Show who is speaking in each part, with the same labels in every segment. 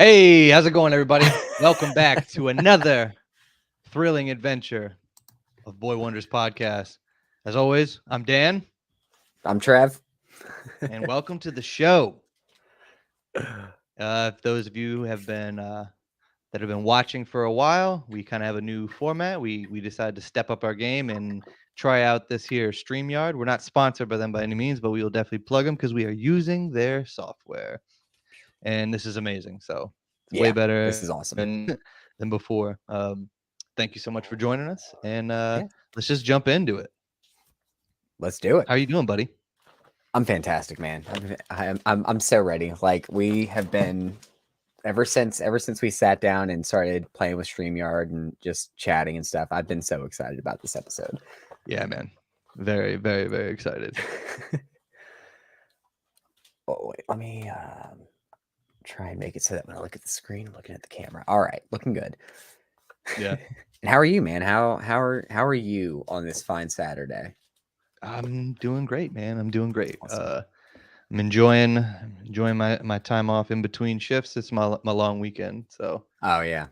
Speaker 1: Hey, how's it going, everybody? Welcome back to another thrilling adventure of Boy Wonders podcast. As always, I'm Dan,
Speaker 2: I'm Trev.
Speaker 1: and welcome to the show. If those of you have been that have been watching for a while, we kind of have a new format. We decided to step up our game and try out this here StreamYard. We're not sponsored by them by any means, but we will definitely plug them because we are using their software, and this is amazing. So it's way
Speaker 2: Yeah,
Speaker 1: better
Speaker 2: this is awesome.
Speaker 1: than before. Thank you so much for joining us, and
Speaker 2: Yeah,
Speaker 1: let's just jump into it.
Speaker 2: let's do it.
Speaker 1: How are you doing, buddy?
Speaker 2: I'm fantastic, man. I'm so ready. Like we have been ever since we sat down and started playing with StreamYard and just chatting and stuff. I've been so excited about this episode.
Speaker 1: Yeah, man. Very, very, very excited.
Speaker 2: Oh wait, let me try and make it so that when I look at the screen, I'm looking at the camera. All right, looking good.
Speaker 1: Yeah.
Speaker 2: And how are you, man? How are you on this fine Saturday?
Speaker 1: I'm doing great, man. I'm doing great.
Speaker 2: Awesome.
Speaker 1: I'm enjoying my time off in between shifts. It's my long weekend. So
Speaker 2: Oh yeah.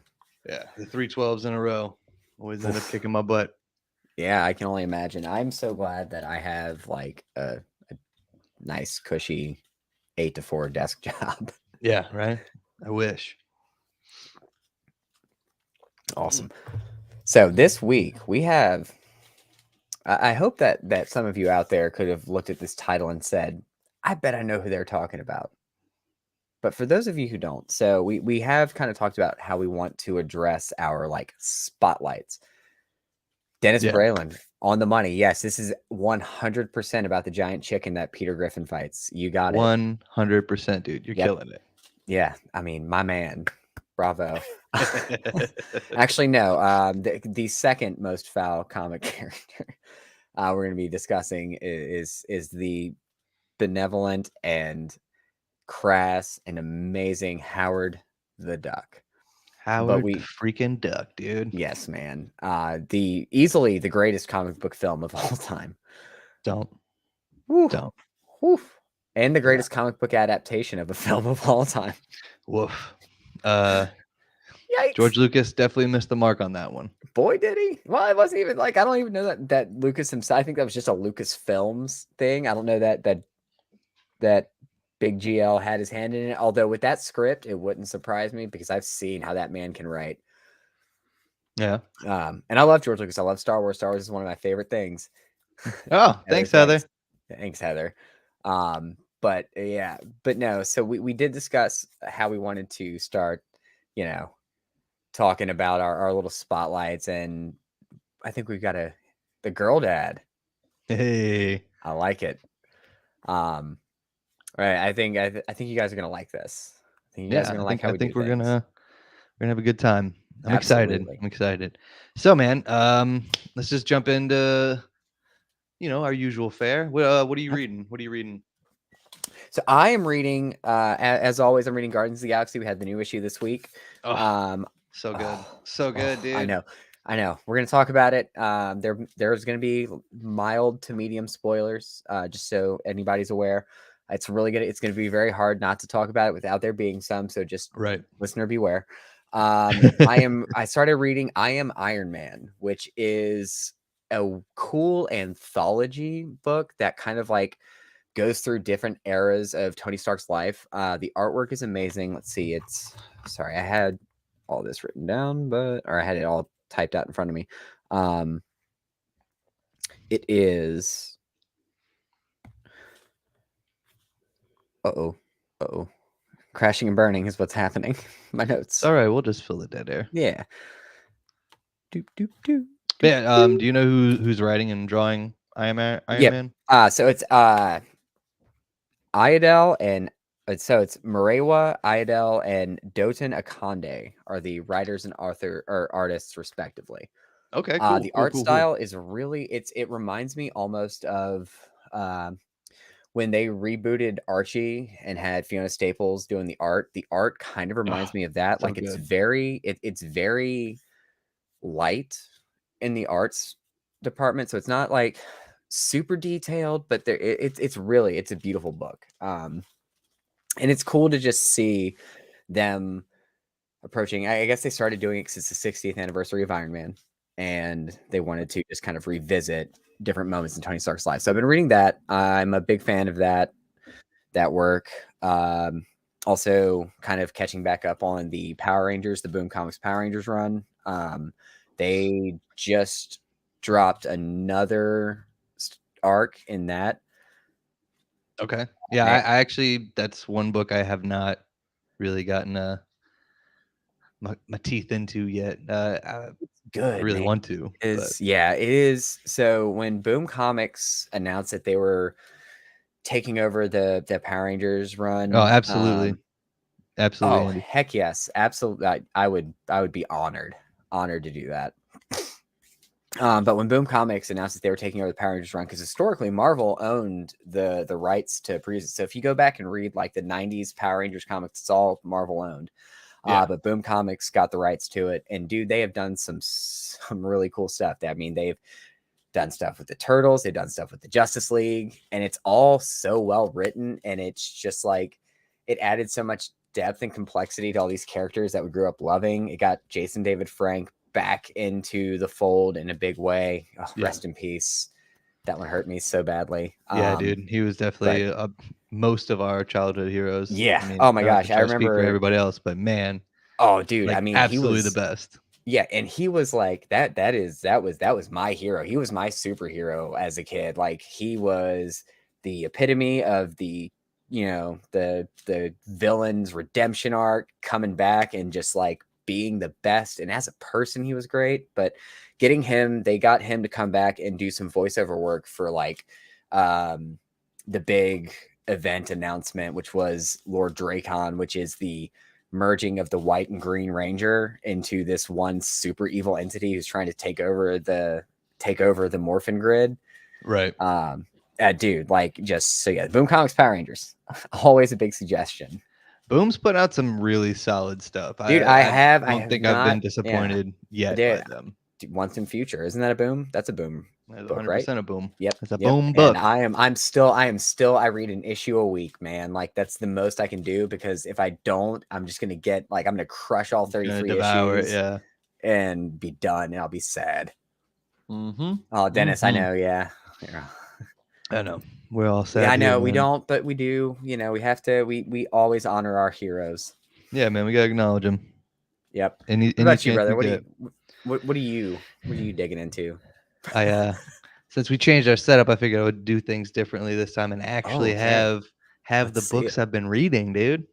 Speaker 1: yeah, the 312s in a row always end up
Speaker 2: Oof.
Speaker 1: kicking my butt.
Speaker 2: Yeah, I can only imagine. I'm so glad that I have like a nice, cushy 8 to 4 desk job.
Speaker 1: Yeah, right. I wish.
Speaker 2: Awesome. So this week we have. I hope that some of you out there could have looked at this title and said, "I bet I know who they're talking about." But for those of you who don't, so we have kind of talked about how we want to address our like spotlights. Dennis
Speaker 1: Yeah.
Speaker 2: Braylen on the money. Yes, this is 100% about the giant chicken that Peter Griffin fights. You got it.
Speaker 1: 100%, dude. You're
Speaker 2: Yep.
Speaker 1: killing it.
Speaker 2: Yeah. I mean, my man. Bravo. Actually, no. The second most foul comic character we're going to be discussing is the benevolent and crass and amazing Howard the Duck. But
Speaker 1: Howard the freaking Duck, dude.
Speaker 2: yes, man. The easily the greatest comic book film of all time.
Speaker 1: Don't.
Speaker 2: Woof,
Speaker 1: Don't.
Speaker 2: woof. And the
Speaker 1: Yeah.
Speaker 2: greatest comic book adaptation of a film of all time.
Speaker 1: Woof.
Speaker 2: Yikes.
Speaker 1: George Lucas definitely missed the mark on that one.
Speaker 2: Boy, did he? Well, it wasn't even like I don't even know that Lucas himself. I think that was just a Lucas Films thing. I don't know that Big GL had his hand in it. Although with that script, it wouldn't surprise me because I've seen how that man can write.
Speaker 1: Yeah.
Speaker 2: And I love George Lucas. I love Star Wars. Star Wars is one of my favorite things.
Speaker 1: Oh, thanks, Heather.
Speaker 2: Thanks, Heather. But yeah, but no. So we did discuss how we wanted to start, talking about our little spotlights, and I think we've got the girl dad.
Speaker 1: Hey.
Speaker 2: I like it. Right. I think you guys are gonna like this. I think you guys are gonna like how
Speaker 1: I
Speaker 2: we do
Speaker 1: think we're
Speaker 2: things.
Speaker 1: gonna have a good time. I'm excited.
Speaker 2: Absolutely.
Speaker 1: I'm excited. So, man, let's just jump into our usual fare. What are you reading? What are you reading?
Speaker 2: So I am reading, as always, I'm reading Guardians of the Galaxy. We had the new issue this week.
Speaker 1: Oh, so good. So good, dude.
Speaker 2: I know. We're going to talk about it. There's going to be mild to medium spoilers, just so anybody's aware. It's really good. It's going to be very hard not to talk about it without there being some. So just listener beware. I started reading I Am Iron Man, which is a cool anthology book that kind of like goes through different eras of Tony Stark's life. The artwork is amazing. Let's see. Sorry, I had all this written down, or I had it all typed out in front of me. It is. Uh-oh. Crashing and burning is what's happening. My notes.
Speaker 1: All right, we'll just fill the dead air.
Speaker 2: Yeah.
Speaker 1: Doop, doop, doop. Yeah. Do you know who's writing and drawing Iron Man?
Speaker 2: So it's Ayodele and so it's Murewa, Ayodele, and Dotun Akande are the writers and artists respectively.
Speaker 1: Okay, cool.
Speaker 2: The art style is really it reminds me almost of when they rebooted Archie and had Fiona Staples doing the art. The art kind of reminds me of that.
Speaker 1: So
Speaker 2: like it's
Speaker 1: good.
Speaker 2: it's very light in the arts department, so it's not like super detailed, but it's a beautiful book. And it's cool to just see them approaching. I guess they started doing it because it's the 60th anniversary of Iron Man, and they wanted to just kind of revisit different moments in Tony Stark's life. So I've been reading that. I'm a big fan of that work. Also, kind of catching back up on the Power Rangers, the Boom Comics Power Rangers run. They just dropped another arc in that.
Speaker 1: Okay. Yeah, I actually, that's one book I have not really gotten my teeth into yet.
Speaker 2: Good.
Speaker 1: I really
Speaker 2: man.
Speaker 1: want to.
Speaker 2: Yeah, it is. So when Boom Comics announced that they were taking over the Power Rangers run,
Speaker 1: Oh, absolutely, absolutely,
Speaker 2: oh
Speaker 1: Andy.
Speaker 2: heck yes, absolutely. I would be honored to do that. But when Boom Comics announced that they were taking over the Power Rangers run, because historically Marvel owned the rights to produce it. So if you go back and read like the '90s Power Rangers comics, it's all Marvel owned.
Speaker 1: Yeah.
Speaker 2: But Boom Comics got the rights to it, and dude, they have done some really cool stuff. I mean, they've done stuff with the Turtles, they've done stuff with the Justice League, and it's all so well written, and it's just like it added so much depth and complexity to all these characters that we grew up loving. It got Jason David Frank back into the fold in a big way. Oh,
Speaker 1: Yeah.
Speaker 2: Rest in peace. That one hurt me so badly.
Speaker 1: Yeah, dude, he was definitely most of our childhood heroes.
Speaker 2: Yeah.
Speaker 1: I mean,
Speaker 2: Oh my
Speaker 1: not to
Speaker 2: gosh, I
Speaker 1: try to speak for
Speaker 2: remember.
Speaker 1: everybody else, but man,
Speaker 2: Oh, dude.
Speaker 1: like
Speaker 2: I mean, he
Speaker 1: absolutely
Speaker 2: was
Speaker 1: the best.
Speaker 2: Yeah, and he was like that. That was my hero. He was my superhero as a kid. Like he was the epitome of the the villain's redemption arc, coming back and just like being the best. And as a person, he was great. But they got him to come back and do some voiceover work for like the big event announcement, which was Lord Dracon, which is the merging of the White and Green Ranger into this one super evil entity who's trying to take over the Morphin Grid.
Speaker 1: Right.
Speaker 2: Dude, like just so yeah, Boom Comics Power Rangers, always a big suggestion.
Speaker 1: Boom's put out some really solid stuff.
Speaker 2: Dude,
Speaker 1: I don't think I've been disappointed yet by them.
Speaker 2: Once in Future, isn't that a Boom? That's a Boom book, 100% right?
Speaker 1: A Boom.
Speaker 2: Yep,
Speaker 1: it's a Boom book.
Speaker 2: And I am still. I read an issue a week, man. Like that's the most I can do, because if I don't, I'm just gonna get like I'm gonna crush all 33 issues, and be done, and I'll be sad.
Speaker 1: Mm-hmm.
Speaker 2: Oh, Dennis, I know, yeah.
Speaker 1: I know. We're all sad.
Speaker 2: Yeah, I know
Speaker 1: here,
Speaker 2: we don't, but we do. You know, we have to. We always honor our heroes.
Speaker 1: Yeah, man, we gotta acknowledge them.
Speaker 2: Yep.
Speaker 1: What
Speaker 2: about you, brother? What are you digging into?
Speaker 1: Since we changed our setup, I figured I would do things differently this time and actually have the books I've been reading, dude.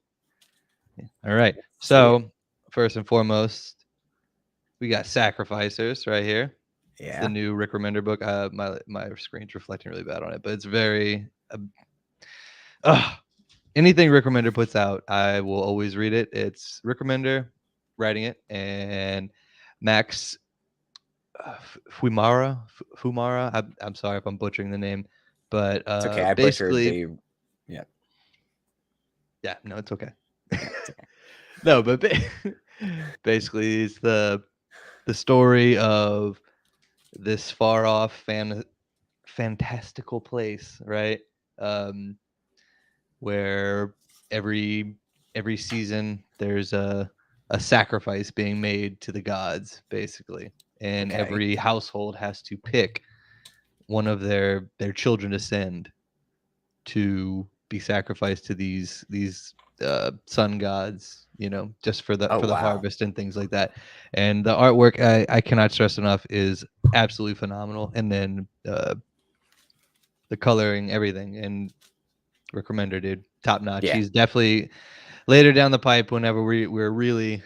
Speaker 1: All right. So first and foremost, we got Sacrificers right here. Yeah. It's the new Rick Remender book. My screen's reflecting really bad on it, but it's very anything Rick Remender puts out, I will always read it. It's Rick Remender writing it, and Max Fumara. I'm sorry if I'm butchering the name, but
Speaker 2: it's okay. I basically butchered
Speaker 1: yeah, no, it's okay. No, but basically it's the story of this far off fantastical place, right? Where every season there's a sacrifice being made to the gods, basically, and every household has to pick one of their children to send to be sacrificed to these sun gods, just for the harvest and things like that. And the artwork, I cannot stress enough, is absolutely phenomenal. And then the coloring, everything, and Rick Remender, dude, top notch. Yeah. He's definitely later down the pipe, whenever we're really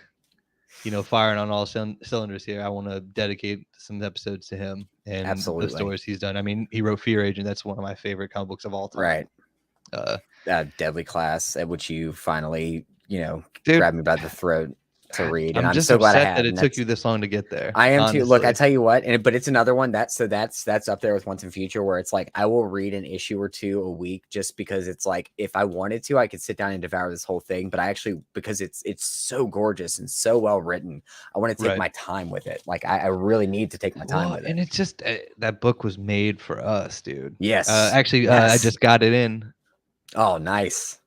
Speaker 1: firing on all cylinders here, I want to dedicate some episodes to him and the stories he's done. I mean, he wrote Fear Agent. That's one of my favorite comic books of all time.
Speaker 2: Right. Deadly Class, at which you finally, grabbed me by the throat to read. And I'm just so glad
Speaker 1: that it took you this long to get there.
Speaker 2: I am too. Look, I tell you what, but it's another one that's up there with Once in Future, where it's like I will read an issue or two a week just because it's like if I wanted to, I could sit down and devour this whole thing. But I actually, because it's so gorgeous and so well written, I want to take my time with it. Like I really need to take my time with it.
Speaker 1: And it's just that book was made for us, dude.
Speaker 2: Yes.
Speaker 1: Actually, I just got it in.
Speaker 2: Oh, nice.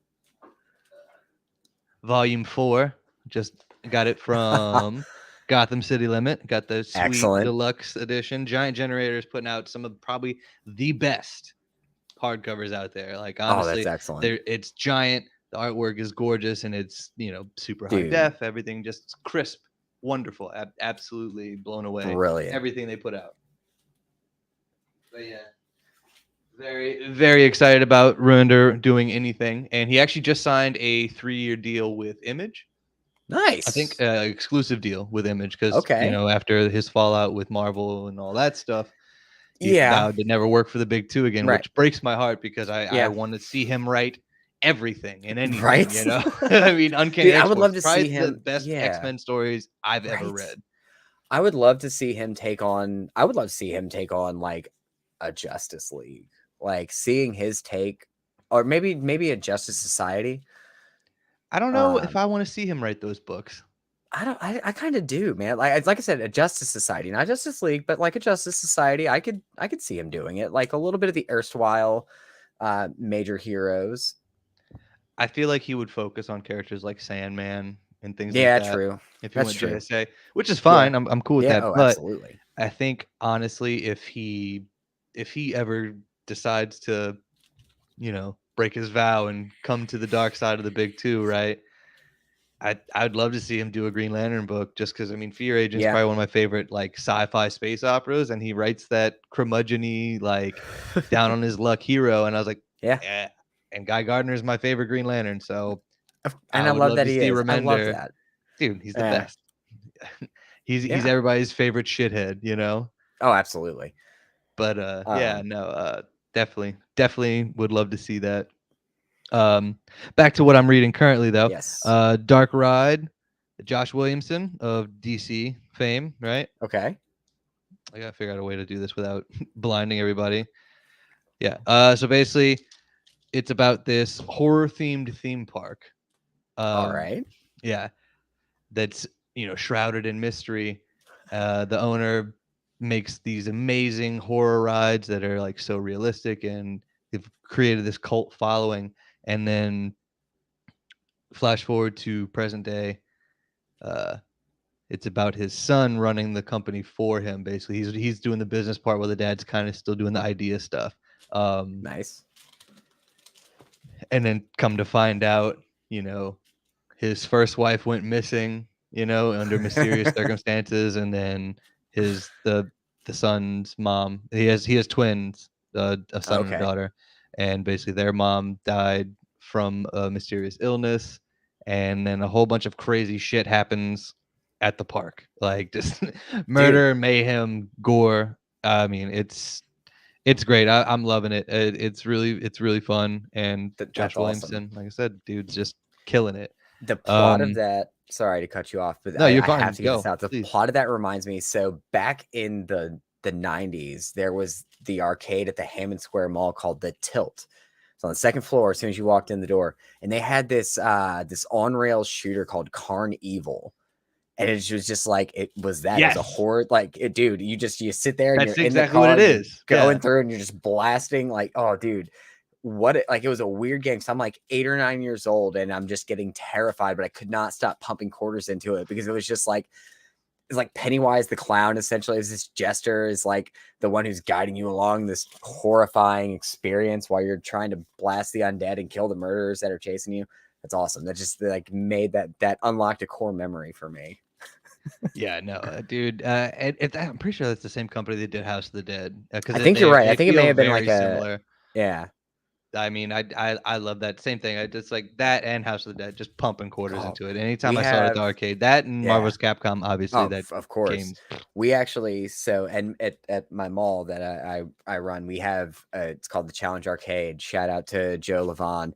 Speaker 1: Volume 4 just Got it from Gotham City Limit. Got the sweet
Speaker 2: Excellent.
Speaker 1: deluxe edition. Giant Generators putting out some of probably the best hardcovers out there. Like
Speaker 2: Oh, that's
Speaker 1: honestly,
Speaker 2: excellent,
Speaker 1: it's giant. The artwork is gorgeous, and it's super high
Speaker 2: dude.
Speaker 1: def. Everything just crisp, wonderful. Absolutely blown away.
Speaker 2: Brilliant.
Speaker 1: Everything they put out. But yeah, very very excited about Ruinder doing anything, and he actually just signed a 3-year deal with Image.
Speaker 2: Nice.
Speaker 1: I think exclusive deal with Image because
Speaker 2: Okay.
Speaker 1: after his fallout with Marvel and all that stuff, he
Speaker 2: Yeah.
Speaker 1: vowed to never work for the big two again,
Speaker 2: Right.
Speaker 1: which breaks my heart because I
Speaker 2: Yeah.
Speaker 1: want to see him write everything and anything.
Speaker 2: Right.
Speaker 1: I mean, Uncanny
Speaker 2: Dude, I would
Speaker 1: X-Force,
Speaker 2: love to
Speaker 1: probably
Speaker 2: see
Speaker 1: the
Speaker 2: him.
Speaker 1: best
Speaker 2: Yeah.
Speaker 1: X-Men stories I've ever
Speaker 2: Right.
Speaker 1: read.
Speaker 2: I would love to see him take on. I would love to see him take on like a Justice League, like seeing his take, or maybe a Justice Society.
Speaker 1: I don't know if I want to see him write those books.
Speaker 2: I kind of do, man. Like I said, a Justice Society, not Justice League, but like a Justice Society. I could see him doing it, like a little bit of the erstwhile major heroes.
Speaker 1: I feel like he would focus on characters like Sandman and things
Speaker 2: Yeah,
Speaker 1: like that.
Speaker 2: true.
Speaker 1: If he
Speaker 2: That's
Speaker 1: went
Speaker 2: true.
Speaker 1: JSA, which is fine.
Speaker 2: Yeah.
Speaker 1: I'm cool with
Speaker 2: Yeah.
Speaker 1: that.
Speaker 2: Oh,
Speaker 1: But
Speaker 2: absolutely.
Speaker 1: I think honestly, if he ever decides to, break his vow and come to the dark side of the big two, right? I'd love to see him do a Green Lantern book just because I mean Fear Agent is
Speaker 2: Yeah.
Speaker 1: probably one of my favorite like sci-fi space operas, and he writes that curmudgeon-y like down on his luck hero, and I was like,
Speaker 2: Yeah.
Speaker 1: And Guy Gardner is my favorite Green Lantern, so
Speaker 2: And
Speaker 1: I
Speaker 2: I
Speaker 1: would
Speaker 2: love
Speaker 1: love
Speaker 2: that
Speaker 1: to
Speaker 2: he
Speaker 1: see
Speaker 2: is. I love
Speaker 1: Remender.
Speaker 2: that.
Speaker 1: Dude, he's the
Speaker 2: Yeah.
Speaker 1: best. He's
Speaker 2: Yeah.
Speaker 1: everybody's favorite shithead,
Speaker 2: Oh, absolutely.
Speaker 1: But definitely would love to see that. Back to what I'm reading currently though.
Speaker 2: Yes.
Speaker 1: Dark Ride, Josh Williamson of DC fame, right?
Speaker 2: Okay.
Speaker 1: I gotta figure out a way to do this without blinding everybody. Yeah. So basically, it's about this horror-themed theme park.
Speaker 2: All right.
Speaker 1: Yeah. That's shrouded in mystery. The owner makes these amazing horror rides that are like so realistic, and they've created this cult following. And then flash forward to present day, it's about his son running the company for him. Basically, he's doing the business part while the dad's kind of still doing the idea stuff.
Speaker 2: Nice.
Speaker 1: And then come to find out, his first wife went missing, under mysterious circumstances, and then the son's mom. He has twins, a son and a
Speaker 2: Okay.
Speaker 1: daughter, and basically their mom died from a mysterious illness, and then a whole bunch of crazy shit happens at the park, like just murder, mayhem, gore. I mean, it's great. I'm loving it. It's really fun, and Josh
Speaker 2: That's awesome.
Speaker 1: Williamson, like I said, dude's just killing it.
Speaker 2: The plot of that. Sorry to cut you off, but
Speaker 1: No, you're
Speaker 2: I
Speaker 1: fine.
Speaker 2: have to get
Speaker 1: Go,
Speaker 2: this out. The
Speaker 1: please.
Speaker 2: plot of that reminds me. So back in the 90s, there was the arcade at the Hammond Square Mall called the Tilt. It's on the second floor as soon as you walked in the door, and they had this on rails shooter called Carn Evil. And it was just like it was that. Yes. It was a horror, like dude. You sit there and
Speaker 1: That's
Speaker 2: you're
Speaker 1: exactly
Speaker 2: in the car,
Speaker 1: what it is.
Speaker 2: Going through, and you're just blasting. Like, oh, dude, it was a weird game. So I'm like 8 or 9 years old, and I'm just getting terrified, but I could not stop pumping quarters into it because it was just like it's like Pennywise the clown. Essentially, is this jester is like the one who's guiding you along this horrifying experience while you're trying to blast the undead and kill the murderers that are chasing you. That's awesome. That just like made that unlocked a core memory for me.
Speaker 1: Yeah, no, dude. I'm pretty sure that's the same company that did House of the Dead.
Speaker 2: I think you're right. I think it may have been like
Speaker 1: similar.
Speaker 2: Yeah.
Speaker 1: I mean, I love that same thing. I just like that and House of the Dead, just pumping quarters into it. Anytime I saw it at the arcade, that and Marvel's Capcom, obviously, that
Speaker 2: of course.
Speaker 1: Games.
Speaker 2: We actually and at my mall that I run, we have it's called the Challenge Arcade. Shout out to Joe Levon.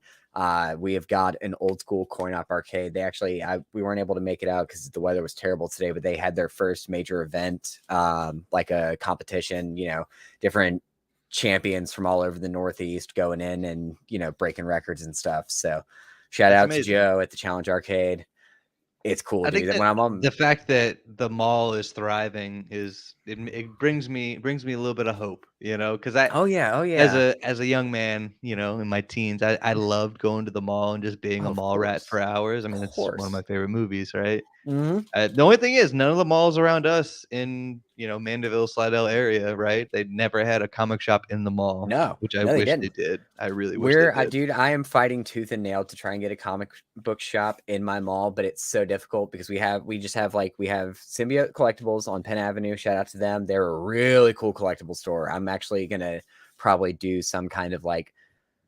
Speaker 2: We have got an old school coin op arcade. They actually, we weren't able to make it out because the weather was terrible today, but they had their first major event, like a competition, different champions from all over the Northeast going in and, breaking records and stuff. So shout out to Joe at the Challenge Arcade. It's cool,
Speaker 1: I think
Speaker 2: dude.
Speaker 1: that
Speaker 2: When I'm on,
Speaker 1: the fact that the mall is thriving it brings me a little bit of hope, because I
Speaker 2: oh yeah, oh yeah,
Speaker 1: as a young man, in my teens, I loved going to the mall and just being
Speaker 2: oh,
Speaker 1: a
Speaker 2: of
Speaker 1: mall rat for
Speaker 2: course,
Speaker 1: hours. I
Speaker 2: of
Speaker 1: mean, it's one of my
Speaker 2: course.
Speaker 1: favorite movies, right?
Speaker 2: Hmm.
Speaker 1: The only thing is, none of the malls around us in Mandeville, Slidell area, right? They never had a comic shop in the mall,
Speaker 2: No,
Speaker 1: which I
Speaker 2: no, they
Speaker 1: wish they
Speaker 2: didn't.
Speaker 1: did. I really wish they did.
Speaker 2: Dude, I am fighting tooth and nail to try and get a comic book shop in my mall, but it's so difficult because we have Symbiote Collectibles on Penn Avenue. Shout out to them. They're a really cool collectible store. I'm actually gonna probably do some kind of like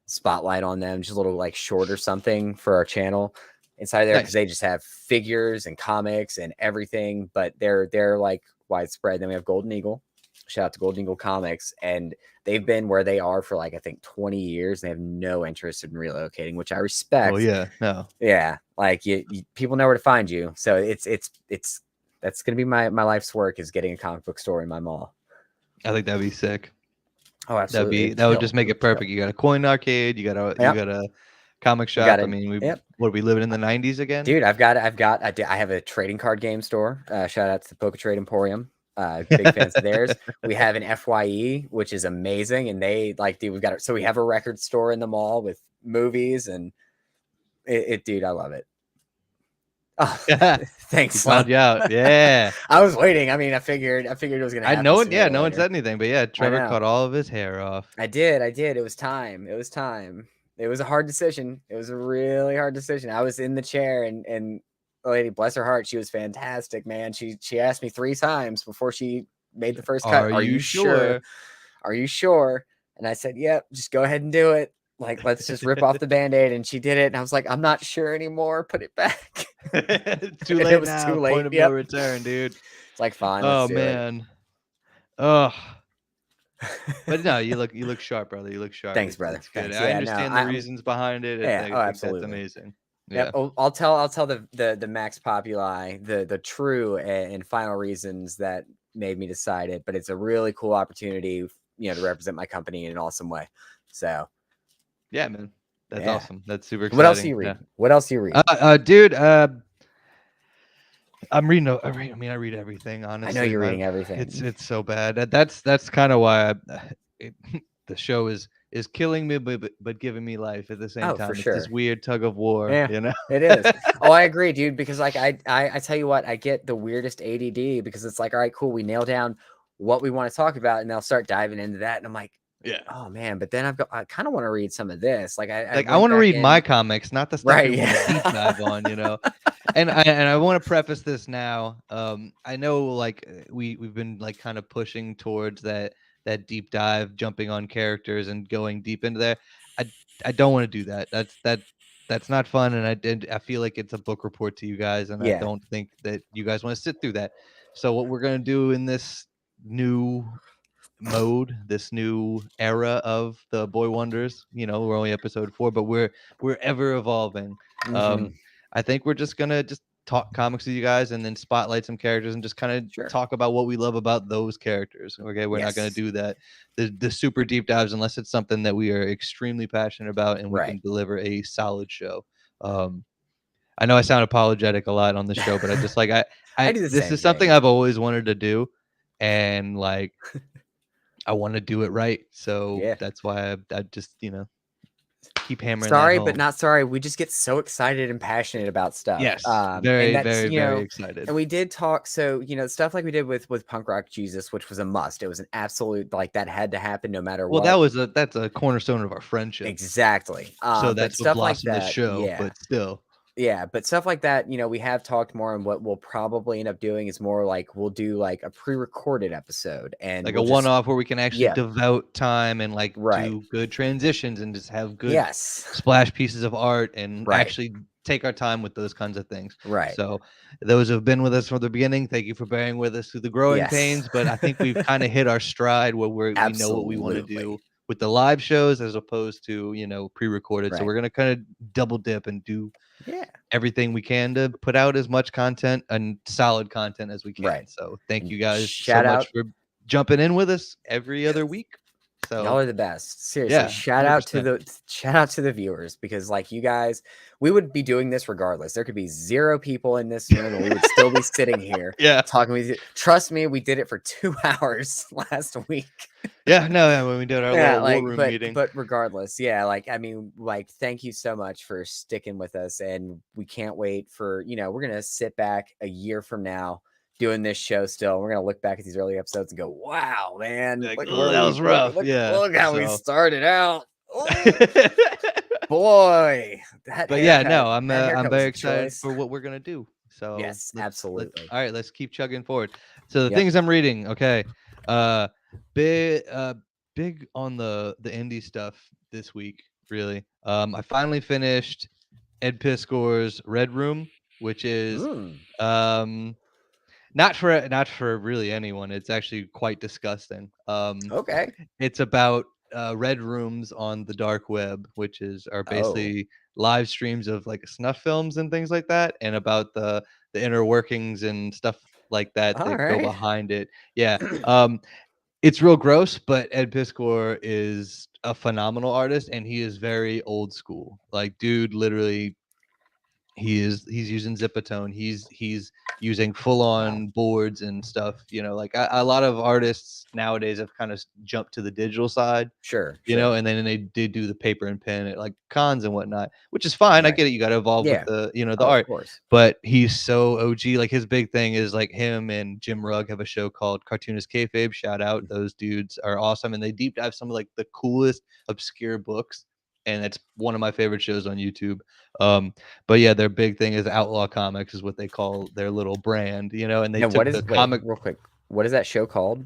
Speaker 2: spotlight on them, just a little like short or something for our channel inside there because
Speaker 1: Nice.
Speaker 2: they just have figures and comics and everything, but they're like widespread. Then we have Golden Eagle. Shout out to Golden Eagle Comics, and they've been where they are for like I think 20 years. And they have no interest in relocating, which I
Speaker 1: Well,
Speaker 2: respect.
Speaker 1: yeah, no,
Speaker 2: Yeah, like people know where to find you. So it's that's gonna be my life's work is getting a comic book store in my mall.
Speaker 1: I think that'd be sick.
Speaker 2: Oh, absolutely,
Speaker 1: That would just make
Speaker 2: it
Speaker 1: it
Speaker 2: would kill.
Speaker 1: perfect. You got a coin arcade, you
Speaker 2: Yep,
Speaker 1: got a comic
Speaker 2: we got
Speaker 1: shop. I
Speaker 2: it.
Speaker 1: mean,
Speaker 2: Yep.
Speaker 1: we living in the 90s again?
Speaker 2: Dude, I have a trading card game store. Shout out to the Poker Trade Emporium. Big fans of theirs. We have an FYE, which is amazing, and they like, dude, we have a record store in the mall with movies, and dude, I love it. Oh,
Speaker 1: He
Speaker 2: thanks,
Speaker 1: found
Speaker 2: Sloan.
Speaker 1: you out. Yeah.
Speaker 2: I was waiting. I mean, I figured it was gonna
Speaker 1: I
Speaker 2: happen
Speaker 1: know it.
Speaker 2: sooner
Speaker 1: Yeah,
Speaker 2: or
Speaker 1: no one
Speaker 2: later.
Speaker 1: said anything, but yeah,
Speaker 2: I
Speaker 1: Trevor
Speaker 2: know.
Speaker 1: cut all of his hair off.
Speaker 2: I did. It was time. It was time. It was a hard decision. It was a really hard decision. I was in the chair, and the lady, bless her heart, she was fantastic, man. She asked me 3 times before she made the first cut.
Speaker 1: Are
Speaker 2: Are
Speaker 1: you
Speaker 2: you sure?
Speaker 1: sure?
Speaker 2: Are you sure? And I said, yep, just go ahead and do it. Like, let's just rip off the band-aid. And she did it. And I was like, I'm not sure anymore. Put it back.
Speaker 1: It's too
Speaker 2: And it
Speaker 1: late
Speaker 2: was
Speaker 1: now.
Speaker 2: too
Speaker 1: Point
Speaker 2: late.
Speaker 1: of no
Speaker 2: Yep.
Speaker 1: return, dude.
Speaker 2: It's like, fine, let's
Speaker 1: Oh
Speaker 2: do it.
Speaker 1: man. Oh, but no, you look sharp, brother. You look sharp.
Speaker 2: Thanks, brother.
Speaker 1: It's good.
Speaker 2: Thanks.
Speaker 1: I
Speaker 2: Yeah, no,
Speaker 1: understand the reasons behind it.
Speaker 2: yeah.
Speaker 1: I
Speaker 2: Oh,
Speaker 1: think that's
Speaker 2: absolutely.
Speaker 1: amazing.
Speaker 2: Yep.
Speaker 1: Yeah.
Speaker 2: Oh, I'll tell the Max Populi the true and final reasons that made me decide it, but it's a really cool opportunity, to represent my company in an awesome way. So
Speaker 1: Yeah, man. That's
Speaker 2: yeah.
Speaker 1: awesome. That's super exciting.
Speaker 2: What else do you read?
Speaker 1: Yeah.
Speaker 2: What else do you read?
Speaker 1: Dude, I'm reading. I mean, I read everything. Honestly,
Speaker 2: I know you're reading everything.
Speaker 1: It's so bad. That's kind of why the show is killing me, but giving me life at the same
Speaker 2: Oh,
Speaker 1: time.
Speaker 2: for
Speaker 1: It's
Speaker 2: sure.
Speaker 1: this weird tug of war.
Speaker 2: Yeah, it is. Oh, I agree, dude. Because like I tell you what, I get the weirdest ADD because it's like, all right, cool, we nail down what we want to talk about, and they'll start diving into that, and I'm like,
Speaker 1: Yeah.
Speaker 2: oh man, but then I kind of want to read some of this. Like I
Speaker 1: Like I
Speaker 2: went
Speaker 1: want to
Speaker 2: back
Speaker 1: read
Speaker 2: in.
Speaker 1: my comics, not the stuff
Speaker 2: Right,
Speaker 1: you want to deep
Speaker 2: yeah.
Speaker 1: dive on. And I want to preface this now. I know like we've been like kind of pushing towards that deep dive, jumping on characters and going deep into there. I don't want to do that. That's not fun, and I feel like it's a book report to you guys, and I
Speaker 2: Yeah.
Speaker 1: don't think that you guys want to sit through that. So what we're gonna do in this new mode, this new era of the Boy Wonders, we're only episode 4, but we're ever evolving.
Speaker 2: Mhm.
Speaker 1: I think we're just gonna just talk comics with you guys and then spotlight some characters and just kind of
Speaker 2: Sure.
Speaker 1: talk about what we love about those characters. Okay, we're not gonna
Speaker 2: Yes.
Speaker 1: do that the super deep dives unless it's something that we are extremely passionate about and we can
Speaker 2: Right.
Speaker 1: deliver a solid show. I know I sound apologetic a lot on the show, but I just like
Speaker 2: I do the
Speaker 1: this
Speaker 2: same
Speaker 1: is something
Speaker 2: thing.
Speaker 1: I've always wanted to do, and like I want to do it right. So
Speaker 2: Yeah.
Speaker 1: that's why I just keep hammering that
Speaker 2: Sorry,
Speaker 1: home.
Speaker 2: but not sorry. We just get so excited and passionate about stuff.
Speaker 1: Yes,
Speaker 2: And
Speaker 1: very,
Speaker 2: that's,
Speaker 1: very, very excited.
Speaker 2: and we did talk. So, stuff like we did with Punk Rock Jesus, which was a must. It was an absolute, like, that had to happen no matter
Speaker 1: Well,
Speaker 2: what.
Speaker 1: that's a cornerstone of our friendship.
Speaker 2: Exactly.
Speaker 1: So
Speaker 2: But
Speaker 1: that's what
Speaker 2: stuff like
Speaker 1: blossomed the
Speaker 2: that,
Speaker 1: show.
Speaker 2: yeah.
Speaker 1: But still,
Speaker 2: Yeah, but stuff like that, we have talked more, and what we'll probably end up doing is more like we'll do like a pre-recorded episode, and
Speaker 1: like
Speaker 2: we'll
Speaker 1: a
Speaker 2: just
Speaker 1: one-off where we can actually
Speaker 2: yeah,
Speaker 1: devote time and like
Speaker 2: right.
Speaker 1: do good transitions and just have good
Speaker 2: Yes.
Speaker 1: splash pieces of art and
Speaker 2: Right.
Speaker 1: actually take our time with those kinds of things.
Speaker 2: Right.
Speaker 1: So those who have been with us from the beginning, thank you for bearing with us through the growing
Speaker 2: Yes.
Speaker 1: pains. But I think we've kind of hit our stride where we know what we want to do
Speaker 2: Absolutely.
Speaker 1: with the live shows as opposed to pre-recorded. So
Speaker 2: Right.
Speaker 1: we're gonna kind of double dip and do
Speaker 2: Yeah.
Speaker 1: everything we can to put out as much content and solid content as we can.
Speaker 2: Right.
Speaker 1: So thank
Speaker 2: And
Speaker 1: you guys so
Speaker 2: shout
Speaker 1: much
Speaker 2: out.
Speaker 1: for jumping in with us every other week.
Speaker 2: Y'all
Speaker 1: So
Speaker 2: are the best. Seriously,
Speaker 1: yeah,
Speaker 2: shout out to
Speaker 1: 100%.
Speaker 2: the viewers, because like you guys, we would be doing this regardless. There could be 0 people in this room and we would still be sitting here
Speaker 1: Yeah.
Speaker 2: talking with you. Trust me, we did it for 2 hours last week.
Speaker 1: Yeah, no, yeah, when we did our
Speaker 2: Yeah,
Speaker 1: little war
Speaker 2: like
Speaker 1: room meeting.
Speaker 2: but regardless, yeah, like I mean, like thank you so much for sticking with us, and we can't wait for, we're gonna sit back a year from now doing this show still. We're gonna look back at these early episodes and go, wow, man,
Speaker 1: Like,
Speaker 2: look
Speaker 1: oh,
Speaker 2: where
Speaker 1: that
Speaker 2: we
Speaker 1: was rough.
Speaker 2: look
Speaker 1: Yeah.
Speaker 2: look how we
Speaker 1: So
Speaker 2: started out. Oh boy, that
Speaker 1: but yeah,
Speaker 2: haircut,
Speaker 1: no,
Speaker 2: that
Speaker 1: I'm
Speaker 2: haircut was
Speaker 1: very
Speaker 2: a
Speaker 1: excited
Speaker 2: choice.
Speaker 1: for what we're gonna do. So
Speaker 2: Yes,
Speaker 1: let's
Speaker 2: absolutely.
Speaker 1: all right, let's keep chugging forward. So the
Speaker 2: Yep.
Speaker 1: things I'm reading, okay. Uh big big on the indie stuff this week, really. I finally finished Ed Piskor's Red Room, which is
Speaker 2: Mm,
Speaker 1: um not for really anyone. It's actually quite disgusting.
Speaker 2: okay.
Speaker 1: It's about red rooms on the dark web, which are
Speaker 2: Oh,
Speaker 1: basically live streams of like snuff films and things like that, and about the inner workings and stuff like that
Speaker 2: all
Speaker 1: that go
Speaker 2: right.
Speaker 1: behind it. Yeah, it's real gross, but Ed Piskor is a phenomenal artist, and he is very old school. Like, dude, literally he's using Zipatone. He's using full
Speaker 2: Wow.
Speaker 1: on boards and stuff. Like a lot of artists nowadays have kind of jumped to the digital side,
Speaker 2: Sure, sure.
Speaker 1: and then they did do the paper and pen at like cons and whatnot, which is fine. I
Speaker 2: Right.
Speaker 1: get it. You got to evolve with
Speaker 2: Yeah.
Speaker 1: the
Speaker 2: Oh, of
Speaker 1: art.
Speaker 2: course.
Speaker 1: But he's so OG. Like his big thing is like him and Jim Rugg have a show called Cartoonist Kayfabe. Shout out, those dudes are awesome, and they deep dive some of like the coolest obscure books, and it's one of my favorite shows on YouTube. But yeah, their big thing is Outlaw Comics is what they call their little brand, and they
Speaker 2: Now, what
Speaker 1: took the
Speaker 2: is wait,
Speaker 1: comic
Speaker 2: real quick. What is that show called?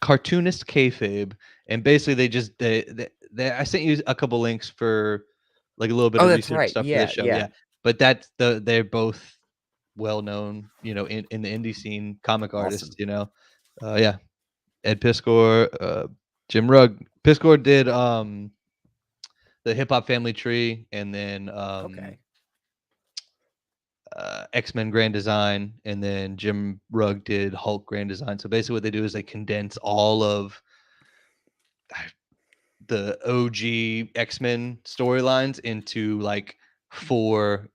Speaker 1: Cartoonist Kayfabe, and basically they just I sent you a couple links for like a little bit
Speaker 2: Oh,
Speaker 1: of
Speaker 2: that's
Speaker 1: research
Speaker 2: right.
Speaker 1: stuff for this
Speaker 2: Yeah,
Speaker 1: show,
Speaker 2: yeah.
Speaker 1: yeah. But they're both well known, in the indie scene, comic artists,
Speaker 2: Awesome.
Speaker 1: Yeah, Ed Piskor, Jim Rugg. Piskor did the Hip Hop Family Tree, and then
Speaker 2: Okay.
Speaker 1: X-Men Grand Design, and then Jim Rugg did Hulk Grand Design. So basically what they do is they condense all of the OG X-Men storylines into like 4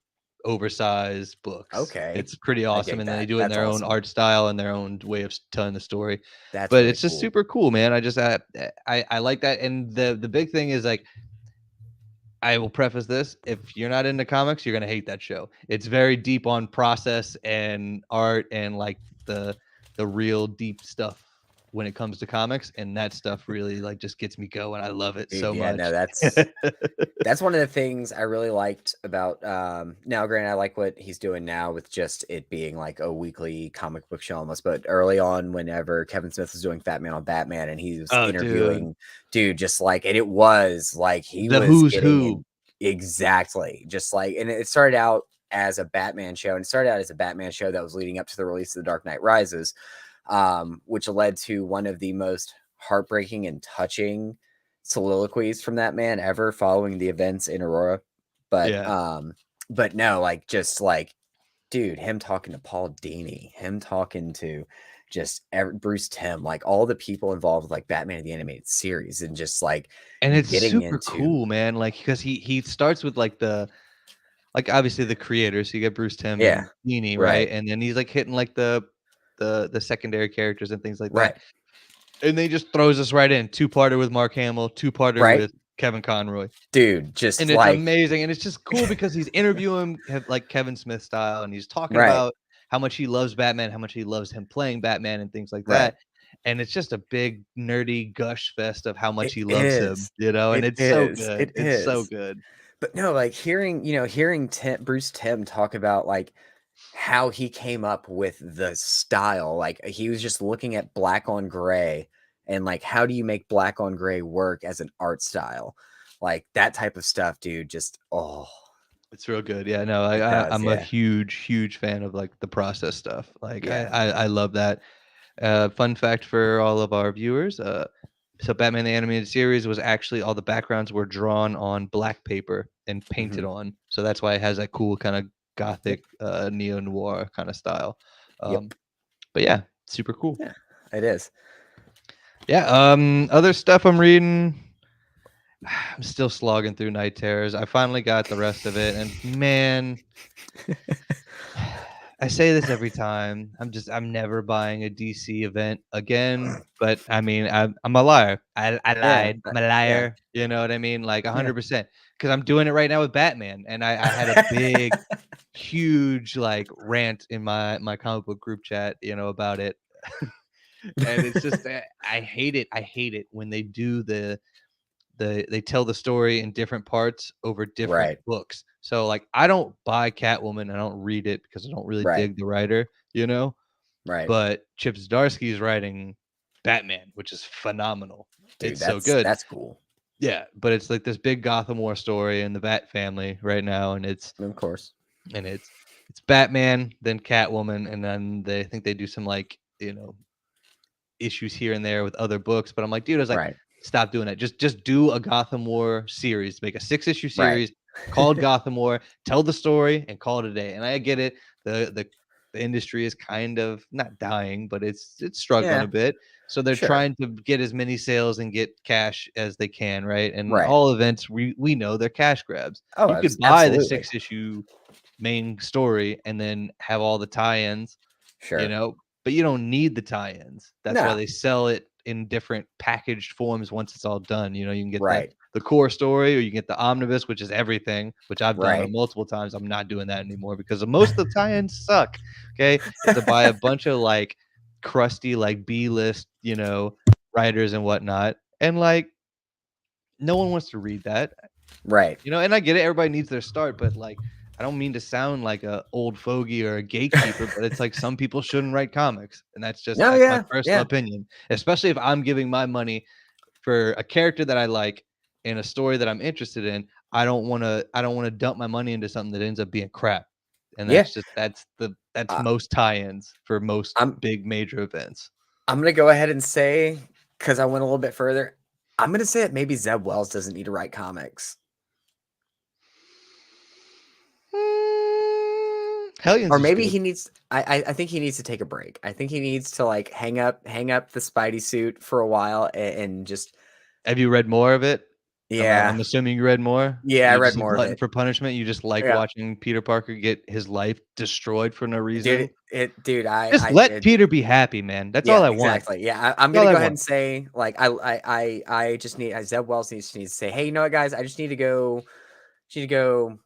Speaker 1: oversized books.
Speaker 2: Okay.
Speaker 1: It's pretty
Speaker 2: I
Speaker 1: awesome,
Speaker 2: dig
Speaker 1: and then they
Speaker 2: that.
Speaker 1: do it in
Speaker 2: That's
Speaker 1: their own
Speaker 2: awesome.
Speaker 1: art style and their own way of telling the story.
Speaker 2: That's
Speaker 1: But
Speaker 2: really
Speaker 1: it's just
Speaker 2: cool.
Speaker 1: super cool, man. I like that, and the big thing is like I will preface this: if you're not into comics, you're gonna hate that show. It's very deep on process and art and like the real deep stuff when it comes to comics, and that stuff really like just gets me going. I love it
Speaker 2: Dude,
Speaker 1: so
Speaker 2: yeah, no,
Speaker 1: much.
Speaker 2: that's one of the things I really liked about now granted I like what he's doing now with just it being like a weekly comic book show almost, but early on whenever Kevin Smith was doing Fat Man on Batman and he was
Speaker 1: Oh, dude,
Speaker 2: interviewing dude just like and it was like he
Speaker 1: the
Speaker 2: was
Speaker 1: who's
Speaker 2: getting
Speaker 1: who.
Speaker 2: in exactly just like and it started out as a Batman show and it started out as a Batman show that was leading up to the release of The Dark Knight Rises, which led to one of the most heartbreaking and touching soliloquies from that man ever following the events in Aurora.
Speaker 1: Yeah,
Speaker 2: But no, like just like, dude, him talking to Paul Dini, him talking to just Bruce Timm, like all the people involved with like Batman the Animated Series, and just like
Speaker 1: and it's
Speaker 2: getting
Speaker 1: super
Speaker 2: into
Speaker 1: cool, man. Like because he starts with like obviously the creators. So you get Bruce Timm
Speaker 2: yeah,
Speaker 1: and Beanie, right?
Speaker 2: right,
Speaker 1: And then he's like hitting like the secondary characters and things like that.
Speaker 2: right,
Speaker 1: And they just throws us right in. Two-parter with Mark Hamill, two-parter
Speaker 2: right,
Speaker 1: with Kevin Conroy.
Speaker 2: dude,
Speaker 1: And
Speaker 2: just
Speaker 1: it's
Speaker 2: like
Speaker 1: amazing. And it's just cool because he's interviewing like Kevin Smith style, and he's talking
Speaker 2: right,
Speaker 1: about how much he loves Batman, how much he loves him playing Batman and things like
Speaker 2: right.
Speaker 1: that. And it's just a big nerdy gush fest of how much
Speaker 2: It
Speaker 1: he loves him,
Speaker 2: is,
Speaker 1: and
Speaker 2: it
Speaker 1: it's so
Speaker 2: is, it
Speaker 1: good. It's so
Speaker 2: is.
Speaker 1: good.
Speaker 2: But no, like hearing Bruce Timm talk about like how he came up with the style, like he was just looking at black on gray and like how do you make black on gray work as an art style, like that type of stuff, dude. Just
Speaker 1: It's real good. Yeah, no,
Speaker 2: it does,
Speaker 1: I'm a
Speaker 2: yeah.
Speaker 1: huge fan of like the process stuff. Like
Speaker 2: Yeah.
Speaker 1: I love that. Fun fact for all of our viewers: so Batman the Animated Series was actually all the backgrounds were drawn on black paper and painted
Speaker 2: Hmm.
Speaker 1: on, so that's why it has that cool kind of
Speaker 2: Yep.
Speaker 1: gothic neo noir kind of style.
Speaker 2: Yep.
Speaker 1: But yeah, super cool.
Speaker 2: Yeah, it is.
Speaker 1: Yeah. Other stuff I'm reading. I'm still slogging through Night Terrors. I finally got the rest of it, and man, I say this every time. I'm never buying a DC event again. But I mean, I'm a liar. I
Speaker 2: Yeah,
Speaker 1: lied. I'm a
Speaker 2: yeah,
Speaker 1: liar. You know what I mean? Like
Speaker 2: yeah.
Speaker 1: 100%. Because I'm doing it right now with Batman, and I had a big, huge like rant in my comic book group chat, about it. And it's just I hate it. I hate it when they do they tell the story in different parts over different
Speaker 2: Right,
Speaker 1: books. So like I don't buy Catwoman, I don't read it because I don't really
Speaker 2: right,
Speaker 1: dig the writer.
Speaker 2: right.
Speaker 1: But Chip Zdarsky is writing Batman, which is phenomenal.
Speaker 2: Dude,
Speaker 1: It's so good.
Speaker 2: that's cool.
Speaker 1: Yeah, but it's like this big Gotham War story in the Bat family right now, and it's
Speaker 2: Of course.
Speaker 1: and it's it's Batman, then Catwoman, and then they think they do some like issues here and there with other books. But I'm like, dude, I was like,
Speaker 2: Right,
Speaker 1: stop doing that. Just do a Gotham War series. Make a 6-issue
Speaker 2: right.
Speaker 1: series called Gotham War. Tell the story and call it a day. And I get it. The industry is kind of not dying, but it's struggling
Speaker 2: Yeah,
Speaker 1: a bit. So they're
Speaker 2: sure.
Speaker 1: trying to get as many sales and get cash as they can, right? And
Speaker 2: Right.
Speaker 1: all events we know they're cash grabs.
Speaker 2: Oh,
Speaker 1: You could buy the
Speaker 2: absolutely.
Speaker 1: 6-issue main story and then have all the tie-ins, you
Speaker 2: Sure.
Speaker 1: know, but you don't need the tie-ins. That's why
Speaker 2: No.
Speaker 1: they sell it in different packaged forms once it's all done. You can get
Speaker 2: Right.
Speaker 1: the core story, or you can get the omnibus, which is everything, which I've done on
Speaker 2: Right.
Speaker 1: multiple times. I'm not doing that anymore because most of the tie-ins suck. Okay. You have to buy a bunch of like crusty, like B-list, writers and whatnot. And like no one wants to read that.
Speaker 2: Right.
Speaker 1: And I get it, everybody needs their start, but, like, I don't mean to sound like a old fogey or a gatekeeper, but it's like some people shouldn't write comics, and
Speaker 2: No,
Speaker 1: that's my
Speaker 2: yeah.
Speaker 1: personal
Speaker 2: Yeah.
Speaker 1: opinion, especially if I'm giving my money for a character that I like in a story that I'm interested in. I don't wanna dump my money into something that ends up being crap, and
Speaker 2: Yeah.
Speaker 1: that's
Speaker 2: Uh,
Speaker 1: most tie-ins for most
Speaker 2: I'm
Speaker 1: big major events.
Speaker 2: I'm gonna go ahead and say, because I went a little bit further, I'm gonna say that maybe Zeb Wells doesn't need to write comics.
Speaker 1: Hellions
Speaker 2: Or
Speaker 1: is
Speaker 2: maybe
Speaker 1: good.
Speaker 2: he needs I think he needs to take a break. I think he needs to like hang up the Spidey suit for a while and just
Speaker 1: Have you read more of it? I'm
Speaker 2: yeah.
Speaker 1: assuming you read more?
Speaker 2: Yeah, I
Speaker 1: You're
Speaker 2: read
Speaker 1: just a
Speaker 2: more of
Speaker 1: glutton
Speaker 2: it.
Speaker 1: for punishment? You just like
Speaker 2: Yeah.
Speaker 1: watching Peter Parker get his life destroyed for no
Speaker 2: Dude,
Speaker 1: reason?
Speaker 2: dude,
Speaker 1: Just
Speaker 2: I
Speaker 1: let
Speaker 2: did.
Speaker 1: Peter be happy, man. That's all
Speaker 2: Yeah,
Speaker 1: I want.
Speaker 2: exactly. Yeah, I'm
Speaker 1: That's all
Speaker 2: gonna
Speaker 1: I
Speaker 2: go ahead
Speaker 1: want.
Speaker 2: and say, like, I just need Zeb Wells needs to say, hey, you know what, guys, I just need to go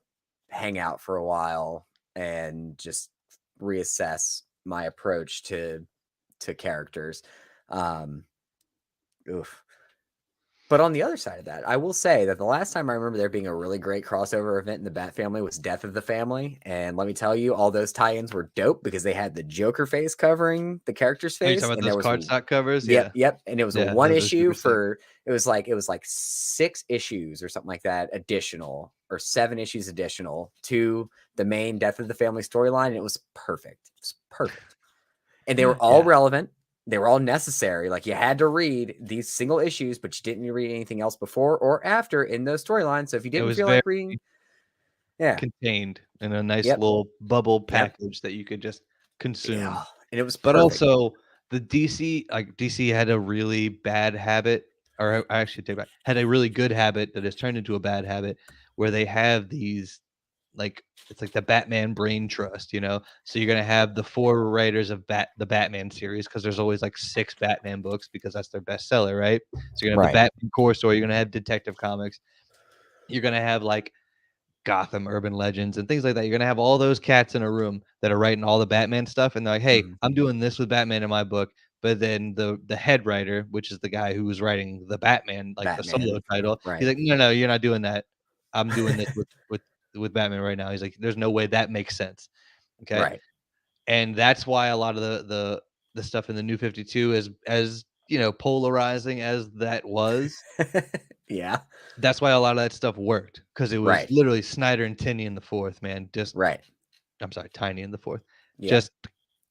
Speaker 2: hang out for a while and just reassess my approach to characters. Um, oof. But on the other side of that, I will say that the last time I remember there being a really great crossover event in the Bat Family was Death of the Family. And let me tell you, all those tie-ins were dope because they had the Joker face covering the character's
Speaker 1: Are you talking
Speaker 2: face.
Speaker 1: about
Speaker 2: And there
Speaker 1: those
Speaker 2: was
Speaker 1: cardstock covers?
Speaker 2: yep,
Speaker 1: Yeah.
Speaker 2: yep. And it was a
Speaker 1: Yeah,
Speaker 2: one
Speaker 1: those are
Speaker 2: issue
Speaker 1: super sick.
Speaker 2: for it was like 6 issues or something like that, additional, or 7 issues additional to the main Death of the Family storyline. And it was perfect. It was perfect. And they were all
Speaker 1: Yeah.
Speaker 2: relevant. They were all necessary. Like you had to read these single issues, but you didn't read anything else before or after in those storylines. So if you
Speaker 1: It
Speaker 2: didn't
Speaker 1: was
Speaker 2: feel
Speaker 1: very
Speaker 2: like reading, yeah,
Speaker 1: contained in a nice
Speaker 2: yep,
Speaker 1: little bubble
Speaker 2: yep,
Speaker 1: package that you could just
Speaker 2: yeah,
Speaker 1: consume.
Speaker 2: and it was
Speaker 1: But
Speaker 2: perfect.
Speaker 1: also the DC had a really bad habit, or I actually take it back, had a really good habit that has turned into a bad habit where they have these like it's like the Batman brain trust, So you're gonna have the four writers of the Batman series because there's always like 6 Batman books because that's their bestseller, right? So you're gonna have the
Speaker 2: Right,
Speaker 1: Batman core story, you're gonna have Detective Comics, you're gonna have like Gotham Urban Legends and things like that. You're gonna have all those cats in a room that are writing all the Batman stuff, and they're like, "Hey,
Speaker 2: mhm,
Speaker 1: I'm doing this with Batman in my book." But then the head writer, which is the guy who was writing the Batman, like the solo
Speaker 2: Batman,
Speaker 1: title, he's
Speaker 2: right,
Speaker 1: like, "No, no, you're not doing that. I'm doing this with Batman right now." He's like, "There's no way that makes sense." Okay,
Speaker 2: right,
Speaker 1: and that's why a lot of the stuff in the New 52 is as polarizing as that was.
Speaker 2: yeah,
Speaker 1: That's why a lot of that stuff worked because it was
Speaker 2: right,
Speaker 1: literally Snyder and Tinney in the fourth, man. Just
Speaker 2: right,
Speaker 1: I'm sorry, Tiny in the fourth,
Speaker 2: yeah,
Speaker 1: just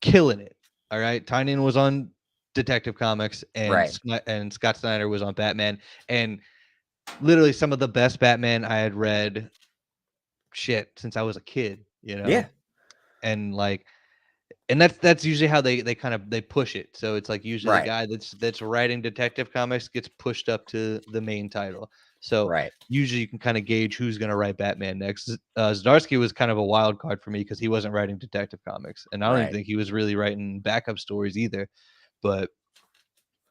Speaker 1: killing it. All right, Tiny was on Detective Comics, and
Speaker 2: right,
Speaker 1: and Scott Snyder was on Batman, and literally some of the best Batman I had read, shit, since I was a kid,
Speaker 2: yeah,
Speaker 1: and like And that's usually how they kind of they push it. So it's like usually the
Speaker 2: Right.
Speaker 1: guy that's writing Detective Comics gets pushed up to the main title. So
Speaker 2: Right.
Speaker 1: usually you can kind of gauge who's going to write Batman next. Zdarsky was kind of a wild card for me because he wasn't writing Detective Comics, and I don't even
Speaker 2: Right.
Speaker 1: think he was really writing backup stories either. But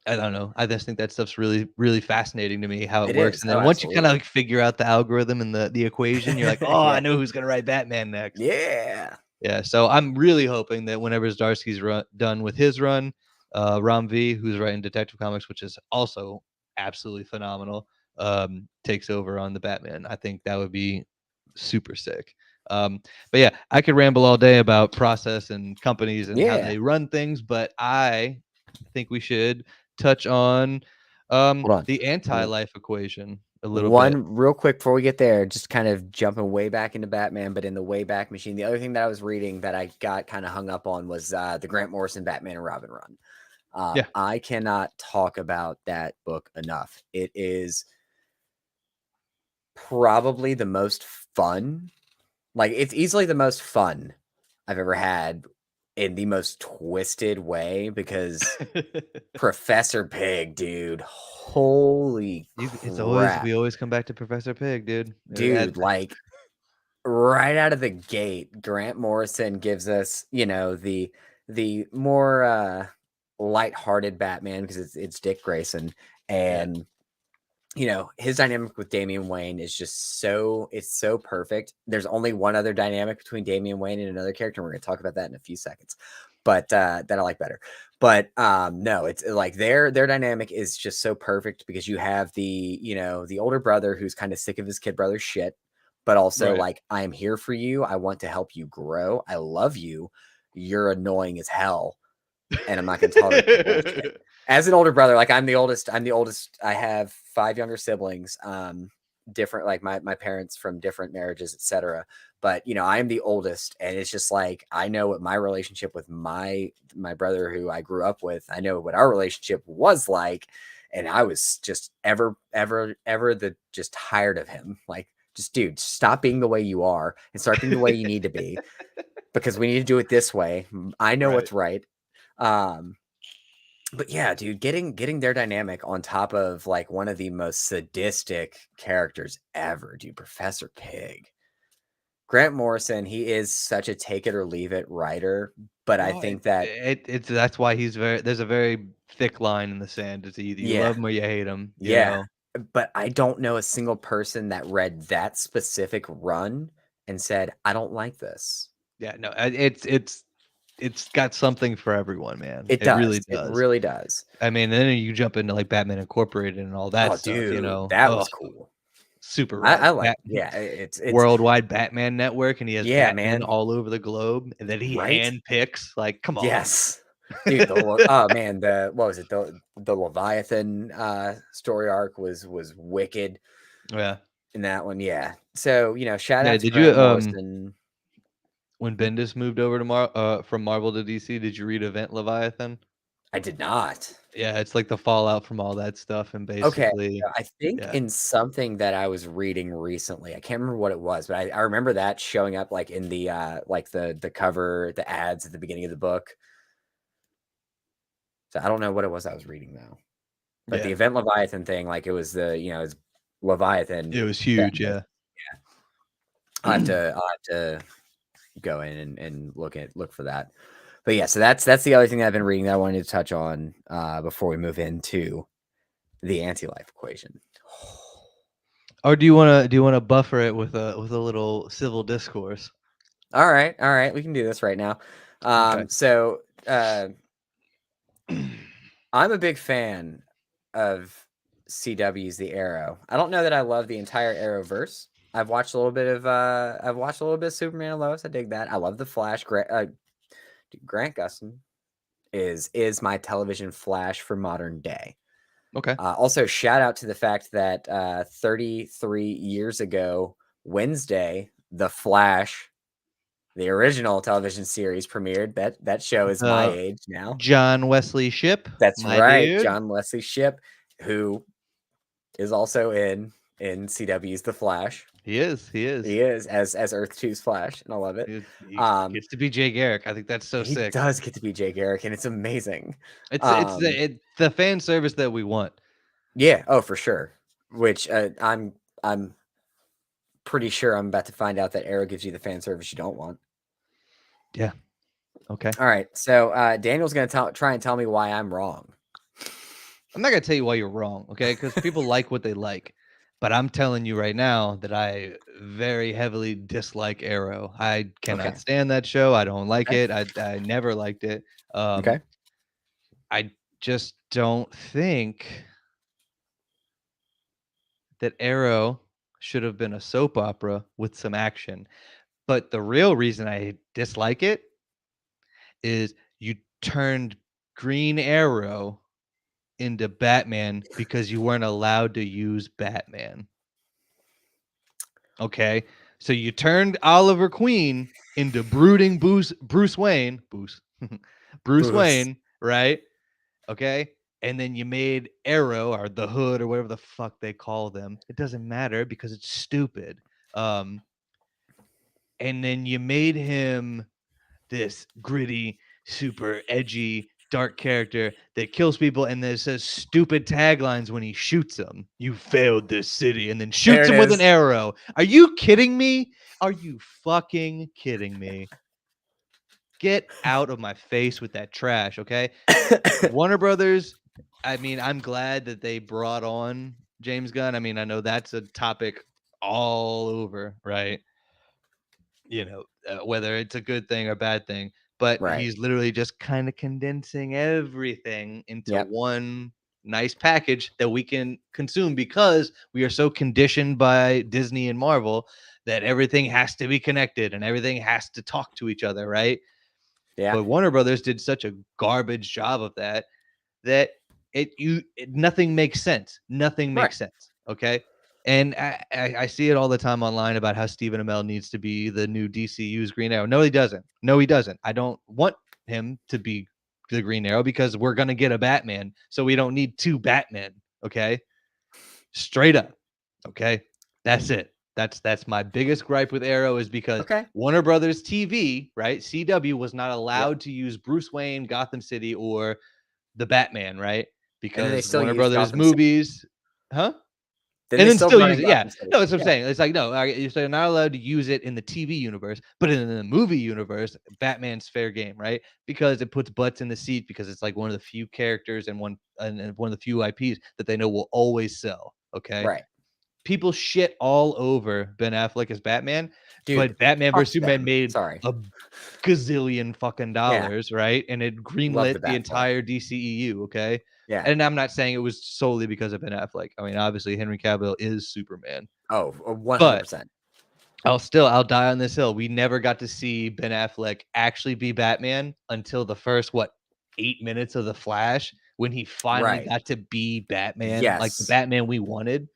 Speaker 1: I don't know. I just think that stuff's really, really fascinating to me how it
Speaker 2: It
Speaker 1: works.
Speaker 2: is.
Speaker 1: And
Speaker 2: Oh,
Speaker 1: then once you kind of
Speaker 2: absolutely.
Speaker 1: like figure out the algorithm and the equation, you're like, oh, I
Speaker 2: Yeah.
Speaker 1: know who's gonna write Batman next.
Speaker 2: Yeah.
Speaker 1: Yeah. So I'm really hoping that whenever Zdarsky's done with his run, Ram V, who's writing Detective Comics, which is also absolutely phenomenal, takes over on the Batman. I think that would be super sick. But yeah, I could ramble all day about process and companies and how
Speaker 2: Yeah.
Speaker 1: they run things, but I think we should touch on
Speaker 2: Hold on.
Speaker 1: the anti-life equation a little bit.
Speaker 2: One real quick before we get there, just kind of jumping way back into Batman, but in the Wayback Machine. The other thing that I was reading that I got kind of hung up on was the Grant Morrison Batman and Robin run.
Speaker 1: Yeah.
Speaker 2: I cannot talk about that book enough. It is probably the most fun. Like, it's easily the most fun I've ever had in the most twisted way because Professor Pig, dude, holy crap.
Speaker 1: We always come back to Professor Pig, dude.
Speaker 2: Dude, like right out of the gate, Grant Morrison gives us, the more lighthearted Batman because it's Dick Grayson,
Speaker 1: Yeah.
Speaker 2: and his dynamic with Damian Wayne is just it's so perfect. There's only one other dynamic between Damian Wayne and another character, and we're going to talk about that in a few seconds, but that I like better. But no, it's like their dynamic is just so perfect because you have the older brother who's kind of sick of his kid brother's shit, but also
Speaker 1: Right.
Speaker 2: like, I am here for you. I want to help you grow. I love you. You're annoying as hell, and I'm not going to tolerate your bullshit. As an older brother, like I'm the oldest. I have 5 younger siblings, different, like my parents from different marriages, etc. But I am the oldest, and it's just like, I know what my relationship with my brother who I grew up with, I know what our relationship was like, and I was just ever the just tired of him. Like, just, dude, stop being the way you are and start being the way you need to be, because we need to do it this way. I know
Speaker 1: Right.
Speaker 2: what's right. Um, but yeah, dude, getting their dynamic on top of like one of the most sadistic characters ever, dude, Professor Pig. Grant Morrison, he is such a take it or leave it writer, but I
Speaker 1: No,
Speaker 2: think that,
Speaker 1: it's that's why there's a very thick line in the sand. It's either you
Speaker 2: yeah,
Speaker 1: love him or you hate him, you
Speaker 2: yeah,
Speaker 1: know?
Speaker 2: but I don't know a single person that read that specific run and said, I don't like this.
Speaker 1: Yeah, no, it's got something for everyone, man.
Speaker 2: It
Speaker 1: It
Speaker 2: does.
Speaker 1: really
Speaker 2: It
Speaker 1: does.
Speaker 2: really does.
Speaker 1: I mean, then you jump into like Batman Incorporated and all that
Speaker 2: Oh,
Speaker 1: stuff, you
Speaker 2: dude,
Speaker 1: know?
Speaker 2: that
Speaker 1: Oh,
Speaker 2: was cool.
Speaker 1: super
Speaker 2: I,
Speaker 1: rad.
Speaker 2: I like, yeah, it's
Speaker 1: Worldwide Batman Network, and he has
Speaker 2: yeah,
Speaker 1: Batman
Speaker 2: man.
Speaker 1: all over the globe, and then he
Speaker 2: Right?
Speaker 1: handpicks. Like, come on.
Speaker 2: Yes. Dude, oh man, what was it? The Leviathan story arc was wicked
Speaker 1: Yeah.
Speaker 2: in that one. Yeah. So, shout
Speaker 1: Yeah,
Speaker 2: out to
Speaker 1: did you,
Speaker 2: Grant Morrison.
Speaker 1: when Bendis moved over to from Marvel to DC, did you read Event Leviathan?
Speaker 2: I did not.
Speaker 1: Yeah, it's like the fallout from all that stuff, and
Speaker 2: Okay.
Speaker 1: basically,
Speaker 2: I think
Speaker 1: yeah,
Speaker 2: in something that I was reading recently, I can't remember what it was, but I remember that showing up like in the like the cover, the ads at the beginning of the book. So I don't know what it was I was reading though. But the
Speaker 1: yeah,
Speaker 2: Event Leviathan thing, like it was it's Leviathan.
Speaker 1: it was huge.
Speaker 2: Bendis.
Speaker 1: Yeah.
Speaker 2: I'll have to go in and look for that. But yeah, so that's the other thing that I've been reading that I wanted to touch on before we move into the anti-life equation.
Speaker 1: Or do you wanna buffer it with a little civil discourse?
Speaker 2: All right, we can do this right now.
Speaker 1: Okay.
Speaker 2: So I'm a big fan of CW's The Arrow. I don't know that I love the entire Arrowverse. I've watched a little bit of Superman and Lois. I dig that. I love the Flash. Grant Gustin is my television Flash for modern day.
Speaker 1: Okay.
Speaker 2: Also, shout out to the fact that 33 years ago, Wednesday, The Flash, the original television series, premiered. That show is my
Speaker 1: The
Speaker 2: age now.
Speaker 1: John Wesley Ship,
Speaker 2: That's
Speaker 1: my
Speaker 2: right,
Speaker 1: dude.
Speaker 2: John Leslie Shipp, who is also in CW's The Flash.
Speaker 1: He is. He is.
Speaker 2: He is as Earth 2's Flash, and I love it.
Speaker 1: He gets to be Jay Garrick. I think that's so
Speaker 2: He
Speaker 1: sick.
Speaker 2: does get to be Jay Garrick, and it's amazing.
Speaker 1: It's the fan service that we want.
Speaker 2: Yeah, oh for sure. Which I'm pretty sure I'm about to find out that Arrow gives you the fan service you don't want.
Speaker 1: Yeah. Okay.
Speaker 2: All right, so Daniel's gonna try and tell me why I'm wrong.
Speaker 1: I'm not gonna tell you why you're wrong, okay? Because people like what they like. But I'm telling you right now that I very heavily dislike Arrow. I cannot
Speaker 2: Okay.
Speaker 1: stand that show. I don't like
Speaker 2: Okay.
Speaker 1: it. I never liked it.
Speaker 2: Okay.
Speaker 1: I just don't think that Arrow should have been a soap opera with some action. But the real reason I dislike it is you turned Green Arrow into Batman because you weren't allowed to use Batman. Okay, so you turned Oliver Queen into brooding Bruce Wayne, Bruce Wayne, right? Okay, and then you made Arrow or the Hood or whatever the fuck they call them. It doesn't matter because it's stupid. And then you made him this gritty, super edgy, dark character that kills people and then says stupid taglines when he shoots them. You failed this city, and then shoots him with an arrow. Are you kidding me? Are you fucking kidding me? Get out of my face with that trash, okay? Warner Brothers, I mean, I'm glad that they brought on James Gunn. I mean, I know that's a topic all over, right? You know, whether it's a good thing or bad thing, but
Speaker 2: Right.
Speaker 1: he's literally just kind of condensing everything into
Speaker 2: Yep.
Speaker 1: one nice package that we can consume because we are so conditioned by Disney and Marvel that everything has to be connected and everything has to talk to each other, right?
Speaker 2: Yeah.
Speaker 1: But Warner Brothers did such a garbage job of that nothing makes sense. Nothing makes sense. Okay. And I see it all the time online about how Stephen Amell needs to be the new DCU's Green Arrow. No, he doesn't. No, he doesn't. I don't want him to be the Green Arrow because we're gonna get a Batman, so we don't need two Batmen. Okay, straight up. Okay, that's it. That's my biggest gripe with Arrow is because Warner Brothers TV, right? CW was not allowed to use Bruce Wayne, Gotham City, or the Batman, right? Because Warner Brothers movies, huh? And then still use it. Yeah. No, that's what I'm saying. It's like, no, so you're not allowed to use it in the TV universe, but in the movie universe, Batman's fair game, right? Because it puts butts in the seat because it's like one of the few characters and one of the few IPs that they know will always sell. Okay.
Speaker 2: Right.
Speaker 1: People shit all over Ben Affleck as Batman, but Batman vs Superman made a gazillion fucking dollars, right? And it greenlit the entire DCEU, okay?
Speaker 2: Yeah.
Speaker 1: And I'm not saying it was solely because of Ben Affleck. I mean, obviously Henry Cavill is Superman.
Speaker 2: Oh, 100%.
Speaker 1: But I'll die on this hill. We never got to see Ben Affleck actually be Batman until the first 8 minutes of The Flash when he finally got to be Batman, like the Batman we wanted.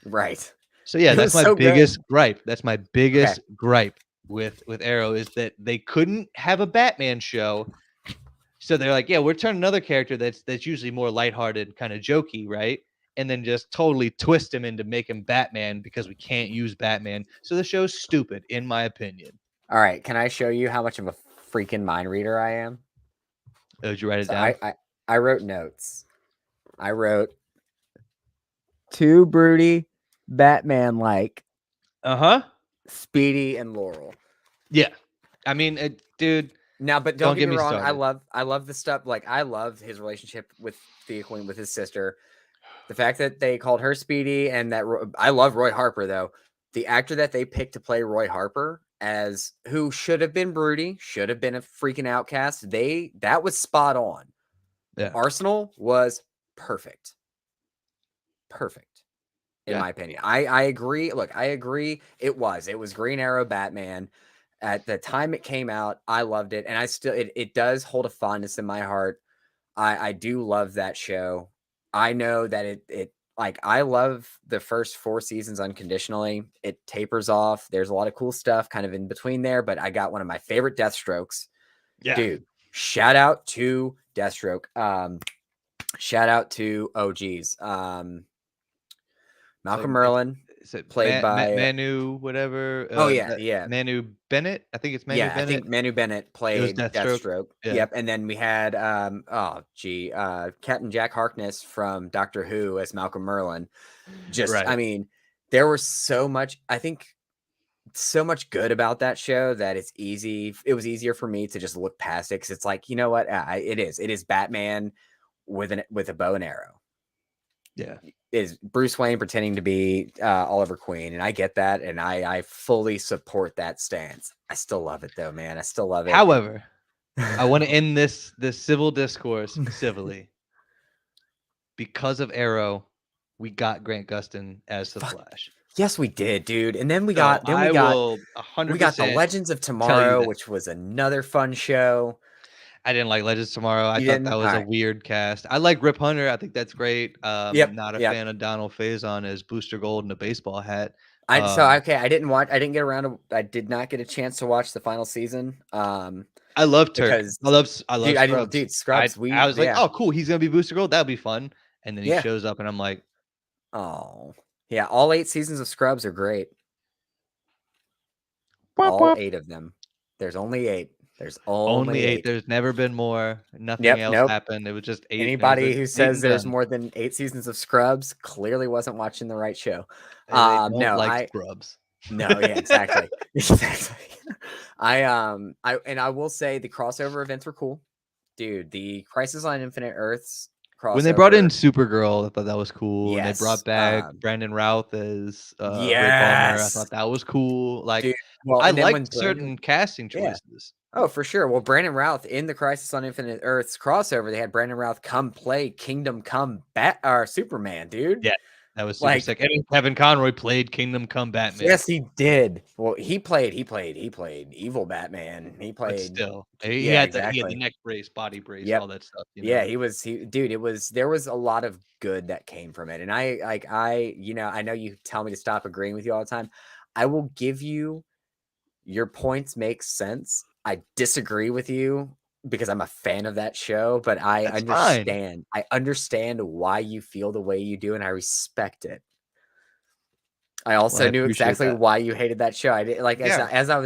Speaker 2: Right.
Speaker 1: So yeah, that's my biggest gripe. That's my biggest gripe with Arrow is that they couldn't have a Batman show. So they're like, yeah, we're turning another character that's usually more lighthearted, kind of jokey, right? And then just totally twist him into make him Batman because we can't use Batman. So the show's stupid, in my opinion.
Speaker 2: All right, can I show you how much of a freaking mind reader I am?
Speaker 1: Oh, did you write it down?
Speaker 2: I wrote notes. I wrote too broody, Batman-like. Speedy and Laurel.
Speaker 1: Yeah, I mean, dude.
Speaker 2: Now, but don't get me wrong. Started. I love the stuff. Like I love his relationship with Thea Queen, with his sister. The fact that they called her Speedy, and that I love Roy Harper though. The actor that they picked to play Roy Harper as who should have been broody, should have been a freaking outcast. That was spot on.
Speaker 1: Yeah.
Speaker 2: Arsenal was perfect. Perfect. In my opinion. I agree. Look, I agree. It was Green Arrow Batman. At the time it came out, I loved it. And I still, it does hold a fondness in my heart. I do love that show. I know that it like, I love the first 4 seasons unconditionally. It tapers off. There's a lot of cool stuff kind of in between there, but I got one of my favorite Deathstrokes. Yeah. Dude, shout out to Deathstroke. Shout out to OGs. Malcolm Merlin.
Speaker 1: is it
Speaker 2: played by
Speaker 1: Manu whatever?
Speaker 2: oh yeah.
Speaker 1: Manu Bennett. I think it's Manu
Speaker 2: Yeah, I
Speaker 1: Bennett.
Speaker 2: think Manu Bennett
Speaker 1: It was
Speaker 2: played
Speaker 1: Deathstroke.
Speaker 2: Deathstroke.
Speaker 1: Yeah.
Speaker 2: Yep, and then we had Captain Jack Harkness from Doctor Who as Malcolm Merlin. Just I
Speaker 1: Right.
Speaker 2: mean, there was so much so much good about that show that it was easier for me to just look past it because it's like, you know what? It is Batman with a bow and arrow.
Speaker 1: Yeah.
Speaker 2: It is Bruce Wayne pretending to be Oliver Queen, and I get that, and I fully support that stance. I still love it though, man. I still love it.
Speaker 1: However, I want to end this civil discourse civilly. Because of Arrow, we got Grant Gustin as the
Speaker 2: Fuck.
Speaker 1: Flash.
Speaker 2: Yes, we did, dude. And then we
Speaker 1: So
Speaker 2: got
Speaker 1: I will
Speaker 2: we got the
Speaker 1: 100%
Speaker 2: Legends of
Speaker 1: tell you
Speaker 2: Tomorrow,
Speaker 1: that
Speaker 2: which was another fun show.
Speaker 1: I didn't like Legends Tomorrow. I
Speaker 2: You
Speaker 1: thought that
Speaker 2: didn't?
Speaker 1: was
Speaker 2: All
Speaker 1: a
Speaker 2: right.
Speaker 1: weird cast. I like Rip Hunter. I think that's great.
Speaker 2: Yep.
Speaker 1: Not a
Speaker 2: Yep.
Speaker 1: fan of Donald Faison as Booster Gold in a baseball hat.
Speaker 2: Okay, I didn't get around to I did not get a chance to watch the final season.
Speaker 1: I love Turk.
Speaker 2: Because
Speaker 1: I love
Speaker 2: dude,
Speaker 1: Scrubs.
Speaker 2: Scrubs,
Speaker 1: I was like,
Speaker 2: yeah.
Speaker 1: oh cool, he's gonna be Booster Gold. That'll be fun. And then he
Speaker 2: Yeah.
Speaker 1: shows up, and I'm like,
Speaker 2: Oh. Yeah, all 8 seasons of Scrubs are great.
Speaker 1: wop,
Speaker 2: All
Speaker 1: wop.
Speaker 2: 8 of them. There's only 8. There's
Speaker 1: Only
Speaker 2: only
Speaker 1: 8.
Speaker 2: 8.
Speaker 1: There's never been more. Nothing
Speaker 2: Yep,
Speaker 1: else
Speaker 2: nope.
Speaker 1: happened. It was just 8.
Speaker 2: Anybody who
Speaker 1: 8
Speaker 2: says
Speaker 1: and
Speaker 2: there's
Speaker 1: done.
Speaker 2: more than 8 seasons of Scrubs clearly wasn't watching the right show.
Speaker 1: They don't
Speaker 2: No,
Speaker 1: like Scrubs.
Speaker 2: no, yeah, exactly. Exactly. I will say the crossover events were cool. Dude, the Crisis on Infinite Earths crossover.
Speaker 1: When they brought in Supergirl, I thought that was cool. And they
Speaker 2: Yes,
Speaker 1: brought back Brandon Routh as Ray Palmer. I
Speaker 2: yes.
Speaker 1: thought that was cool. Like,
Speaker 2: Dude, well,
Speaker 1: I
Speaker 2: and then when
Speaker 1: liked certain casting
Speaker 2: Yeah.
Speaker 1: choices.
Speaker 2: Oh, for sure. Well, Brandon Routh in the Crisis on Infinite Earths crossover, they had Brandon Routh come play Kingdom Come or Superman, dude.
Speaker 1: Yeah, that was super
Speaker 2: Like,
Speaker 1: sick. And then Kevin Conroy played Kingdom Come Batman.
Speaker 2: yes, he did. Well, he played evil Batman. He
Speaker 1: But
Speaker 2: played
Speaker 1: still,
Speaker 2: yeah,
Speaker 1: he had
Speaker 2: exactly.
Speaker 1: the neck brace, body brace,
Speaker 2: Yep.
Speaker 1: all that stuff. You know?
Speaker 2: Yeah, there was a lot of good that came from it. And I know you tell me to stop agreeing with you all the time. I will give you your points make sense. I disagree with you because I'm a fan of that show, but I
Speaker 1: That's
Speaker 2: understand.
Speaker 1: fine.
Speaker 2: I understand why you feel the way you do, and I respect it. I also
Speaker 1: I
Speaker 2: knew
Speaker 1: appreciate
Speaker 2: exactly
Speaker 1: that.
Speaker 2: why you hated that show. I did like
Speaker 1: Yeah.
Speaker 2: as I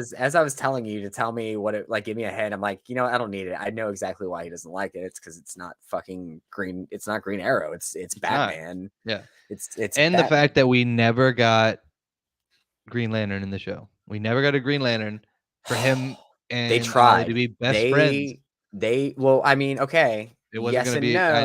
Speaker 2: was telling you to tell me what it like, give me a hint. I'm like, you know, I don't need it. I know exactly why he doesn't like it. It's because it's not fucking green. It's not Green Arrow. It's Batman.
Speaker 1: Yeah.
Speaker 2: It's
Speaker 1: And
Speaker 2: Batman.
Speaker 1: the fact that we never got Green Lantern in the show. We never got a Green Lantern for him and
Speaker 2: they tried
Speaker 1: to be best friends.
Speaker 2: Well, I mean, okay.
Speaker 1: It wasn't
Speaker 2: Yes
Speaker 1: gonna
Speaker 2: and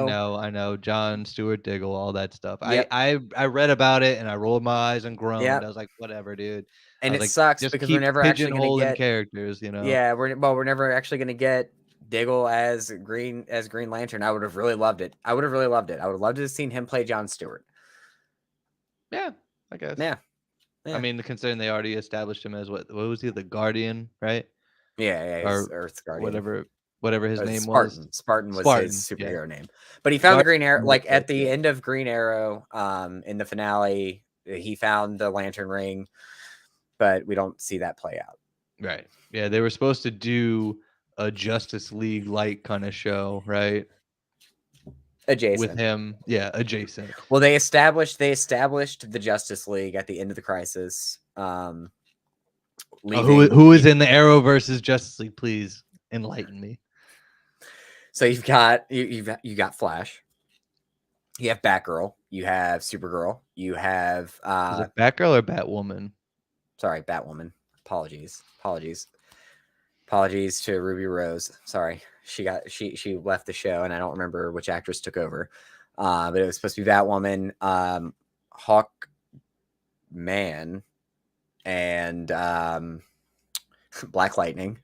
Speaker 1: be.
Speaker 2: no.
Speaker 1: I know. John Stewart Diggle, all that stuff.
Speaker 2: Yep.
Speaker 1: I read about it and I rolled my eyes and groaned.
Speaker 2: Yep.
Speaker 1: I was like, whatever, dude.
Speaker 2: And it
Speaker 1: like,
Speaker 2: sucks
Speaker 1: just
Speaker 2: because we're
Speaker 1: keep
Speaker 2: never actually going to
Speaker 1: pigeonholing
Speaker 2: get
Speaker 1: characters, you know.
Speaker 2: Yeah, we're never actually going to get Diggle as Green Lantern. I would have really loved it. I would have loved to have seen him play John Stewart.
Speaker 1: Yeah, I guess.
Speaker 2: Yeah.
Speaker 1: I mean, considering they already established him as what was he, the Guardian, right?
Speaker 2: Yeah,
Speaker 1: or
Speaker 2: Earth's Guardian.
Speaker 1: Whatever his name
Speaker 2: Spartan.
Speaker 1: was.
Speaker 2: Spartan was his superhero name. But he found the Green Arrow, like at the end of Green Arrow, in the finale, he found the Lantern Ring, but we don't see that play out.
Speaker 1: Right. Yeah, they were supposed to do a Justice League light kind of show, right?
Speaker 2: Adjacent.
Speaker 1: With him. Yeah, adjacent.
Speaker 2: Well, they established the Justice League at the end of the Crisis.
Speaker 1: Who is in the Arrowverse's Justice League? Please enlighten me.
Speaker 2: So you've got Flash, you have Batgirl, you have Supergirl, you have
Speaker 1: is it Batgirl or Batwoman?
Speaker 2: Sorry, Batwoman. Apologies to Ruby Rose. Sorry, she left the show, and I don't remember which actress took over. But it was supposed to be Batwoman, Hawkman, and Black Lightning.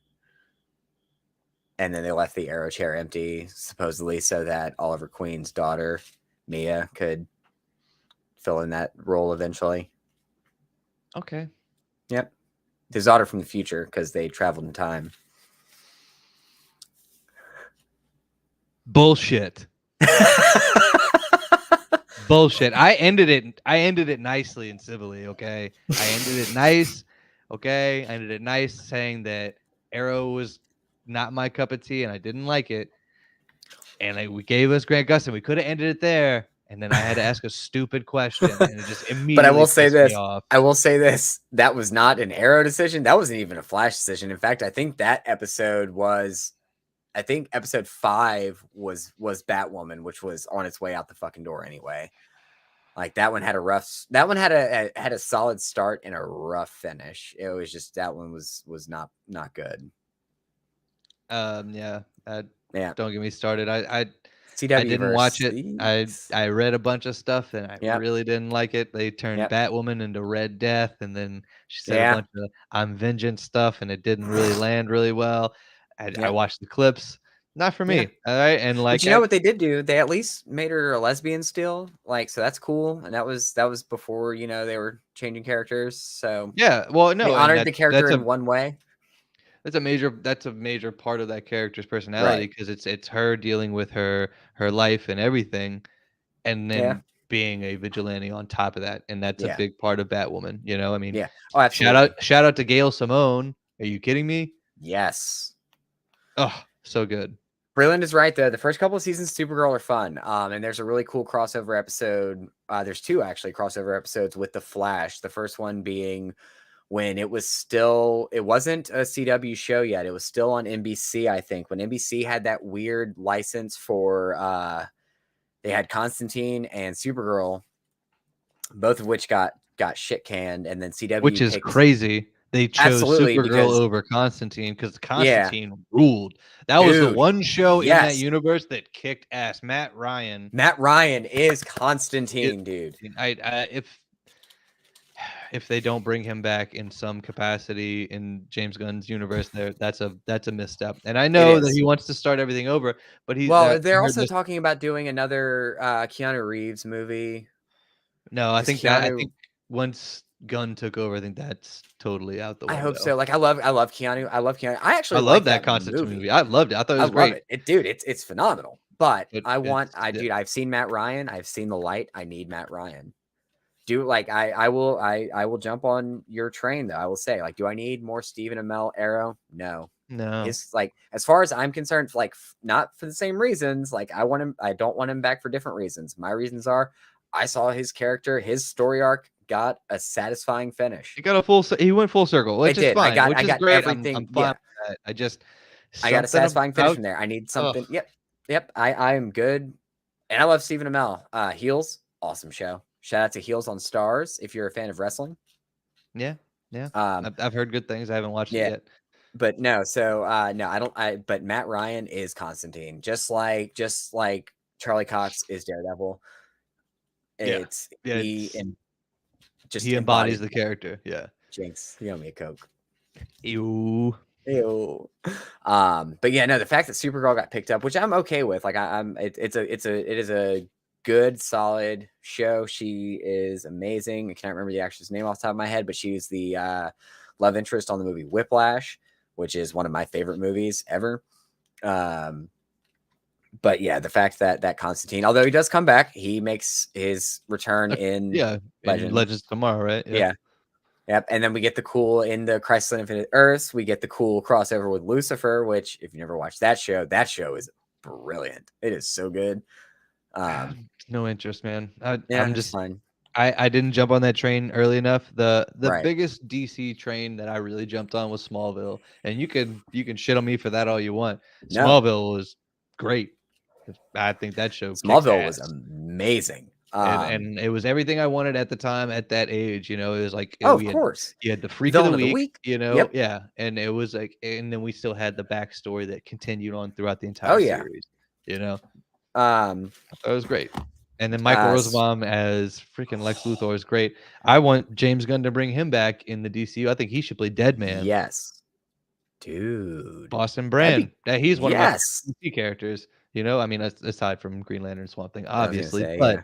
Speaker 2: And then they left the Arrow chair empty, supposedly so that Oliver Queen's daughter, Mia, could fill in that role eventually.
Speaker 1: Okay.
Speaker 2: Yep. His daughter from the future, because they traveled in time.
Speaker 1: Bullshit. Bullshit. I ended it nicely and civilly, okay? I ended it nice. Okay. I ended it nice saying that Arrow was not my cup of tea and I didn't like it. And we gave us Grant Gustin. We could have ended it there, and then I had to ask a stupid question, and it just
Speaker 2: But I
Speaker 1: immediately
Speaker 2: will say
Speaker 1: pissed me
Speaker 2: this.
Speaker 1: off.
Speaker 2: I will say this. That was not an Arrow decision. That wasn't even a Flash decision. In fact, I think that episode was. I think episode 5 was Batwoman, which was on its way out the fucking door anyway. Like that one had a rough. That one had a solid start and a rough finish. It was just that one was not good.
Speaker 1: Yeah,
Speaker 2: Yeah.
Speaker 1: don't get me started. I
Speaker 2: CW
Speaker 1: didn't watch
Speaker 2: versus.
Speaker 1: it. I read a bunch of stuff and I
Speaker 2: Yep.
Speaker 1: really didn't like it. They turned
Speaker 2: Yep.
Speaker 1: Batwoman into Red Death, and then she said a
Speaker 2: Yeah.
Speaker 1: bunch of "I'm vengeance" stuff, and it didn't really land really well. I
Speaker 2: Yep.
Speaker 1: watched the clips. Not for
Speaker 2: Yeah.
Speaker 1: me. All right, and
Speaker 2: But
Speaker 1: like
Speaker 2: you know what they did do? They at least made her a lesbian still. Like, so that's cool. And that was before, they were changing characters. So
Speaker 1: yeah, well,
Speaker 2: they
Speaker 1: no, and
Speaker 2: honored the character in one way.
Speaker 1: that's a major part of that character's personality
Speaker 2: Right.
Speaker 1: because it's her dealing with her life and everything, and
Speaker 2: Yeah.
Speaker 1: then being a vigilante on top of that, and that's a
Speaker 2: Yeah.
Speaker 1: big part of Batwoman, I mean,
Speaker 2: Yeah. Oh, absolutely.
Speaker 1: shout out to Gail Simone. Are you kidding me?
Speaker 2: Yes.
Speaker 1: Oh, so good.
Speaker 2: Breland is right though. The first couple of seasons of Supergirl are fun. And there's a really cool crossover episode. There's 2 actually crossover episodes with the Flash. The first one being when it wasn't a CW show yet. It was still on NBC, I think. When NBC had that weird license for they had Constantine and Supergirl, both of which got shit canned, and then
Speaker 1: Which
Speaker 2: CW
Speaker 1: is
Speaker 2: picked
Speaker 1: crazy. They chose
Speaker 2: absolutely
Speaker 1: Supergirl
Speaker 2: because
Speaker 1: over Constantine because
Speaker 2: yeah,
Speaker 1: Constantine ruled. That was the
Speaker 2: dude,
Speaker 1: one show in that
Speaker 2: yes,
Speaker 1: universe that kicked ass. Matt Ryan.
Speaker 2: Matt Ryan is
Speaker 1: It,
Speaker 2: Constantine, dude.
Speaker 1: if they don't bring him back in some capacity in James Gunn's universe, that's a misstep. And I
Speaker 2: It
Speaker 1: know that
Speaker 2: is.
Speaker 1: he wants to start everything over, but I
Speaker 2: Well, they're
Speaker 1: heard
Speaker 2: also
Speaker 1: this.
Speaker 2: talking about doing another Keanu Reeves movie
Speaker 1: No,
Speaker 2: because
Speaker 1: I
Speaker 2: Keanu.
Speaker 1: think once Gunn took over, I think that's totally out the
Speaker 2: I hope
Speaker 1: window.
Speaker 2: so. Like I love Keanu. I love Keanu. I
Speaker 1: I
Speaker 2: actually
Speaker 1: love
Speaker 2: like
Speaker 1: that
Speaker 2: that
Speaker 1: Constantine movie.
Speaker 2: movie.
Speaker 1: I loved it. I thought it
Speaker 2: I
Speaker 1: was
Speaker 2: love
Speaker 1: great.
Speaker 2: it. Dude, it's phenomenal. But
Speaker 1: But
Speaker 2: dude, I've seen Matt Ryan. I've seen The Light. I need Matt Ryan. I will jump on your train though. I will say, like, do I need more Stephen Amell Arrow? No.
Speaker 1: no.
Speaker 2: His like, as far as I'm concerned, like not for the same reasons. Like I don't want him back for different reasons. My reasons are I saw his character, his story arc got a satisfying finish.
Speaker 1: He got he went full circle, which
Speaker 2: It
Speaker 1: is
Speaker 2: did.
Speaker 1: fine, which
Speaker 2: I
Speaker 1: is
Speaker 2: got
Speaker 1: great. I'm
Speaker 2: everything.
Speaker 1: fine
Speaker 2: Yeah.
Speaker 1: with that. I just
Speaker 2: I got a
Speaker 1: something
Speaker 2: satisfying finish
Speaker 1: about
Speaker 2: from there. I need
Speaker 1: ugh.
Speaker 2: something. Yep. I am good. And I love Stephen Amell. Heels, awesome show. Shout out to Heels on Stars if you're a fan of wrestling.
Speaker 1: Yeah, yeah.
Speaker 2: Um,
Speaker 1: I've heard good things. I haven't watched it
Speaker 2: yeah,
Speaker 1: yet.
Speaker 2: but no, so no, I don't but Matt Ryan is Constantine, just like Charlie Cox is Daredevil.
Speaker 1: Yeah.
Speaker 2: It's
Speaker 1: Yeah,
Speaker 2: he and just
Speaker 1: he embodies
Speaker 2: embodies
Speaker 1: the character. Yeah.
Speaker 2: Jinx. You owe me a Coke.
Speaker 1: Ew.
Speaker 2: Ew. But yeah, no, the fact that Supergirl got picked up, which I'm okay with, like it is a good, solid show. She is amazing. I can't remember the actress' name off the top of my head, but she's the love interest on the movie Whiplash, which is one of my favorite movies ever. But yeah, the fact that Constantine, although he does come back, he makes his return in
Speaker 1: Yeah, in
Speaker 2: Legend.
Speaker 1: Legends Tomorrow, right?
Speaker 2: Yeah. Yep. And then we get the cool in the Crisis on Infinite Earths. We get the cool crossover with Lucifer, which if you never watched that show is brilliant. It is so good.
Speaker 1: No interest, man.
Speaker 2: Yeah,
Speaker 1: I'm
Speaker 2: it's
Speaker 1: just
Speaker 2: fine.
Speaker 1: I didn't jump on that train early enough. The
Speaker 2: Right.
Speaker 1: biggest DC train that I really jumped on was Smallville, and you can shit on me for that all you want.
Speaker 2: No.
Speaker 1: Smallville was great. I think that show
Speaker 2: Smallville was
Speaker 1: kicked ass.
Speaker 2: amazing.
Speaker 1: And it was everything I wanted at the time at that age. It was like
Speaker 2: of course.
Speaker 1: you had the freak
Speaker 2: Villain
Speaker 1: of the week,
Speaker 2: Yep.
Speaker 1: yeah, and it was like, and then we still had the backstory that continued on throughout the entire
Speaker 2: Oh, yeah.
Speaker 1: series.
Speaker 2: That
Speaker 1: was great. And then Michael Rosenbaum as freaking Lex Luthor is great. I want James Gunn to bring him back in the DCU. I think he should play Deadman.
Speaker 2: Yes, dude.
Speaker 1: Boston Brand. He's one of my DC characters. I mean, aside from Green Lantern and Swamp Thing, obviously, but. Yeah.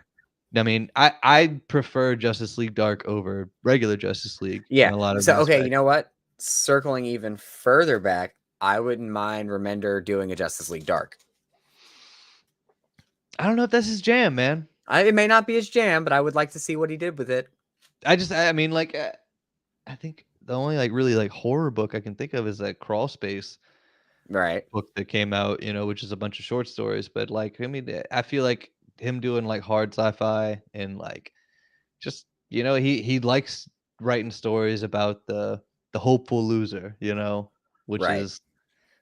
Speaker 1: I mean, I prefer Justice League Dark over regular Justice League.
Speaker 2: Yeah.
Speaker 1: In a lot of
Speaker 2: so
Speaker 1: aspects.
Speaker 2: Okay, you know what? Circling even further back, I wouldn't mind Remender doing a Justice League Dark.
Speaker 1: I don't know if that's his jam, man.
Speaker 2: It may not be his jam, but I would like to see what he did with it.
Speaker 1: I mean, like, I think the only really horror book I can think of is that Crawl Space,
Speaker 2: right?
Speaker 1: Book that came out, which is a bunch of short stories. But I mean, I feel like him doing like hard sci-fi and like just he likes writing stories about the hopeful loser, which
Speaker 2: Right.
Speaker 1: is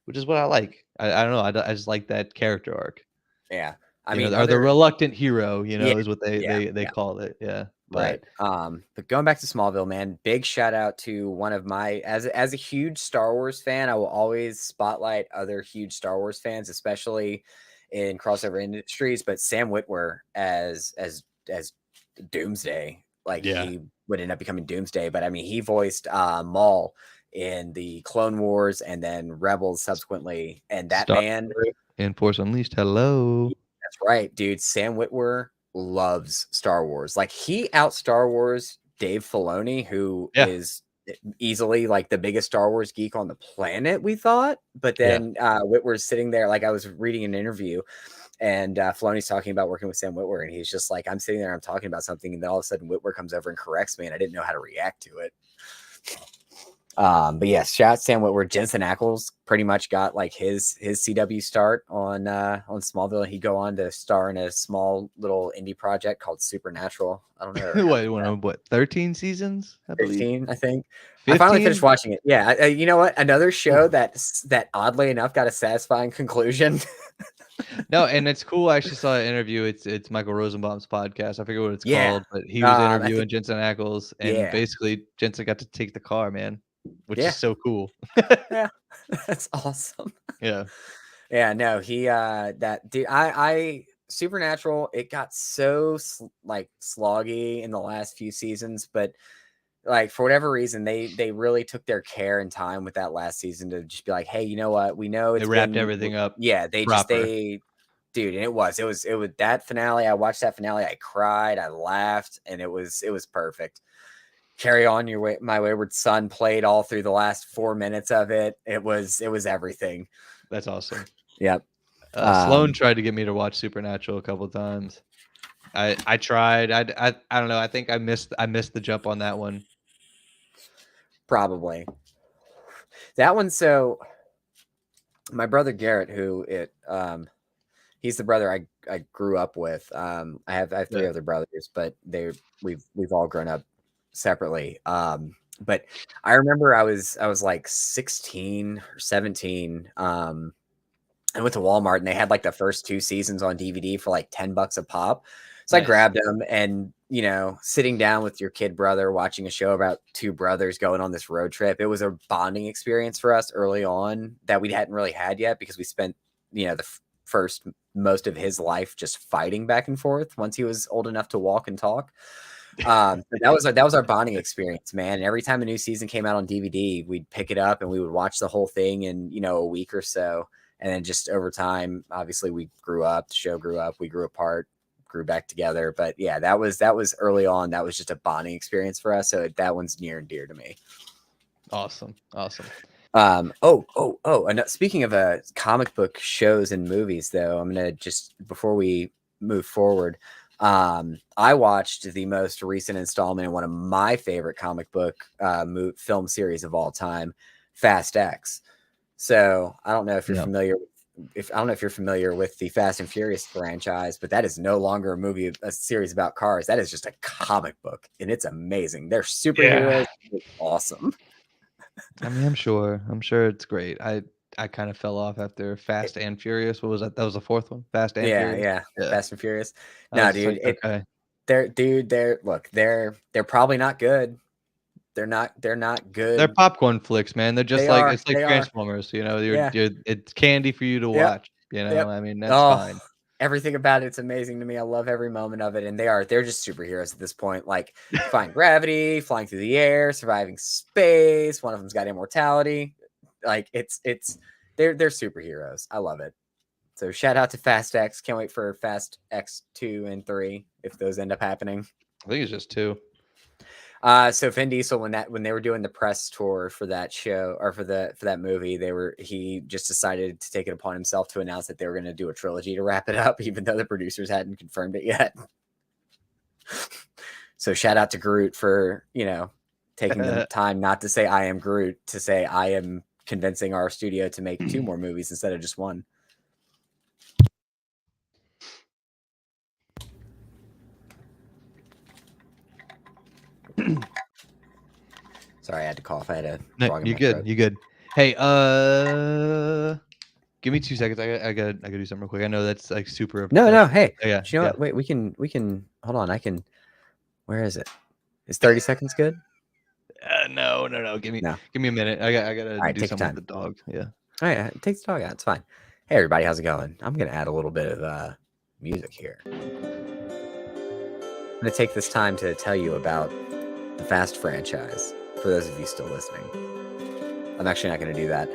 Speaker 1: what I like. I don't know. I just like that character arc.
Speaker 2: Yeah. I mean,
Speaker 1: Or the reluctant hero,
Speaker 2: yeah,
Speaker 1: is what they
Speaker 2: yeah,
Speaker 1: they
Speaker 2: yeah.
Speaker 1: call it. Yeah.
Speaker 2: Right.
Speaker 1: But
Speaker 2: But going back to Smallville, man, big shout out to one of my as a huge Star Wars fan, I will always spotlight other huge Star Wars fans, especially in crossover industries. But Sam Witwer as Doomsday, like
Speaker 1: yeah,
Speaker 2: he would end up becoming Doomsday. But I mean, he voiced Maul in the Clone Wars and then Rebels subsequently, and that
Speaker 1: Star
Speaker 2: man.
Speaker 1: Wars and Force Unleashed. Hello.
Speaker 2: That's right, dude. Sam Witwer loves Star Wars. Like he out Star Wars Dave Filoni, who
Speaker 1: Yeah.
Speaker 2: is easily like the biggest Star Wars geek on the planet, we thought. But
Speaker 1: Yeah.
Speaker 2: then Witwer's sitting there, like I was reading an interview and Filoni's talking about working with Sam Witwer, and he's just like, I'm sitting there, I'm talking about something, and then all of a sudden Witwer comes over and corrects me, and I didn't know how to react to it. But yes, shout out Sam Witwer. Jensen Ackles pretty much got like his CW start on Smallville. He'd go on to star in a small little indie project called Supernatural. I don't know.
Speaker 1: What 13 seasons, I believe?
Speaker 2: 15, I think.
Speaker 1: 15?
Speaker 2: I finally finished watching it. Yeah, you know what? Another show that oddly enough got a satisfying conclusion.
Speaker 1: No, and it's cool. I actually saw an interview. It's Michael Rosenbaum's podcast. I forget what it's
Speaker 2: Yeah.
Speaker 1: called, but he was
Speaker 2: I
Speaker 1: interviewing
Speaker 2: think,
Speaker 1: Jensen Ackles, and
Speaker 2: yeah.
Speaker 1: basically Jensen got to take the car, man, which
Speaker 2: Yeah.
Speaker 1: is so cool.
Speaker 2: Yeah, that's awesome.
Speaker 1: Yeah.
Speaker 2: Yeah, no, he that dude, I Supernatural, it got so like sloggy in the last few seasons, but like for whatever reason, they really took their care and time with that last season to just be like, hey, you know what? We know
Speaker 1: They
Speaker 2: it's
Speaker 1: wrapped
Speaker 2: been,
Speaker 1: everything up.
Speaker 2: yeah,
Speaker 1: proper.
Speaker 2: dude, and it was that finale. I watched that finale, I cried, I laughed, and it was perfect. Carry On Your Way, My Wayward Son played all through the last 4 minutes of it. It was everything.
Speaker 1: That's awesome.
Speaker 2: Yep.
Speaker 1: Sloan tried to get me to watch Supernatural a couple of times. I tried. I don't know. I think I missed the jump on that one.
Speaker 2: Probably. That one. So my brother Garrett, he's the brother I grew up with. I have 3 other brothers, but we've all grown up separately. But I remember I was like 16 or 17. I went to Walmart and they had like the first 2 seasons on DVD for like $10 a pop. So I grabbed them, and sitting down with your kid brother watching a show about 2 brothers going on this road trip, it was a bonding experience for us early on that we hadn't really had yet, because we spent the first most of his life just fighting back and forth once he was old enough to walk and talk. But that was our bonding experience, man. And every time a new season came out on DVD, we'd pick it up and we would watch the whole thing in a week or so. And then just over time, obviously we grew up, the show grew up, we grew apart, grew back together. But yeah, that was early on. That was just a bonding experience for us. So that one's near and dear to me.
Speaker 1: Awesome.
Speaker 2: And speaking of comic book shows and movies, though, I'm gonna just, before we move forward, I watched the most recent installment in one of my favorite comic book film series of all time, Fast X. So I don't know if you're familiar. I don't know if you're familiar with the Fast and Furious franchise, but that is no longer a series about cars. That is just a comic book, and it's amazing. They're superheroes. Yeah. It's awesome.
Speaker 1: I mean, I'm sure it's great. I kind of fell off after Fast and Furious. What was that? That was the 4th one. Fast and Furious.
Speaker 2: Yeah. Fast and Furious. No, dude.
Speaker 1: Like, okay.
Speaker 2: They're probably not good. They're not good.
Speaker 1: They're popcorn flicks, man. They're just it's like Transformers.
Speaker 2: Yeah.
Speaker 1: It's candy for you to watch. I mean, that's fine.
Speaker 2: Everything about it's amazing to me. I love every moment of it, and they're just superheroes at this point. Like defying gravity, flying through the air, surviving space. One of them's got immortality. Like they're superheroes. I love it. So shout out to Fast X. Can't wait for Fast X 2 and 3 if those end up happening.
Speaker 1: I think it's just 2.
Speaker 2: So Vin Diesel, when they were doing the press tour for that show, or for that movie, he just decided to take it upon himself to announce that they were going to do a trilogy to wrap it up, even though the producers hadn't confirmed it yet. So shout out to Groot for taking the time not to say I am Groot, to say I am convincing our studio to make 2 more movies instead of just 1. Sorry, I had to cough. I had a
Speaker 1: No,
Speaker 2: frog in
Speaker 1: you're
Speaker 2: my
Speaker 1: good.
Speaker 2: throat.
Speaker 1: You're good. Hey, give me 2 seconds. I gotta do something real quick. I know that's like super
Speaker 2: No,
Speaker 1: professional.
Speaker 2: hey,
Speaker 1: Oh, yeah,
Speaker 2: do you know
Speaker 1: yeah.
Speaker 2: what? Wait, we can hold on. I can. Where is it? Is 30 seconds good?
Speaker 1: No.
Speaker 2: No.
Speaker 1: Give me a minute. I gotta
Speaker 2: All right,
Speaker 1: do
Speaker 2: take your
Speaker 1: something with
Speaker 2: time.
Speaker 1: the dog. Yeah.
Speaker 2: All right, take the dog out. It's fine. Hey, everybody, how's it going? I'm gonna add a little bit of music here. I'm gonna take this time to tell you about the Fast franchise. For those of you still listening, I'm actually not gonna do that.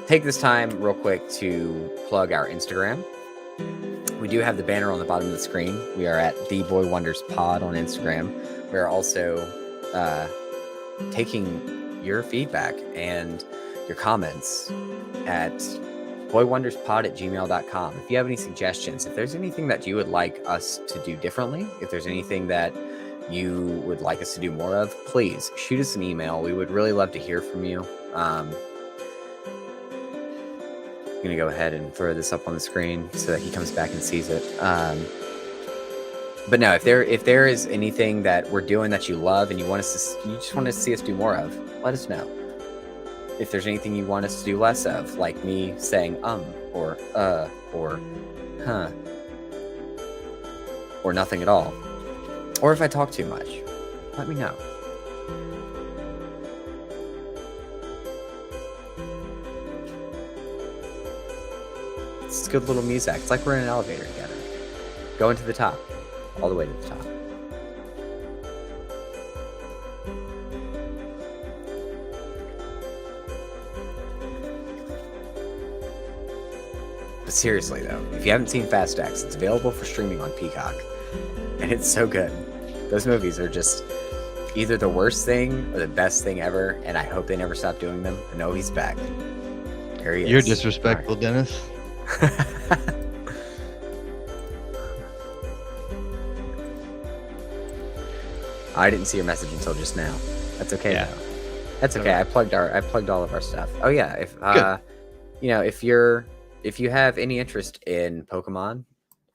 Speaker 2: Take this time real quick to plug our Instagram. We do have the banner on the bottom of the screen. We are at The Boy Wonders Pod on Instagram. We are also taking your feedback and your comments at boywonderspod@gmail.com. If you have any suggestions, if there's anything that you would like us to do differently, if there's anything that you would like us to do more of, please shoot us an email. We would really love to hear from you. I'm gonna go ahead and throw this up on the screen so that he comes back and sees it. But no, if there is anything that we're doing that you love and you just want to see us do more of, let us know. If there's anything you want us to do less of, like me saying or huh or nothing at all, or if I talk too much, let me know. It's good little music. It's like we're in an elevator together. Going to the top. All the way to the top. But seriously though, if you haven't seen Fast X, it's available for streaming on Peacock. And it's so good. Those movies are just either the worst thing or the best thing ever, and I hope they never stop doing them. I know he's back. There he is.
Speaker 1: You're disrespectful, Dennis.
Speaker 2: I didn't see your message until just now. That's okay.
Speaker 1: Yeah.
Speaker 2: Though. That's okay. I plugged all of our stuff. Oh yeah, if if you have any interest in Pokemon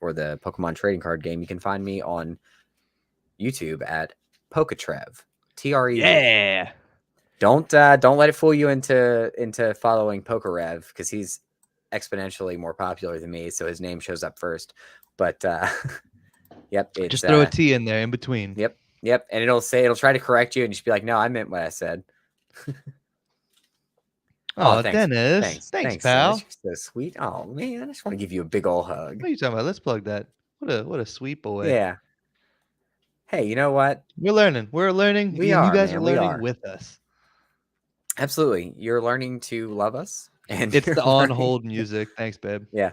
Speaker 2: or the Pokemon trading card game, you can find me on YouTube at Poketrev. TREV.
Speaker 1: Yeah.
Speaker 2: Don't let it fool you into following Pokerev because he's exponentially more popular than me, so his name shows up first. But yep, it's
Speaker 1: Just throw a T in there in between.
Speaker 2: Yep, and it'll try to correct you, and you just be like, "No, I meant what I said."
Speaker 1: Oh,
Speaker 2: thanks.
Speaker 1: Dennis. Thanks, pal.
Speaker 2: You're so sweet. Oh man, I just want to give you a big old hug.
Speaker 1: What are you talking about? Let's plug that. What a sweet boy.
Speaker 2: Yeah. Hey, you know what?
Speaker 1: We're learning. And you guys are learning with us.
Speaker 2: Absolutely. You're learning to love us. And
Speaker 1: it's the on hold music. Thanks, babe.
Speaker 2: Yeah.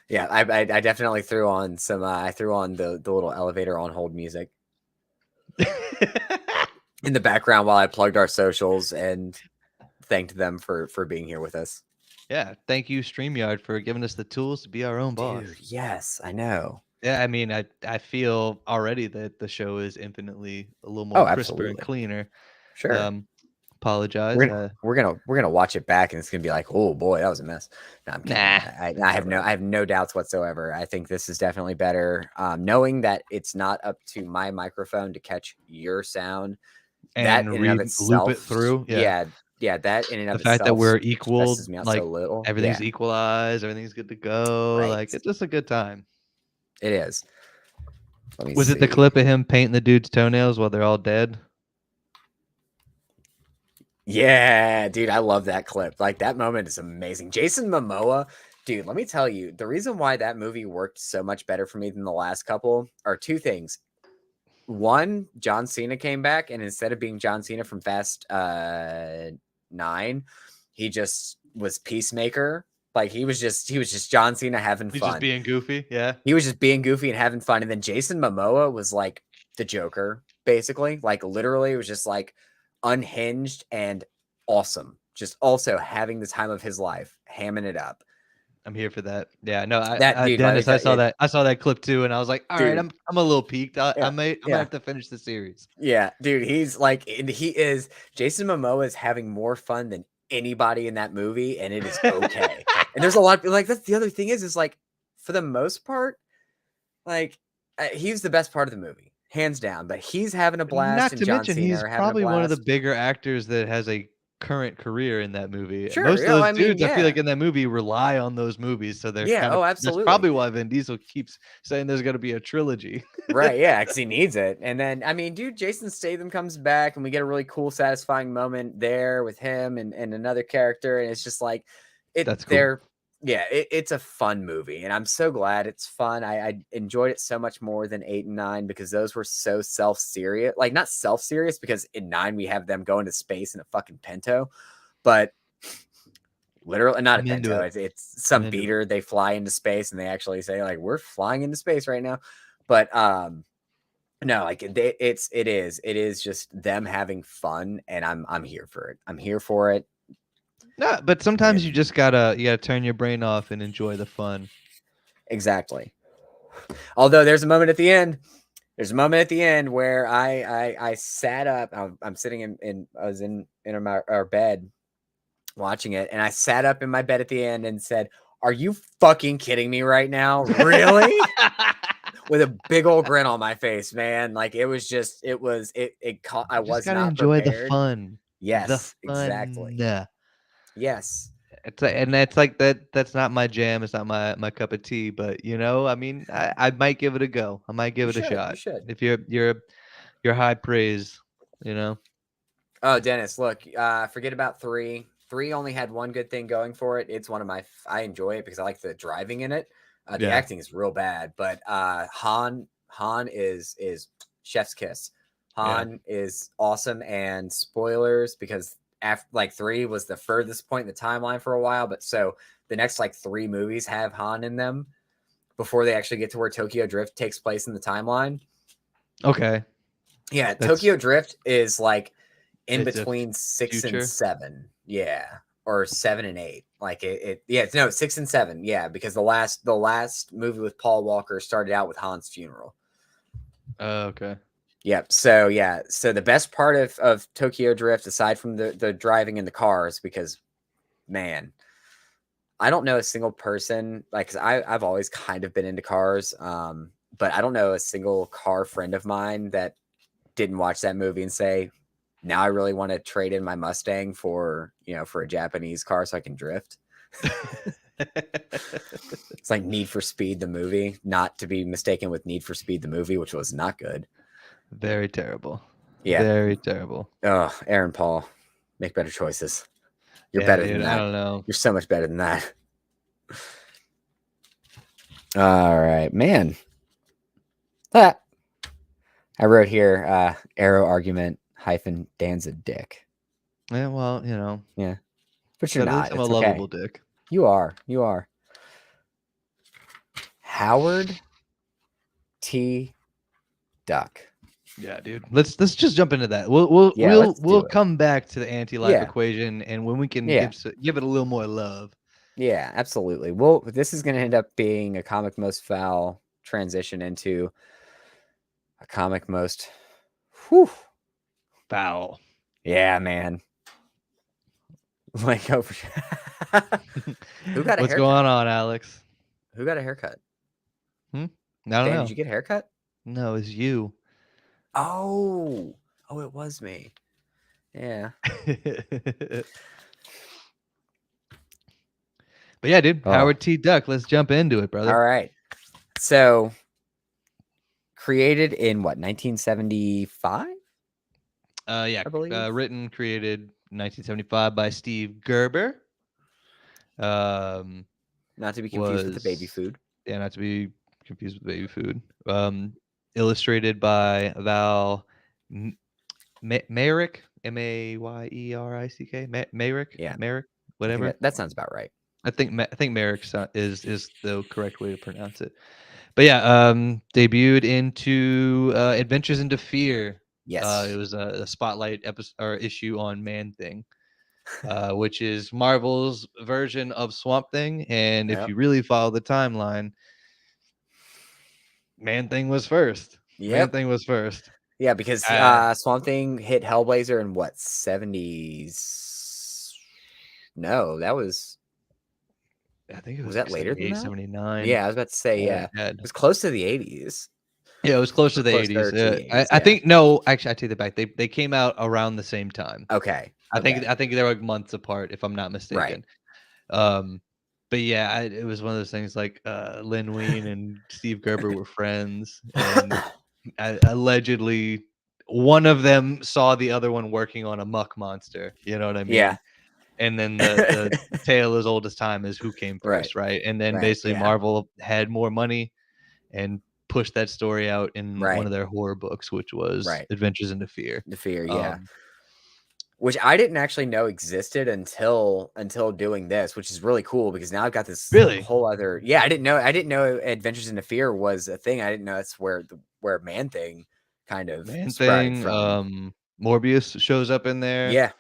Speaker 2: Yeah, I definitely threw on some I threw on the little elevator on hold music in the background while I plugged our socials and thanked them for being here with us.
Speaker 1: Yeah, thank you StreamYard for giving us the tools to be our own boss.
Speaker 2: Dude, yes, I know.
Speaker 1: Yeah, I mean, I feel already that the show is infinitely a little more crisper and cleaner.
Speaker 2: Sure.
Speaker 1: Apologize.
Speaker 2: We're gonna watch it back and it's gonna be like, oh boy, that was a mess. No, I'm kidding. I have no doubts whatsoever. I think this is definitely better. Knowing that it's not up to my microphone to catch your sound
Speaker 1: and
Speaker 2: that in and of itself,
Speaker 1: loop it through.
Speaker 2: Yeah. That in and of
Speaker 1: the fact
Speaker 2: itself
Speaker 1: that we're equal, like
Speaker 2: so little.
Speaker 1: Everything's equalized, everything's good to go.
Speaker 2: Right.
Speaker 1: Like it's just a good time.
Speaker 2: It is.
Speaker 1: Was it the clip of him painting the dude's toenails while they're all dead?
Speaker 2: Yeah, dude, I love that clip. Like that moment is amazing. Jason Momoa, dude, let me tell you, the reason why that movie worked so much better for me than the last couple are two things. One, John Cena came back, and instead of being John Cena from Fast 9, he just was Peacemaker. Like he was just John Cena having fun.
Speaker 1: He's just being goofy. Yeah.
Speaker 2: He was just being goofy and having fun. And then Jason Momoa was like the Joker, basically. Like literally, it was just like unhinged and awesome. Just also having the time of his life, hamming it up.
Speaker 1: I'm here for that. Yeah, no,
Speaker 2: Dude,
Speaker 1: Dennis, I saw that clip too, and I was like, all right, I'm a little peaked. I might have to finish the series.
Speaker 2: Yeah, dude, he's like, Jason Momoa is having more fun than anybody in that movie, and it is okay. And there's a lot like that's the other thing is like for the most part, like He's the best part of the movie, hands down. But he's having a blast,
Speaker 1: Not
Speaker 2: and
Speaker 1: to
Speaker 2: John
Speaker 1: mention,
Speaker 2: Cena
Speaker 1: he's
Speaker 2: are having a
Speaker 1: probably one of the
Speaker 2: blast.
Speaker 1: bigger actors that has a current career in that movie.
Speaker 2: Sure,
Speaker 1: Most of
Speaker 2: yeah,
Speaker 1: those
Speaker 2: I mean,
Speaker 1: dudes, I feel
Speaker 2: yeah,
Speaker 1: like in that movie rely on those movies, so they're
Speaker 2: yeah,
Speaker 1: kind of
Speaker 2: oh,
Speaker 1: that's
Speaker 2: absolutely.
Speaker 1: probably why Vin Diesel keeps saying there's gonna be a trilogy.
Speaker 2: Right, yeah, because he needs it. And then, I mean, dude, Jason Statham comes back, and we get a really cool, satisfying moment there with him and another character, and it's just like
Speaker 1: That's cool.
Speaker 2: they're yeah, it's a fun movie, and I'm so glad it's fun. I enjoyed it so much more than 8 and 9 because those were so self-serious, like not self-serious because in 9 we have them going to space in a fucking Pinto, but literally not a
Speaker 1: I'm into
Speaker 2: Pinto.
Speaker 1: it.
Speaker 2: It's
Speaker 1: I'm
Speaker 2: some
Speaker 1: into it.
Speaker 2: beater. They fly into space, and they actually say like we're flying into space right now, but no, like it is just them having fun, and I'm here for it. I'm here for it.
Speaker 1: No, but sometimes
Speaker 2: And
Speaker 1: you gotta turn your brain off and enjoy the fun.
Speaker 2: exactly. Although there's a moment at the end. There's a moment at the end where I sat up. I'm sitting I was in our bed watching it, and I sat up in my bed at the end and said, "Are you fucking kidding me right now? Really?" With a big old grin on my face, man. Like it was just, I
Speaker 1: You just
Speaker 2: was
Speaker 1: gotta
Speaker 2: not
Speaker 1: enjoy the
Speaker 2: prepared.
Speaker 1: fun. The
Speaker 2: Yes,
Speaker 1: fun.
Speaker 2: exactly. Yes.
Speaker 1: And that's like that's not my jam. It's not my cup of tea. But I mean, I might give it a go. I might give
Speaker 2: You
Speaker 1: it a
Speaker 2: should. You
Speaker 1: shot.
Speaker 2: should.
Speaker 1: If you're high praise, you know.
Speaker 2: Oh, Dennis, look, forget about 3. 3 only had one good thing going for it. It's one of I enjoy it because I like the driving in it. The
Speaker 1: Yeah.
Speaker 2: acting is real bad, but Han is chef's kiss.
Speaker 1: Yeah.
Speaker 2: Han is awesome, and spoilers because after like 3 was the furthest point in the timeline for a while, but so the next like 3 movies have Han in them before they actually get to where Tokyo Drift takes place in the timeline.
Speaker 1: Okay.
Speaker 2: Yeah,
Speaker 1: That's
Speaker 2: Tokyo Drift is like in
Speaker 1: it's a
Speaker 2: between 6 and
Speaker 1: future.
Speaker 2: 7. Yeah. Or 7 and 8. Like yeah, no, 6 and 7. Yeah, because the last movie with Paul Walker started out with Han's funeral.
Speaker 1: Okay.
Speaker 2: Yep. So yeah. So the best part of Tokyo Drift, aside from the driving in the cars, because man, I don't know a single person, like, 'cause I've always kind of been into cars. But I don't know a single car friend of mine that didn't watch that movie and say, now I really want to trade in my Mustang for a Japanese car so I can drift. It's like Need for Speed the movie, not to be mistaken with Need for Speed the movie, which was not good.
Speaker 1: Very terrible.
Speaker 2: Yeah.
Speaker 1: Very terrible.
Speaker 2: Oh, Aaron Paul, make better choices. You're
Speaker 1: Yeah,
Speaker 2: better than
Speaker 1: dude. I
Speaker 2: that.
Speaker 1: don't know.
Speaker 2: You're so much better than that. All right, man. That I wrote here, arrow argument hyphen Dan's a dick.
Speaker 1: Yeah, well,
Speaker 2: Yeah, but you're
Speaker 1: at least
Speaker 2: not.
Speaker 1: I'm a
Speaker 2: It's okay.
Speaker 1: lovable dick.
Speaker 2: You are. You are. Howard T. Duck.
Speaker 1: Yeah, dude. Let's just jump into that. We'll we'll
Speaker 2: Yeah,
Speaker 1: we'll
Speaker 2: let's
Speaker 1: we'll
Speaker 2: do it.
Speaker 1: come back to the anti-life
Speaker 2: Yeah,
Speaker 1: equation, and when we can
Speaker 2: yeah,
Speaker 1: give it a little more love.
Speaker 2: yeah, absolutely. Well, this is going to end up being a comic most foul transition into a comic most. Whew.
Speaker 1: Foul.
Speaker 2: Yeah, man. Like over. Who got a
Speaker 1: What's
Speaker 2: haircut?
Speaker 1: going on, Alex?
Speaker 2: Who got a haircut?
Speaker 1: Hmm? I don't
Speaker 2: Dan, did
Speaker 1: know.
Speaker 2: you get a haircut?
Speaker 1: No, it's you.
Speaker 2: Oh, oh, it was me. Yeah.
Speaker 1: But yeah, dude,
Speaker 2: Oh,
Speaker 1: Howard T. Duck. Let's jump into it, brother.
Speaker 2: all right. So, created in what, 1975?
Speaker 1: Yeah,
Speaker 2: I believe.
Speaker 1: written, created 1975 by Steve Gerber. Um,
Speaker 2: Not to be confused with the baby
Speaker 1: was
Speaker 2: food.
Speaker 1: Yeah, not to be confused with baby food. Illustrated by Val Mayrick, Mayerick,
Speaker 2: Yeah,
Speaker 1: Mayrick,
Speaker 2: I think
Speaker 1: whatever.
Speaker 2: that sounds about right.
Speaker 1: I think Merrick is the correct way to pronounce it. But yeah, debuted into Adventures into Fear.
Speaker 2: Yes.
Speaker 1: It was a spotlight episode or issue on Man Thing, which is Marvel's version of Swamp Thing. And if
Speaker 2: Yep.
Speaker 1: you really follow the timeline, Man Thing was first. Man
Speaker 2: Yep.
Speaker 1: Thing was first.
Speaker 2: Yeah, because
Speaker 1: Uh,
Speaker 2: Swamp Thing hit Hellblazer in what, 70s? No, that was
Speaker 1: I think it was
Speaker 2: that
Speaker 1: like
Speaker 2: later than
Speaker 1: 78,
Speaker 2: that?
Speaker 1: 79.
Speaker 2: Yeah, I was about to say, yeah.
Speaker 1: Head.
Speaker 2: It was close to the 80s.
Speaker 1: Yeah, it was closer
Speaker 2: or
Speaker 1: to the
Speaker 2: closer
Speaker 1: 80s.
Speaker 2: to the
Speaker 1: I
Speaker 2: 80s.
Speaker 1: I
Speaker 2: Yeah.
Speaker 1: think no, actually, I take that back. They came out around the same time.
Speaker 2: Okay.
Speaker 1: I think
Speaker 2: Okay.
Speaker 1: I think they were like months apart, if I'm not
Speaker 2: Right.
Speaker 1: mistaken. Um, but yeah, it was one of those things like Lin Wein and Steve Gerber were friends, and allegedly one of them saw the other one working on a muck monster. You know what I
Speaker 2: Yeah.
Speaker 1: mean? And then the tale as old as time is who came
Speaker 2: Right.
Speaker 1: first, right? And then
Speaker 2: Right.
Speaker 1: basically
Speaker 2: Yeah.
Speaker 1: Marvel had more money and pushed that story out in one
Speaker 2: Right.
Speaker 1: of their horror books, which was
Speaker 2: Right.
Speaker 1: Adventures into Fear.
Speaker 2: The fear. Yeah.
Speaker 1: Um,
Speaker 2: Which I didn't actually know existed until doing this, which is really cool because now I've got this
Speaker 1: really,
Speaker 2: whole other. Yeah, I didn't know Adventures into Fear was a thing. I didn't know that's where Man Thing kind of
Speaker 1: Man
Speaker 2: sprouted
Speaker 1: Thing,
Speaker 2: from.
Speaker 1: Morbius shows up in there.
Speaker 2: Yeah.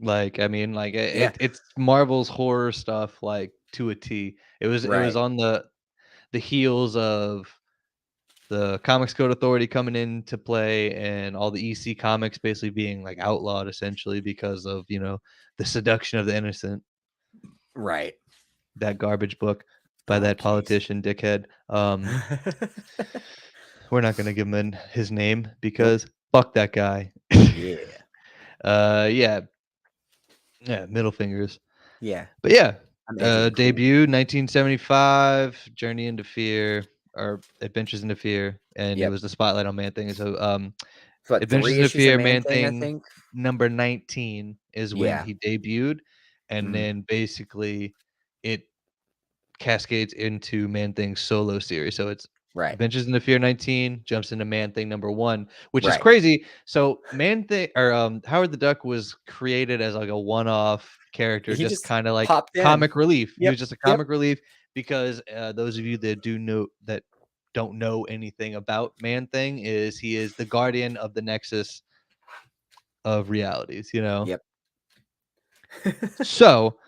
Speaker 1: Like, I mean, like
Speaker 2: Yeah.
Speaker 1: it's Marvel's horror stuff like to a T. It was
Speaker 2: Right.
Speaker 1: on the heels of the Comics Code Authority coming into play and all the EC comics basically being like outlawed essentially because of, the seduction of the innocent,
Speaker 2: Right.
Speaker 1: that garbage book by
Speaker 2: Oh,
Speaker 1: that
Speaker 2: jeez.
Speaker 1: politician dickhead. We're not gonna give him his name
Speaker 2: Nope.
Speaker 1: because fuck that guy.
Speaker 2: Yeah.
Speaker 1: Yeah, yeah, middle fingers.
Speaker 2: Yeah.
Speaker 1: But yeah,
Speaker 2: I'm edgy and cool.
Speaker 1: debut 1975, Journey into Fear or Adventures into Fear, and it
Speaker 2: Yep.
Speaker 1: was the spotlight on Man Thing. So,
Speaker 2: It's what,
Speaker 1: Adventures
Speaker 2: 3
Speaker 1: into
Speaker 2: issues of
Speaker 1: Fear,
Speaker 2: Man
Speaker 1: Man
Speaker 2: Thing, I
Speaker 1: Thing
Speaker 2: think?
Speaker 1: number 19 is when
Speaker 2: Yeah.
Speaker 1: he debuted, and
Speaker 2: Mhm.
Speaker 1: then basically it cascades into Man Thing's solo series. So it's
Speaker 2: Right.
Speaker 1: Adventures into Fear 19 jumps into Man Thing number 1, which is
Speaker 2: Right.
Speaker 1: crazy. So Man Thing or Howard the Duck was created as like a one-off character,
Speaker 2: He
Speaker 1: just
Speaker 2: just
Speaker 1: kind of like
Speaker 2: popped in.
Speaker 1: comic relief. He
Speaker 2: Yep.
Speaker 1: was just a
Speaker 2: Yep.
Speaker 1: comic relief because those of you that don't know anything about Man Thing is he is the guardian of the Nexus of realities.
Speaker 2: Yep.
Speaker 1: So,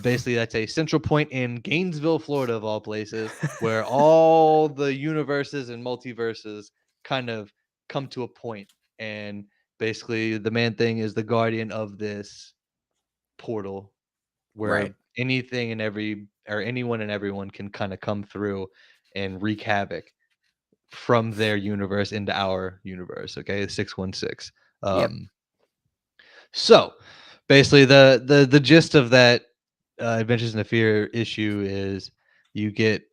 Speaker 1: basically, that's a central point in Gainesville, Florida, of all places, where all the universes and multiverses kind of come to a point. And basically, the Man Thing is the guardian of this portal
Speaker 2: Right.
Speaker 1: where anything and every or anyone and everyone can kind of come through and wreak havoc from their universe into our universe. Okay, 616.
Speaker 2: Yep.
Speaker 1: So, basically, the gist of that Adventures in the Fear issue is you get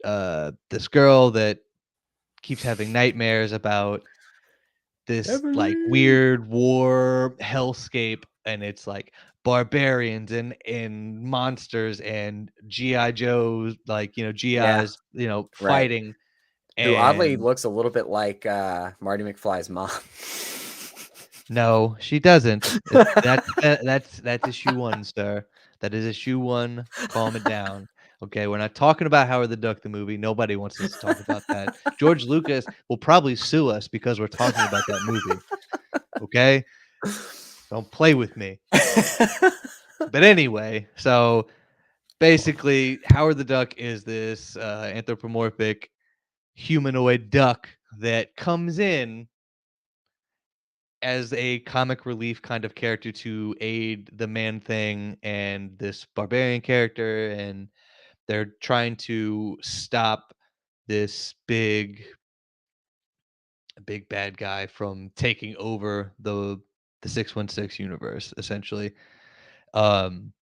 Speaker 1: this girl that keeps having nightmares about this like
Speaker 2: Emily.
Speaker 1: weird war hellscape, and it's like barbarians and monsters and GI Joes, like
Speaker 2: Yeah.
Speaker 1: GIs,
Speaker 2: Right.
Speaker 1: fighting.
Speaker 2: Who oddly
Speaker 1: And
Speaker 2: looks a little bit like Marty McFly's mom.
Speaker 1: no, she doesn't. That's issue 1, sir. That is issue 1. Calm it down. Okay, we're not talking about Howard the Duck the movie. Nobody wants us to talk about that. George Lucas will probably sue us because we're talking about that movie. Okay? Don't play with me. But anyway, so basically Howard the Duck is this anthropomorphic humanoid duck that comes in as a comic relief kind of character to aid the Man Thing and this barbarian character, and they're trying to stop this big bad guy from taking over the 616 universe essentially. Um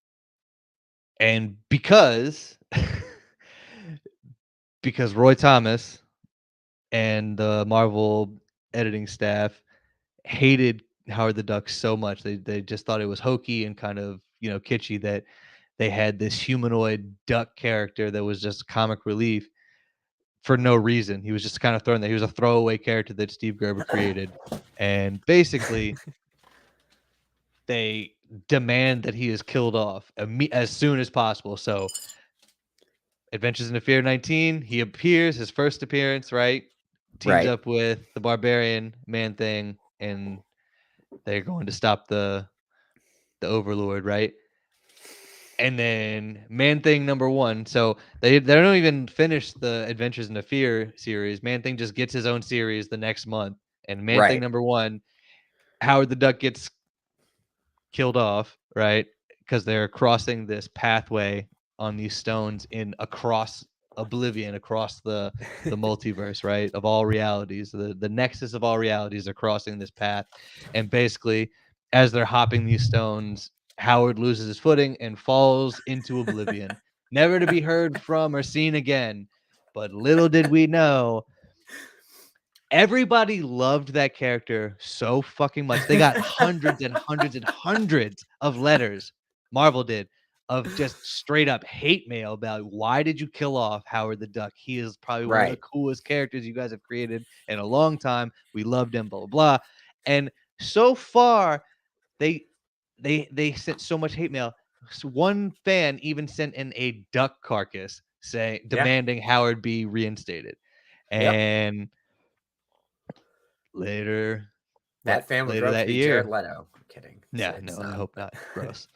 Speaker 1: and because Roy Thomas and the Marvel editing staff hated Howard the Duck so much. They just thought it was hokey and kind of, kitschy that they had this humanoid duck character that was just comic relief for no reason. He was just kind of thrown there. He was a throwaway character that Steve Gerber created. And basically, they demand that he is killed off as soon as possible. So, Adventures in Fear 19, he appears, his first appearance, right? Teams
Speaker 2: Right.
Speaker 1: up with the barbarian Man Thing, and they're going to stop the Overlord, right? And then Man Thing number 1. So they don't even finish the Adventures in Fear series. Man Thing just gets his own series the next month. And Man Thing
Speaker 2: Right.
Speaker 1: number 1, Howard the Duck gets killed off, right? Because they're crossing this pathway on these stones in across oblivion across the multiverse, right? Of all realities, the nexus of all realities are crossing this path, and basically, as they're hopping these stones, Howard loses his footing and falls into oblivion, never to be heard from or seen again. But little did we know, everybody loved that character so fucking much. They got hundreds and hundreds and hundreds of letters, Marvel did, of just straight up hate mail about why did you kill off Howard the Duck? He is probably one of the
Speaker 2: Right.
Speaker 1: coolest characters you guys have created in a long time. We loved him, blah blah blah. And so far, they they sent so much hate mail. One fan even sent in a duck carcass saying
Speaker 2: Yeah.
Speaker 1: demanding Howard be reinstated.
Speaker 2: Yep.
Speaker 1: And later
Speaker 2: That fan would grow up to
Speaker 1: that
Speaker 2: be Jared
Speaker 1: year.
Speaker 2: Leto. I'm kidding.
Speaker 1: Yeah,
Speaker 2: It's
Speaker 1: no, I
Speaker 2: not,
Speaker 1: hope
Speaker 2: but-
Speaker 1: not. Gross.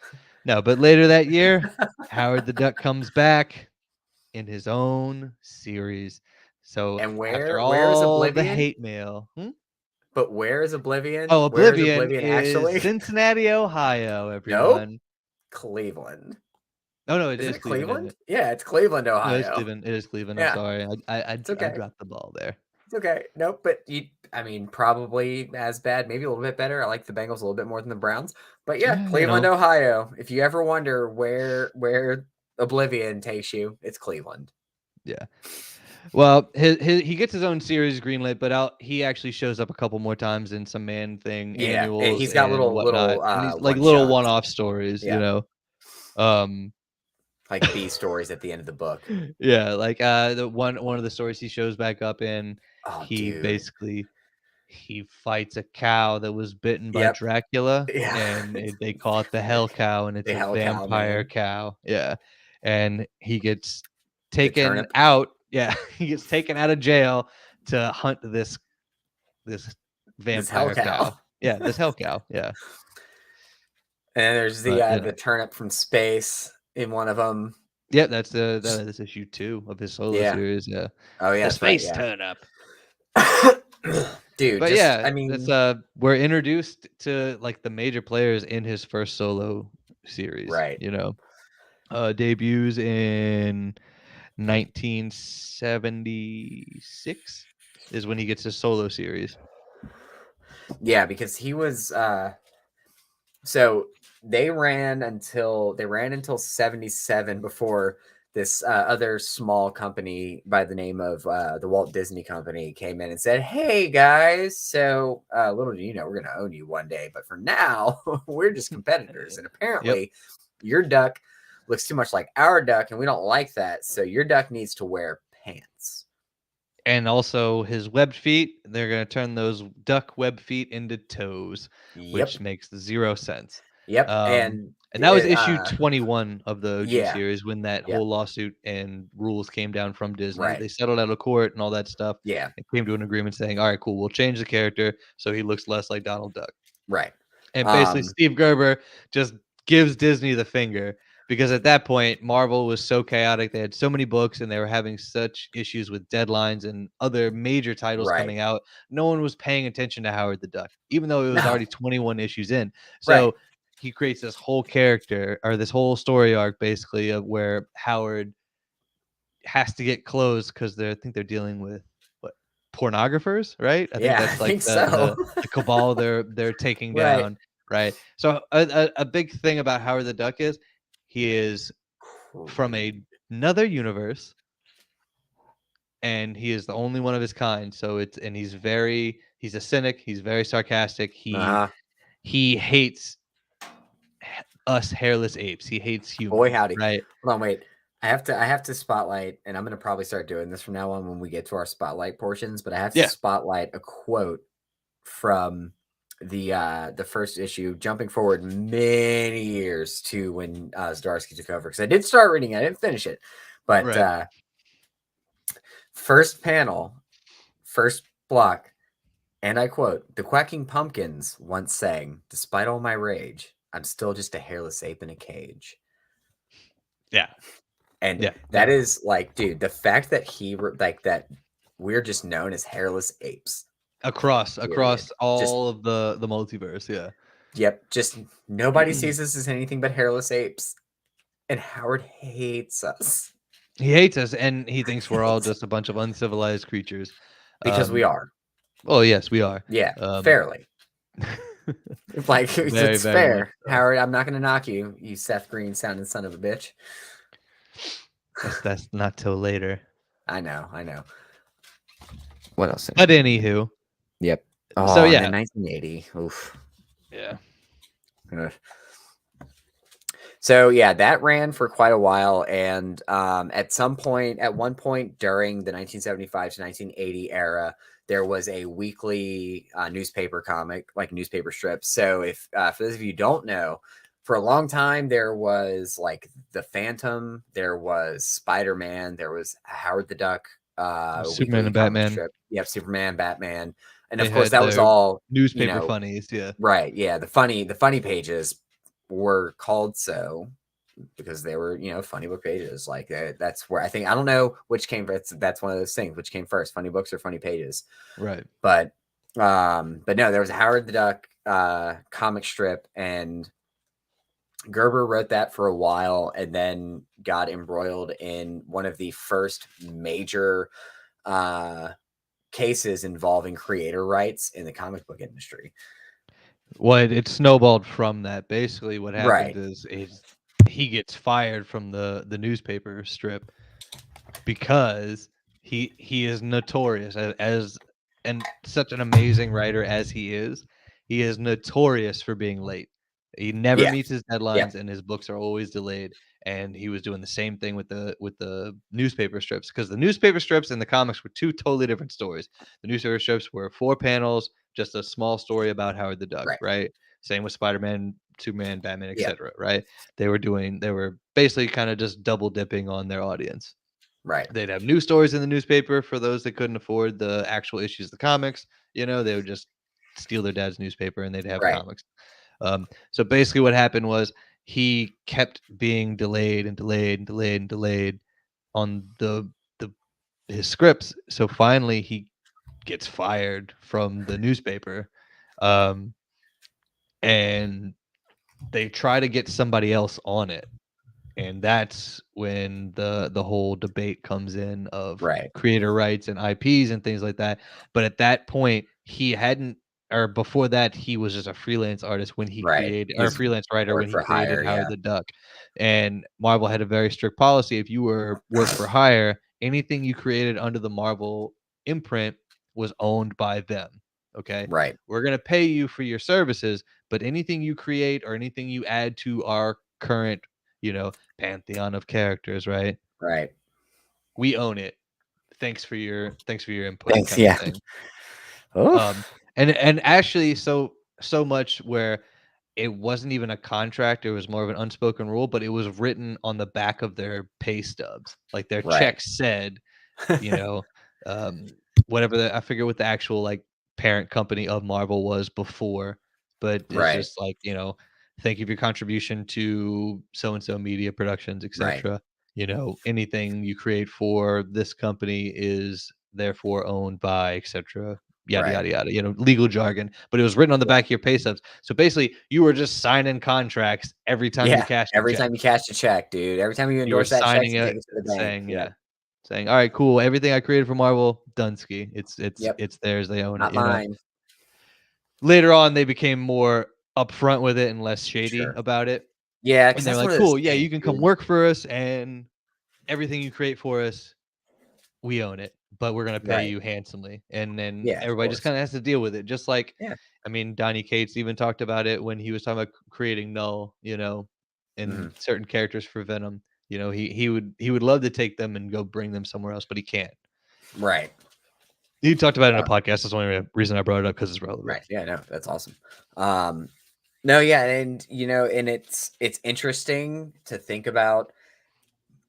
Speaker 1: No, but later that year, Howard the Duck comes back in his own series. So
Speaker 2: And
Speaker 1: after
Speaker 2: where is
Speaker 1: all the
Speaker 2: Oblivion?
Speaker 1: hate mail,
Speaker 2: But where is Oblivion?
Speaker 1: oh,
Speaker 2: Where is
Speaker 1: Oblivion
Speaker 2: Oblivion
Speaker 1: is
Speaker 2: actually?
Speaker 1: Cincinnati, Ohio.
Speaker 2: Nope.
Speaker 1: Everyone.
Speaker 2: Cleveland.
Speaker 1: Oh no, it
Speaker 2: Isn't
Speaker 1: is
Speaker 2: it
Speaker 1: Cleveland.
Speaker 2: Cleveland? Yeah, it's Cleveland,
Speaker 1: No,
Speaker 2: Ohio.
Speaker 1: it's Cleveland. It is Cleveland.
Speaker 2: Yeah.
Speaker 1: I'm sorry. I
Speaker 2: okay.
Speaker 1: dropped the ball there.
Speaker 2: It's okay. Nope, but I mean, probably as bad, maybe a little bit better. I like the Bengals a little bit more than the Browns. But yeah,
Speaker 1: You
Speaker 2: Cleveland,
Speaker 1: know.
Speaker 2: Ohio. If you ever wonder where Oblivion takes you, it's Cleveland.
Speaker 1: Yeah. Well, he gets his own series greenlit, but he actually shows up a couple more times in some Man Thing
Speaker 2: Yeah,
Speaker 1: annuals.
Speaker 2: he's got
Speaker 1: and
Speaker 2: little
Speaker 1: whatnot. And he's like
Speaker 2: one
Speaker 1: little
Speaker 2: shots.
Speaker 1: one-off stories,
Speaker 2: Yeah.
Speaker 1: you know.
Speaker 2: Like B stories at the end of the book.
Speaker 1: Yeah, like the one of the stories he shows back up in,
Speaker 2: Oh,
Speaker 1: he
Speaker 2: dude.
Speaker 1: basically he fights a cow that was bitten by
Speaker 2: Yep.
Speaker 1: Dracula,
Speaker 2: Yeah.
Speaker 1: and they call it the Hell Cow, and it's
Speaker 2: The
Speaker 1: a
Speaker 2: Hell Cow,
Speaker 1: vampire
Speaker 2: man.
Speaker 1: cow. Yeah, and he gets
Speaker 2: The
Speaker 1: taken
Speaker 2: turnip.
Speaker 1: out. Yeah, he gets taken out of jail to hunt this vampire
Speaker 2: Hell Cow.
Speaker 1: cow. Yeah, this Hell Cow. Yeah.
Speaker 2: And there's
Speaker 1: But, you know.
Speaker 2: the turnip from space in one of them.
Speaker 1: Yeah, that's this issue 2 of his solo
Speaker 2: Yeah.
Speaker 1: series. Yeah.
Speaker 2: Oh yeah,
Speaker 1: The space turnip.
Speaker 2: Dude,
Speaker 1: But
Speaker 2: just,
Speaker 1: yeah,
Speaker 2: I mean,
Speaker 1: that's we're introduced to like the major players in his first solo series.
Speaker 2: right.
Speaker 1: You know, debuts in 1976 is when he gets his solo series.
Speaker 2: Yeah, because he was so they ran until 77 before this other small company by the name of the Walt Disney Company came in and said, "Hey guys, so little do you know, we're going to own you one day, but for now, we're just competitors. And apparently, your duck looks too much like our duck, and we don't like that. So your duck needs to wear pants."
Speaker 1: And also his webbed feet, they're going to turn those duck web feet into toes, which makes 0 sense.
Speaker 2: Yep.
Speaker 1: And that was issue 21 of the OG series when that whole lawsuit and rules came down from Disney.
Speaker 2: Right.
Speaker 1: They settled out of court and all that stuff.
Speaker 2: Yeah.
Speaker 1: And came to an agreement saying, all right, cool, we'll change the character so he looks less like Donald Duck.
Speaker 2: Right.
Speaker 1: And basically Steve Gerber just gives Disney the finger, because at that point, Marvel was so chaotic. They had so many books and they were having such issues with deadlines and other major titles coming out. No one was paying attention to Howard the Duck, even though it was already 21 issues in. So he creates this whole character, or this whole story arc, basically, of where Howard has to get clothes because I think they're dealing with pornographers, right? I think that's like the cabal they're taking down, right? So a big thing about Howard the Duck is he is from another universe, and he is the only one of his kind. So he's a cynic. He's very sarcastic. He hates us hairless apes. He hates humans.
Speaker 2: Boy howdy.
Speaker 1: Right.
Speaker 2: Hold on, wait. I have to spotlight, and I'm gonna probably start doing this from now on when we get to our spotlight portions, but I have to spotlight a quote from the first issue, jumping forward many years to when Zdarsky took over, because I did start reading it. I didn't finish it, but first panel, first block, and I quote, "The quacking pumpkins once sang, despite all my rage, I'm still just a hairless ape in a cage."
Speaker 1: Yeah.
Speaker 2: And that is like, dude, the fact that that we're just known as hairless apes
Speaker 1: across all of the multiverse. Yeah.
Speaker 2: Yep. Just nobody sees us as anything but hairless apes. And Howard hates us.
Speaker 1: He hates us, and he thinks we're all
Speaker 2: Hates
Speaker 1: just a bunch of uncivilized creatures.
Speaker 2: because we are.
Speaker 1: Oh yes, we are.
Speaker 2: Yeah,
Speaker 1: Um,
Speaker 2: fairly. Like
Speaker 1: very,
Speaker 2: it's
Speaker 1: very much
Speaker 2: fair,
Speaker 1: so.
Speaker 2: Howard. I'm not going to knock you, you Seth Green sounding son of a bitch.
Speaker 1: That's not till later.
Speaker 2: I know, I know. What else?
Speaker 1: But anywho,
Speaker 2: Yep.
Speaker 1: so
Speaker 2: Oh, and then
Speaker 1: yeah,
Speaker 2: 1980. Oof.
Speaker 1: yeah.
Speaker 2: Ugh. So yeah, that ran for quite a while, and at one point during the 1975 to 1980 era, there was a weekly newspaper comic, like newspaper strips. So if for those of you who don't know, for a long time there was like the Phantom, there was Spider-Man, there was Howard the Duck
Speaker 1: Superman
Speaker 2: weekly
Speaker 1: and
Speaker 2: comic
Speaker 1: Batman.
Speaker 2: strip. You have Superman, Batman, and
Speaker 1: They
Speaker 2: of course
Speaker 1: had
Speaker 2: that was
Speaker 1: their
Speaker 2: all, you
Speaker 1: newspaper
Speaker 2: know,
Speaker 1: funnies. Yeah,
Speaker 2: right. Yeah, the funny pages were called so because they were, funny book pages. Like that's where I don't know which came first. That's one of those things. Which came first, funny books or funny pages?
Speaker 1: right.
Speaker 2: But no, there was a Howard the Duck comic strip, and Gerber wrote that for a while, and then got embroiled in one of the first major uh, cases involving creator rights in the comic book industry.
Speaker 1: What it snowballed from that. Basically, what happens
Speaker 2: Right.
Speaker 1: is he gets fired from the newspaper strip because he is notorious as and such an amazing writer as he is notorious for being late. He never
Speaker 2: Yeah.
Speaker 1: meets his
Speaker 2: Yeah.
Speaker 1: deadlines and his books are always delayed. And he was doing the same thing with the newspaper strips because the newspaper strips and the comics were two totally different stories. The newspaper strips were 4 panels, just a small story about Howard the Duck,
Speaker 2: Right.
Speaker 1: right? Same with Spider-Man, Superman, Batman,
Speaker 2: Yeah.
Speaker 1: etc. Right? They were basically kind of just double dipping on their audience.
Speaker 2: Right.
Speaker 1: They'd have news stories in the newspaper for those that couldn't afford the actual issues of the comics. They would just steal their dad's newspaper and they'd have
Speaker 2: Right.
Speaker 1: comics. So basically, what happened was he kept being delayed and delayed and delayed and delayed on the his scripts. So finally, he gets fired from the newspaper, um, and they try to get somebody else on it. And that's when the whole debate comes in of
Speaker 2: Right.
Speaker 1: creator rights and IPs and things like that. But at that point, he hadn't or before that, he was just a freelance artist when he
Speaker 2: Right.
Speaker 1: created or a
Speaker 2: He's
Speaker 1: freelance writer
Speaker 2: work
Speaker 1: when he
Speaker 2: for
Speaker 1: created
Speaker 2: hire.
Speaker 1: Howard
Speaker 2: Yeah.
Speaker 1: the Duck. And Marvel had a very strict policy. If you were work for hire, anything you created under the Marvel imprint was owned by them. Okay.
Speaker 2: Right.
Speaker 1: We're gonna pay you for your services, but anything you create or anything you add to our current, pantheon of characters, right?
Speaker 2: Right.
Speaker 1: We own it. Thanks for your input
Speaker 2: Thanks.
Speaker 1: kind of
Speaker 2: Yeah.
Speaker 1: thing.
Speaker 2: Oof.
Speaker 1: Um and actually so much where it wasn't even a contract, it was more of an unspoken rule, but it was written on the back of their pay stubs. Like their
Speaker 2: Right.
Speaker 1: checks said, you know, um, whatever I forget what the actual like parent company of Marvel was before, but it's
Speaker 2: Right.
Speaker 1: just like, thank you for your contribution to so and so media productions,
Speaker 2: Right.
Speaker 1: etc. Anything you create for this company is therefore owned by, etc. Yada
Speaker 2: Right.
Speaker 1: yada yada. Legal jargon, but it was written on the
Speaker 2: Yeah.
Speaker 1: back of your pay stubs. So basically, you were just signing contracts every time you
Speaker 2: Yeah.
Speaker 1: cashed a
Speaker 2: Every
Speaker 1: check.
Speaker 2: time you cash a check, dude. Every time you
Speaker 1: You were
Speaker 2: endorse that check
Speaker 1: signing
Speaker 2: and take
Speaker 1: it
Speaker 2: it to the bank.
Speaker 1: saying,
Speaker 2: Yep.
Speaker 1: yeah, saying, "All right, cool. Everything I created for Marvel, Dunsky.
Speaker 2: Yep.
Speaker 1: It's theirs. They own
Speaker 2: Not
Speaker 1: it."
Speaker 2: mine.
Speaker 1: Later on, they became more upfront with it and less shady
Speaker 2: Sure.
Speaker 1: about it.
Speaker 2: Yeah,
Speaker 1: And
Speaker 2: because
Speaker 1: they're
Speaker 2: that's
Speaker 1: like,
Speaker 2: one of those
Speaker 1: "Cool, yeah,
Speaker 2: things,
Speaker 1: you can come
Speaker 2: dude.
Speaker 1: work for us, and everything you create for us, we own it, but we're gonna pay
Speaker 2: Right.
Speaker 1: you handsomely." And then
Speaker 2: Yeah, of
Speaker 1: everybody just
Speaker 2: course.
Speaker 1: kind of has to deal with it. Just like,
Speaker 2: Yeah.
Speaker 1: I mean, Donny Cates even talked about it when he was talking about creating Null, and
Speaker 2: Hmm.
Speaker 1: certain characters for Venom. He would love to take them and go bring them somewhere else, but he can't.
Speaker 2: Right.
Speaker 1: He talked about it in a podcast. That's the only reason I brought it up because it's relevant.
Speaker 2: Right. Yeah, no, that's awesome. Um, no, yeah, and it's interesting to think about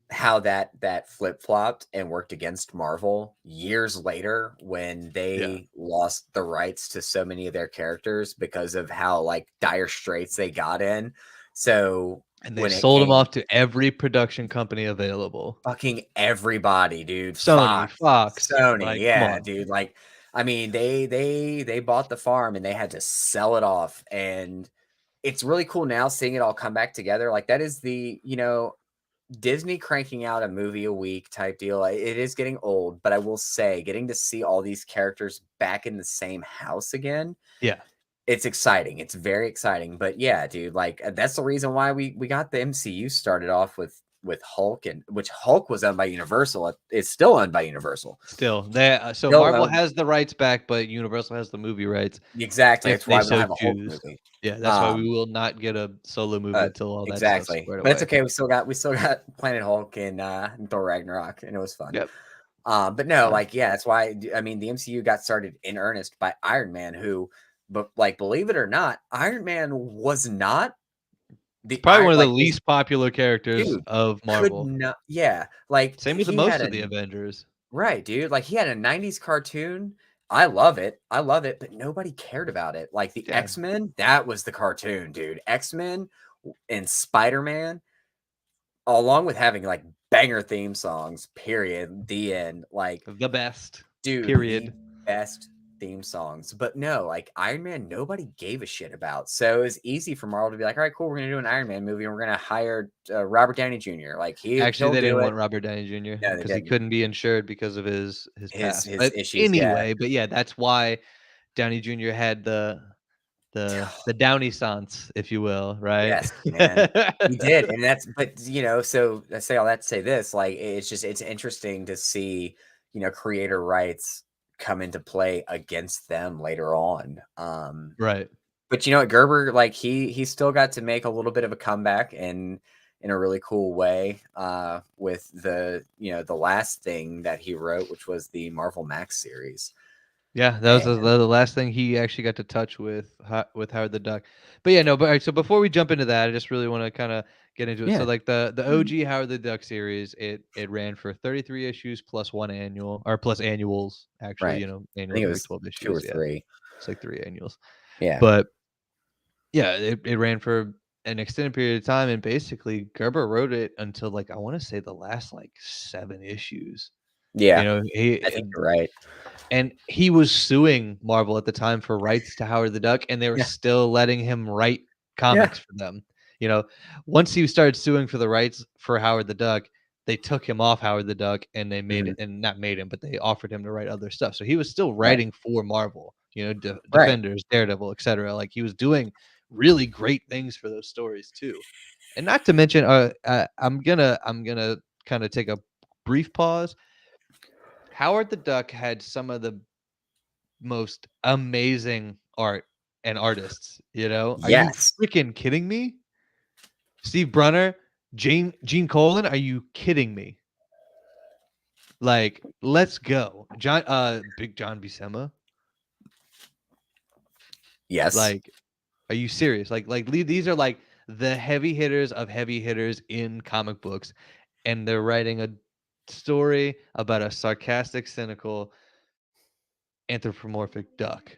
Speaker 2: how that flip-flopped and worked against Marvel years later when
Speaker 1: Yeah,
Speaker 2: they lost the rights to so many of their characters because of how like dire straits they got in. So
Speaker 1: and they
Speaker 2: when it
Speaker 1: sold them
Speaker 2: came
Speaker 1: off to every production company available.
Speaker 2: fucking everybody, dude,
Speaker 1: Sony,
Speaker 2: Fox,
Speaker 1: Fox,
Speaker 2: Sony,
Speaker 1: like, come
Speaker 2: yeah,
Speaker 1: on.
Speaker 2: dude, like I mean, they bought the farm and they had to sell it off, and it's really cool now seeing it all come back together. Like that is Disney cranking out a movie a week type deal, it is getting old, but I will say getting to see all these characters back in the same house again,
Speaker 1: Yeah.
Speaker 2: it's exciting. It's very exciting. But yeah, dude, like that's the reason why we got the MCU started off with Hulk, and which Hulk was owned by Universal. It's still owned by Universal.
Speaker 1: Still, they so
Speaker 2: Still
Speaker 1: Marvel
Speaker 2: owned
Speaker 1: has the rights back, but Universal has the movie rights
Speaker 2: exactly.
Speaker 1: if
Speaker 2: That's
Speaker 1: they
Speaker 2: why we don't
Speaker 1: so
Speaker 2: have a Hulk
Speaker 1: choose.
Speaker 2: movie.
Speaker 1: Yeah, that's why we
Speaker 2: Um,
Speaker 1: will not get a solo movie until all that stuff's
Speaker 2: exactly.
Speaker 1: squared
Speaker 2: But it's
Speaker 1: away.
Speaker 2: okay. We still got Planet Hulk and Thor Ragnarok, and it was fun.
Speaker 1: Yep.
Speaker 2: But no,
Speaker 1: Uh,
Speaker 2: like, yeah, that's why I mean the MCU got started in earnest by Iron Man, who, but like, believe it or not, Iron Man was not
Speaker 1: It's
Speaker 2: the
Speaker 1: probably
Speaker 2: Iron
Speaker 1: one of the
Speaker 2: like this
Speaker 1: least popular characters
Speaker 2: dude
Speaker 1: of
Speaker 2: could
Speaker 1: Marvel.
Speaker 2: not, yeah, like
Speaker 1: Same with the
Speaker 2: he
Speaker 1: most
Speaker 2: had
Speaker 1: of
Speaker 2: a
Speaker 1: the Avengers.
Speaker 2: right, dude, like he had a 90s cartoon. I love it, but nobody cared about it. Like the
Speaker 1: Yeah.
Speaker 2: X-Men, that was the cartoon, dude. X-Men and Spider-Man, along with having like banger theme songs, period, the end. Like,
Speaker 1: The best.
Speaker 2: dude, the
Speaker 1: Period.
Speaker 2: best theme songs. But no, like Iron Man, nobody gave a shit about. So it's easy for Marvel to be like, all right, cool, we're gonna do an Iron Man movie, and we're gonna hire Robert Downey Jr. Like
Speaker 1: Actually,
Speaker 2: he'll
Speaker 1: they
Speaker 2: do
Speaker 1: didn't
Speaker 2: it.
Speaker 1: want Robert Downey Jr.
Speaker 2: No, they
Speaker 1: because he
Speaker 2: didn't.
Speaker 1: couldn't be insured because of his
Speaker 2: His
Speaker 1: past.
Speaker 2: his
Speaker 1: But
Speaker 2: issues, yeah.
Speaker 1: anyway, but yeah, that's why Downey Jr. had the Downey sans, if you will, right?
Speaker 2: Yes, man. He did, and that's but, so I say all that to say this, like, it's interesting to see, creator rights come into play against them later on.
Speaker 1: Right.
Speaker 2: But you know what, Gerber, like, he still got to make a little bit of a comeback in a really cool way, with the last thing that he wrote, which was the Marvel Max series.
Speaker 1: Yeah, that was
Speaker 2: Man,
Speaker 1: the last thing he actually got to touch with Howard the Duck. But yeah, no, but alright, so before we jump into that, I just really want to kind of get into it. So
Speaker 2: yeah.
Speaker 1: like the
Speaker 2: Mhm.
Speaker 1: OG Howard the Duck series, it ran for 33 issues plus one annual or plus annuals actually,
Speaker 2: Right. I think
Speaker 1: annuals
Speaker 2: it
Speaker 1: are like
Speaker 2: was
Speaker 1: 12
Speaker 2: 2 or
Speaker 1: issues, yeah.
Speaker 2: 3.
Speaker 1: It's like 3 annuals.
Speaker 2: Yeah.
Speaker 1: But yeah, it ran for an extended period of time and basically Gerber wrote it until like I want to say the last like 7 issues. You
Speaker 2: Yeah.
Speaker 1: know,
Speaker 2: I think you're right.
Speaker 1: and he was suing Marvel at the time for rights to Howard the Duck, and they were
Speaker 2: Yeah.
Speaker 1: still letting him write
Speaker 2: Yeah.
Speaker 1: comics for them. You know, once he started suing for the rights for Howard the Duck, they took him off Howard the Duck and they made
Speaker 2: Mhm.
Speaker 1: it, and not made him, but they offered him to write other stuff. So he was still
Speaker 2: Right.
Speaker 1: writing for Marvel,
Speaker 2: Right.
Speaker 1: Defenders, Daredevil, etc. Like he was doing really great things for those stories too. And not to mention, I'm gonna kind of take a brief pause. Howard the Duck had some of the most amazing art and artists, you know? Are you
Speaker 2: Yes.
Speaker 1: freaking kidding me? Steve Brunner, Gene Colan, are you kidding me? Like, let's go. Big John Buscema.
Speaker 2: Yes.
Speaker 1: Like, are you serious? These are like the heavy hitters of heavy hitters in comic books, and they're writing a story about a sarcastic, cynical, anthropomorphic duck,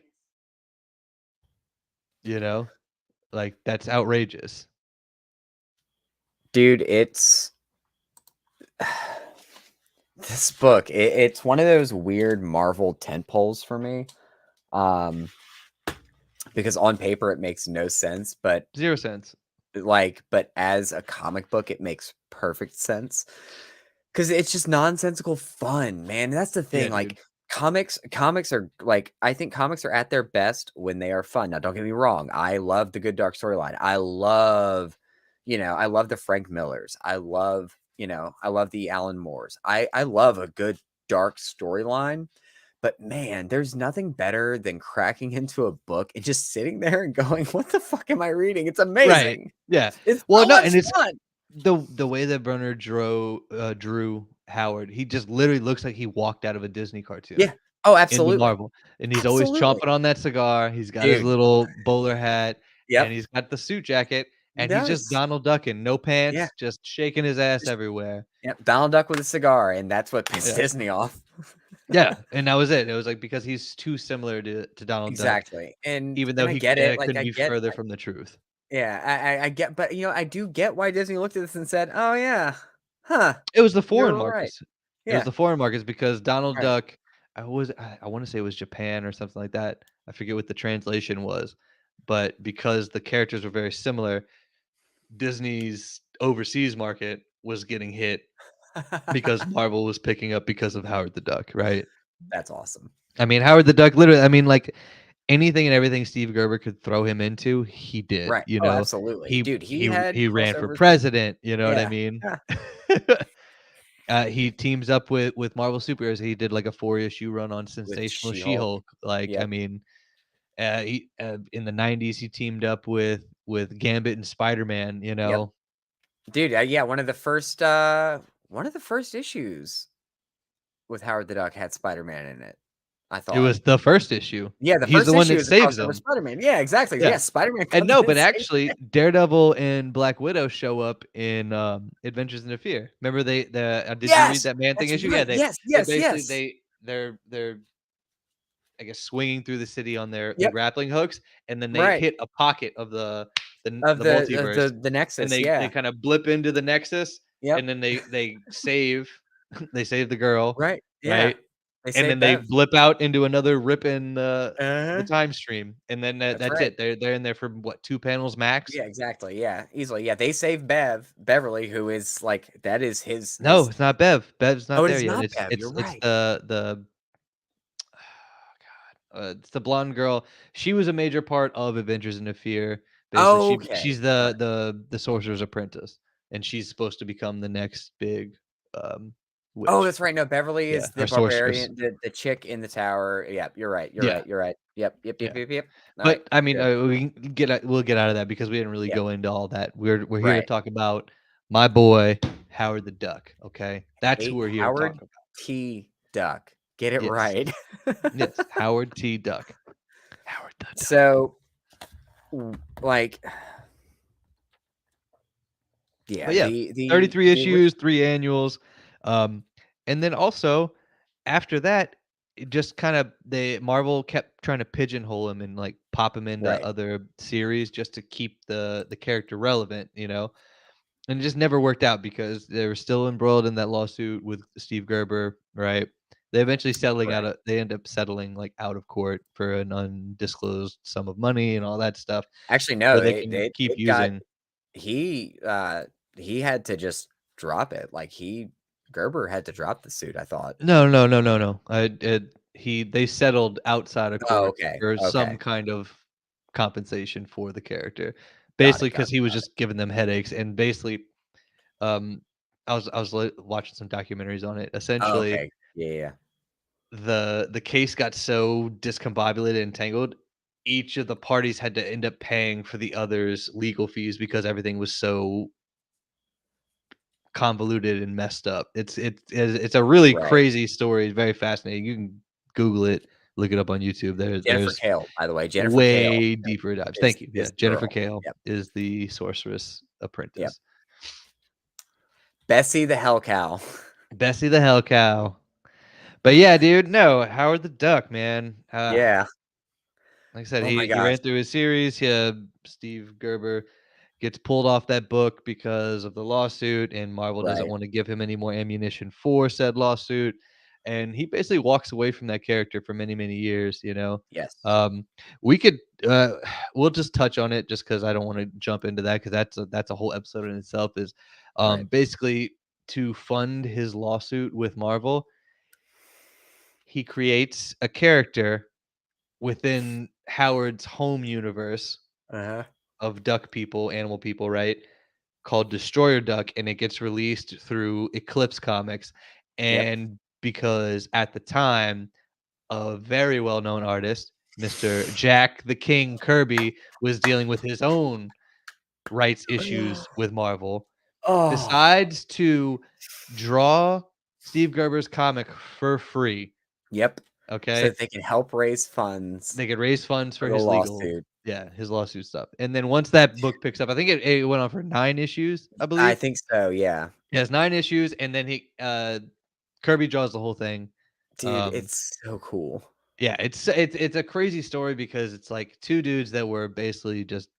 Speaker 1: you know? Like, that's outrageous.
Speaker 2: Dude, it's this book, it's one of those weird Marvel tent poles for me. Um, because on paper it makes no sense, but
Speaker 1: 0 cents.
Speaker 2: but as a comic book, it makes perfect sense. Because it's just nonsensical fun, man. That's the
Speaker 1: Yeah,
Speaker 2: thing.
Speaker 1: dude.
Speaker 2: Like comics are like I think comics are at their best when they are fun. Now, don't get me wrong. I love the good dark storyline. I love the Frank Millers. I love the Alan Moores. I love a good dark storyline. But man, there's nothing better than cracking into a book and just sitting there and going, "What the fuck am I reading? It's
Speaker 1: Right.
Speaker 2: amazing.
Speaker 1: Yeah.
Speaker 2: It's
Speaker 1: Well,
Speaker 2: so
Speaker 1: no,
Speaker 2: much
Speaker 1: and it's
Speaker 2: fun."
Speaker 1: the way that Brunner drew Howard, he just literally looks like he walked out of a Disney cartoon
Speaker 2: Yeah. Oh,
Speaker 1: into
Speaker 2: absolutely.
Speaker 1: Marvel, and he's always
Speaker 2: Absolutely.
Speaker 1: chomping on that cigar, he's got his
Speaker 2: Dude.
Speaker 1: little bowler hat, and
Speaker 2: Yep.
Speaker 1: he's got the suit jacket,
Speaker 2: He
Speaker 1: and he's just
Speaker 2: does.
Speaker 1: Donald Ducking, no
Speaker 2: Yeah.
Speaker 1: pants, just shaking his ass
Speaker 2: Just
Speaker 1: everywhere.
Speaker 2: yep, Donald Duck with a cigar, and that's what pissed
Speaker 1: Yeah.
Speaker 2: Disney off.
Speaker 1: Yeah, and that was it. It was, like, because he's too similar to Donald Duck,
Speaker 2: Exactly. And
Speaker 1: even though
Speaker 2: and I
Speaker 1: he
Speaker 2: get it, like,
Speaker 1: couldn't
Speaker 2: I
Speaker 1: be
Speaker 2: get
Speaker 1: further from the truth.
Speaker 2: yeah, I get but, I do get why Disney looked at this and said, "Oh, yeah. Huh.
Speaker 1: It was the foreign
Speaker 2: You're right."
Speaker 1: markets. It was
Speaker 2: Yeah.
Speaker 1: the foreign markets because Donald
Speaker 2: Right.
Speaker 1: Duck, I wanna say it was Japan or something like that. I forget what the translation was, but because the characters were very similar, Disney's overseas market was getting hit because Marvel was picking up because of Howard the Duck, right?
Speaker 2: That's awesome.
Speaker 1: I mean, Howard the Duck literally, I mean, like anything and everything Steve Gerber could throw him into, he did,
Speaker 2: Right.
Speaker 1: you
Speaker 2: Oh,
Speaker 1: know.
Speaker 2: absolutely.
Speaker 1: He
Speaker 2: Dude, he
Speaker 1: he
Speaker 2: had
Speaker 1: he ran for
Speaker 2: crossovers with
Speaker 1: president, you know what I
Speaker 2: yeah.
Speaker 1: mean?
Speaker 2: Yeah.
Speaker 1: He teams up with Marvel superheroes. He did like a 4-issue run on
Speaker 2: With
Speaker 1: Sensational
Speaker 2: She-Hulk.
Speaker 1: She-Hulk. Like, I
Speaker 2: Yep.
Speaker 1: mean, he in the 90s he teamed up with Gambit and Spider-Man, you
Speaker 2: Yep.
Speaker 1: know.
Speaker 2: Dude, yeah, one of the first issues with Howard the Duck had Spider-Man in it, I
Speaker 1: It
Speaker 2: thought.
Speaker 1: was the first issue.
Speaker 2: Yeah, the
Speaker 1: He's
Speaker 2: first
Speaker 1: the one
Speaker 2: issue
Speaker 1: that
Speaker 2: is a
Speaker 1: saves
Speaker 2: crossover
Speaker 1: them.
Speaker 2: Spider-Man. Yeah, exactly.
Speaker 1: Yeah.
Speaker 2: Yeah, Spider-Man
Speaker 1: And
Speaker 2: comes
Speaker 1: no,
Speaker 2: in and
Speaker 1: but
Speaker 2: saves
Speaker 1: actually Daredevil and Black Widow show up in Adventures in Fear. Remember they did you read
Speaker 2: Yes!
Speaker 1: that Man Thing
Speaker 2: That's
Speaker 1: issue? Yeah,
Speaker 2: right.
Speaker 1: they
Speaker 2: Yes,
Speaker 1: they
Speaker 2: yes,
Speaker 1: basically
Speaker 2: yes.
Speaker 1: they're I guess swinging through the city on their
Speaker 2: Yep.
Speaker 1: grappling hooks, and then they
Speaker 2: Right.
Speaker 1: hit a pocket of the
Speaker 2: Of
Speaker 1: the
Speaker 2: the
Speaker 1: multiverse,
Speaker 2: the
Speaker 1: and
Speaker 2: Nexus,
Speaker 1: they
Speaker 2: yeah.
Speaker 1: kind of blip into the Nexus,
Speaker 2: Yep.
Speaker 1: and then they save they save the girl,
Speaker 2: Right. Yeah.
Speaker 1: right?
Speaker 2: They
Speaker 1: And
Speaker 2: save
Speaker 1: then they
Speaker 2: Bev.
Speaker 1: blip out into another rip in the
Speaker 2: Uh-huh.
Speaker 1: time stream, and then
Speaker 2: That's
Speaker 1: that's
Speaker 2: right.
Speaker 1: it. They're in there for what, 2 panels max?
Speaker 2: Yeah, exactly. Yeah, easily. Yeah, they save Beverly, who is like that is
Speaker 1: No,
Speaker 2: his
Speaker 1: it's not Bev. Bev's
Speaker 2: Oh,
Speaker 1: not
Speaker 2: it
Speaker 1: there
Speaker 2: is
Speaker 1: yet.
Speaker 2: not
Speaker 1: It's
Speaker 2: Bev. You're
Speaker 1: it's it's
Speaker 2: right.
Speaker 1: the it's the blonde girl. She was a major part of Avengers Into Fear. Basically, she's
Speaker 2: Okay. All right.
Speaker 1: the sorcerer's apprentice, and she's supposed to become the next big um,
Speaker 2: Oh,
Speaker 1: witch.
Speaker 2: that's right. No, Beverly
Speaker 1: Yeah,
Speaker 2: is the
Speaker 1: her sorceress.
Speaker 2: barbarian, the chick in the tower. Yep, you're right. You're
Speaker 1: Yeah,
Speaker 2: right. You're right. Yep. Yep. Yep.
Speaker 1: yeah.
Speaker 2: Yep. Yep. All right.
Speaker 1: But I mean,
Speaker 2: Good.
Speaker 1: we'll get out of that because we didn't really
Speaker 2: Yep.
Speaker 1: go into all that. We're here to
Speaker 2: Right.
Speaker 1: talk about my boy Howard the Duck. Okay, that's who
Speaker 2: Hey,
Speaker 1: we're here to talk
Speaker 2: Howard
Speaker 1: about.
Speaker 2: T. Duck. Get it
Speaker 1: Yes,
Speaker 2: right.
Speaker 1: yes, Howard T. Duck. Howard the Duck.
Speaker 2: So, like,
Speaker 1: But
Speaker 2: yeah,
Speaker 1: yeah,
Speaker 2: the
Speaker 1: 33
Speaker 2: the
Speaker 1: issues, 3 annuals. Um, and then also after that, it just kind of they Marvel kept trying to pigeonhole him and like pop him into
Speaker 2: right.
Speaker 1: other series just to keep the character relevant, you know. And it just never worked out because they were still embroiled in that lawsuit with Steve Gerber, right?
Speaker 2: Right.
Speaker 1: They end up settling like out of court for an undisclosed sum of money and all that stuff
Speaker 2: Actually,
Speaker 1: where
Speaker 2: no,
Speaker 1: they can keep
Speaker 2: it got
Speaker 1: using.
Speaker 2: he he had to just drop it. Like Gerber had to drop the suit, I thought.
Speaker 1: No, no, no, no, no. They settled outside of
Speaker 2: Oh,
Speaker 1: court
Speaker 2: okay.
Speaker 1: for
Speaker 2: Okay.
Speaker 1: some kind of compensation for the character.
Speaker 2: Got
Speaker 1: Basically,
Speaker 2: it. Got
Speaker 1: because
Speaker 2: it.
Speaker 1: he was just giving them headaches, and basically, um, I was watching some documentaries on it.
Speaker 2: Oh,
Speaker 1: Essentially,
Speaker 2: okay. Yeah, yeah.
Speaker 1: the case got so discombobulated and tangled, each of the parties had to end up paying for the other's legal fees because everything was so convoluted and messed up. It's a really
Speaker 2: Right.
Speaker 1: crazy story. It's very fascinating. You can Google it, look it up on YouTube.
Speaker 2: Jennifer
Speaker 1: There's
Speaker 2: Kale, by the way. Jennifer Kale
Speaker 1: way deeper dives. Thank you. Yeah,
Speaker 2: is the
Speaker 1: Jennifer
Speaker 2: girl.
Speaker 1: Kale
Speaker 2: Yep.
Speaker 1: is the sorceress
Speaker 2: Yep.
Speaker 1: apprentice.
Speaker 2: Bessie the Hell Cow.
Speaker 1: Bessie the Hell Cow. But yeah, dude, no, Howard the Duck, man.
Speaker 2: Yeah.
Speaker 1: Like I said,
Speaker 2: Oh my
Speaker 1: he
Speaker 2: gosh.
Speaker 1: ran through his series. Steve Gerber gets pulled off that book because of the lawsuit, and Marvel doesn't
Speaker 2: Right.
Speaker 1: want to give him any more ammunition for said lawsuit. And he basically walks away from that character for many, many years. You know,
Speaker 2: Yes.
Speaker 1: um, we could we'll just touch on it just because I don't want to jump into that because that's a whole episode in itself. Is
Speaker 2: Right.
Speaker 1: basically to fund his lawsuit with Marvel, he creates a character within Howard's home universe
Speaker 2: Uh-huh.
Speaker 1: of duck people, animal people, right? Called Destroyer Duck, and it gets released through Eclipse Comics.
Speaker 2: Yep.
Speaker 1: And because at the time, a very well-known artist, Mr. Jack the King Kirby, was dealing with his own rights issues with Marvel,
Speaker 2: Oh.
Speaker 1: decides to draw Steve Gerber's comic for free.
Speaker 2: Yep. So
Speaker 1: Okay.
Speaker 2: that they can help raise funds
Speaker 1: They could raise funds
Speaker 2: for
Speaker 1: for
Speaker 2: the
Speaker 1: his legal,
Speaker 2: lawsuit.
Speaker 1: yeah, his lawsuit stuff. And then once that book picks up, I think it went on for 9 issues, I
Speaker 2: I
Speaker 1: believe.
Speaker 2: think so, yeah.
Speaker 1: It has 9 issues, and then Kirby draws the whole thing.
Speaker 2: Dude,
Speaker 1: Um,
Speaker 2: it's so cool.
Speaker 1: yeah, it's a crazy story because it's like 2 dudes that were basically just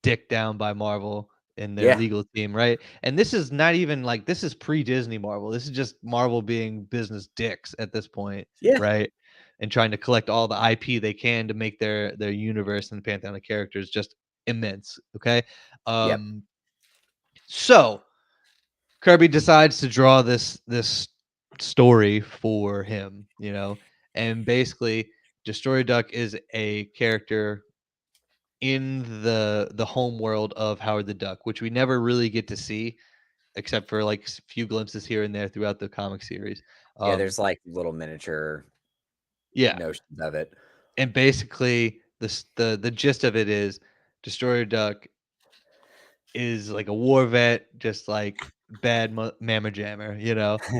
Speaker 1: dicked down by Marvel and their
Speaker 2: Yeah.
Speaker 1: legal team, right? And this is not even like this is pre-Disney Marvel. This is just Marvel being business dicks at this point,
Speaker 2: Yeah.
Speaker 1: right? And trying to collect all the IP they can to make their universe and pantheon of characters just immense. Okay.
Speaker 2: Yep.
Speaker 1: So Kirby decides to draw this story for him, and basically Destroyer Duck is a character in the home world of Howard the Duck, which we never really get to see except for like a few glimpses here and there throughout the comic series.
Speaker 2: Yeah,
Speaker 1: Um,
Speaker 2: there's like little miniature
Speaker 1: yeah,
Speaker 2: notions of it.
Speaker 1: and basically the gist of it is Destroyer Duck is like a war vet, just like bad mamma jammer,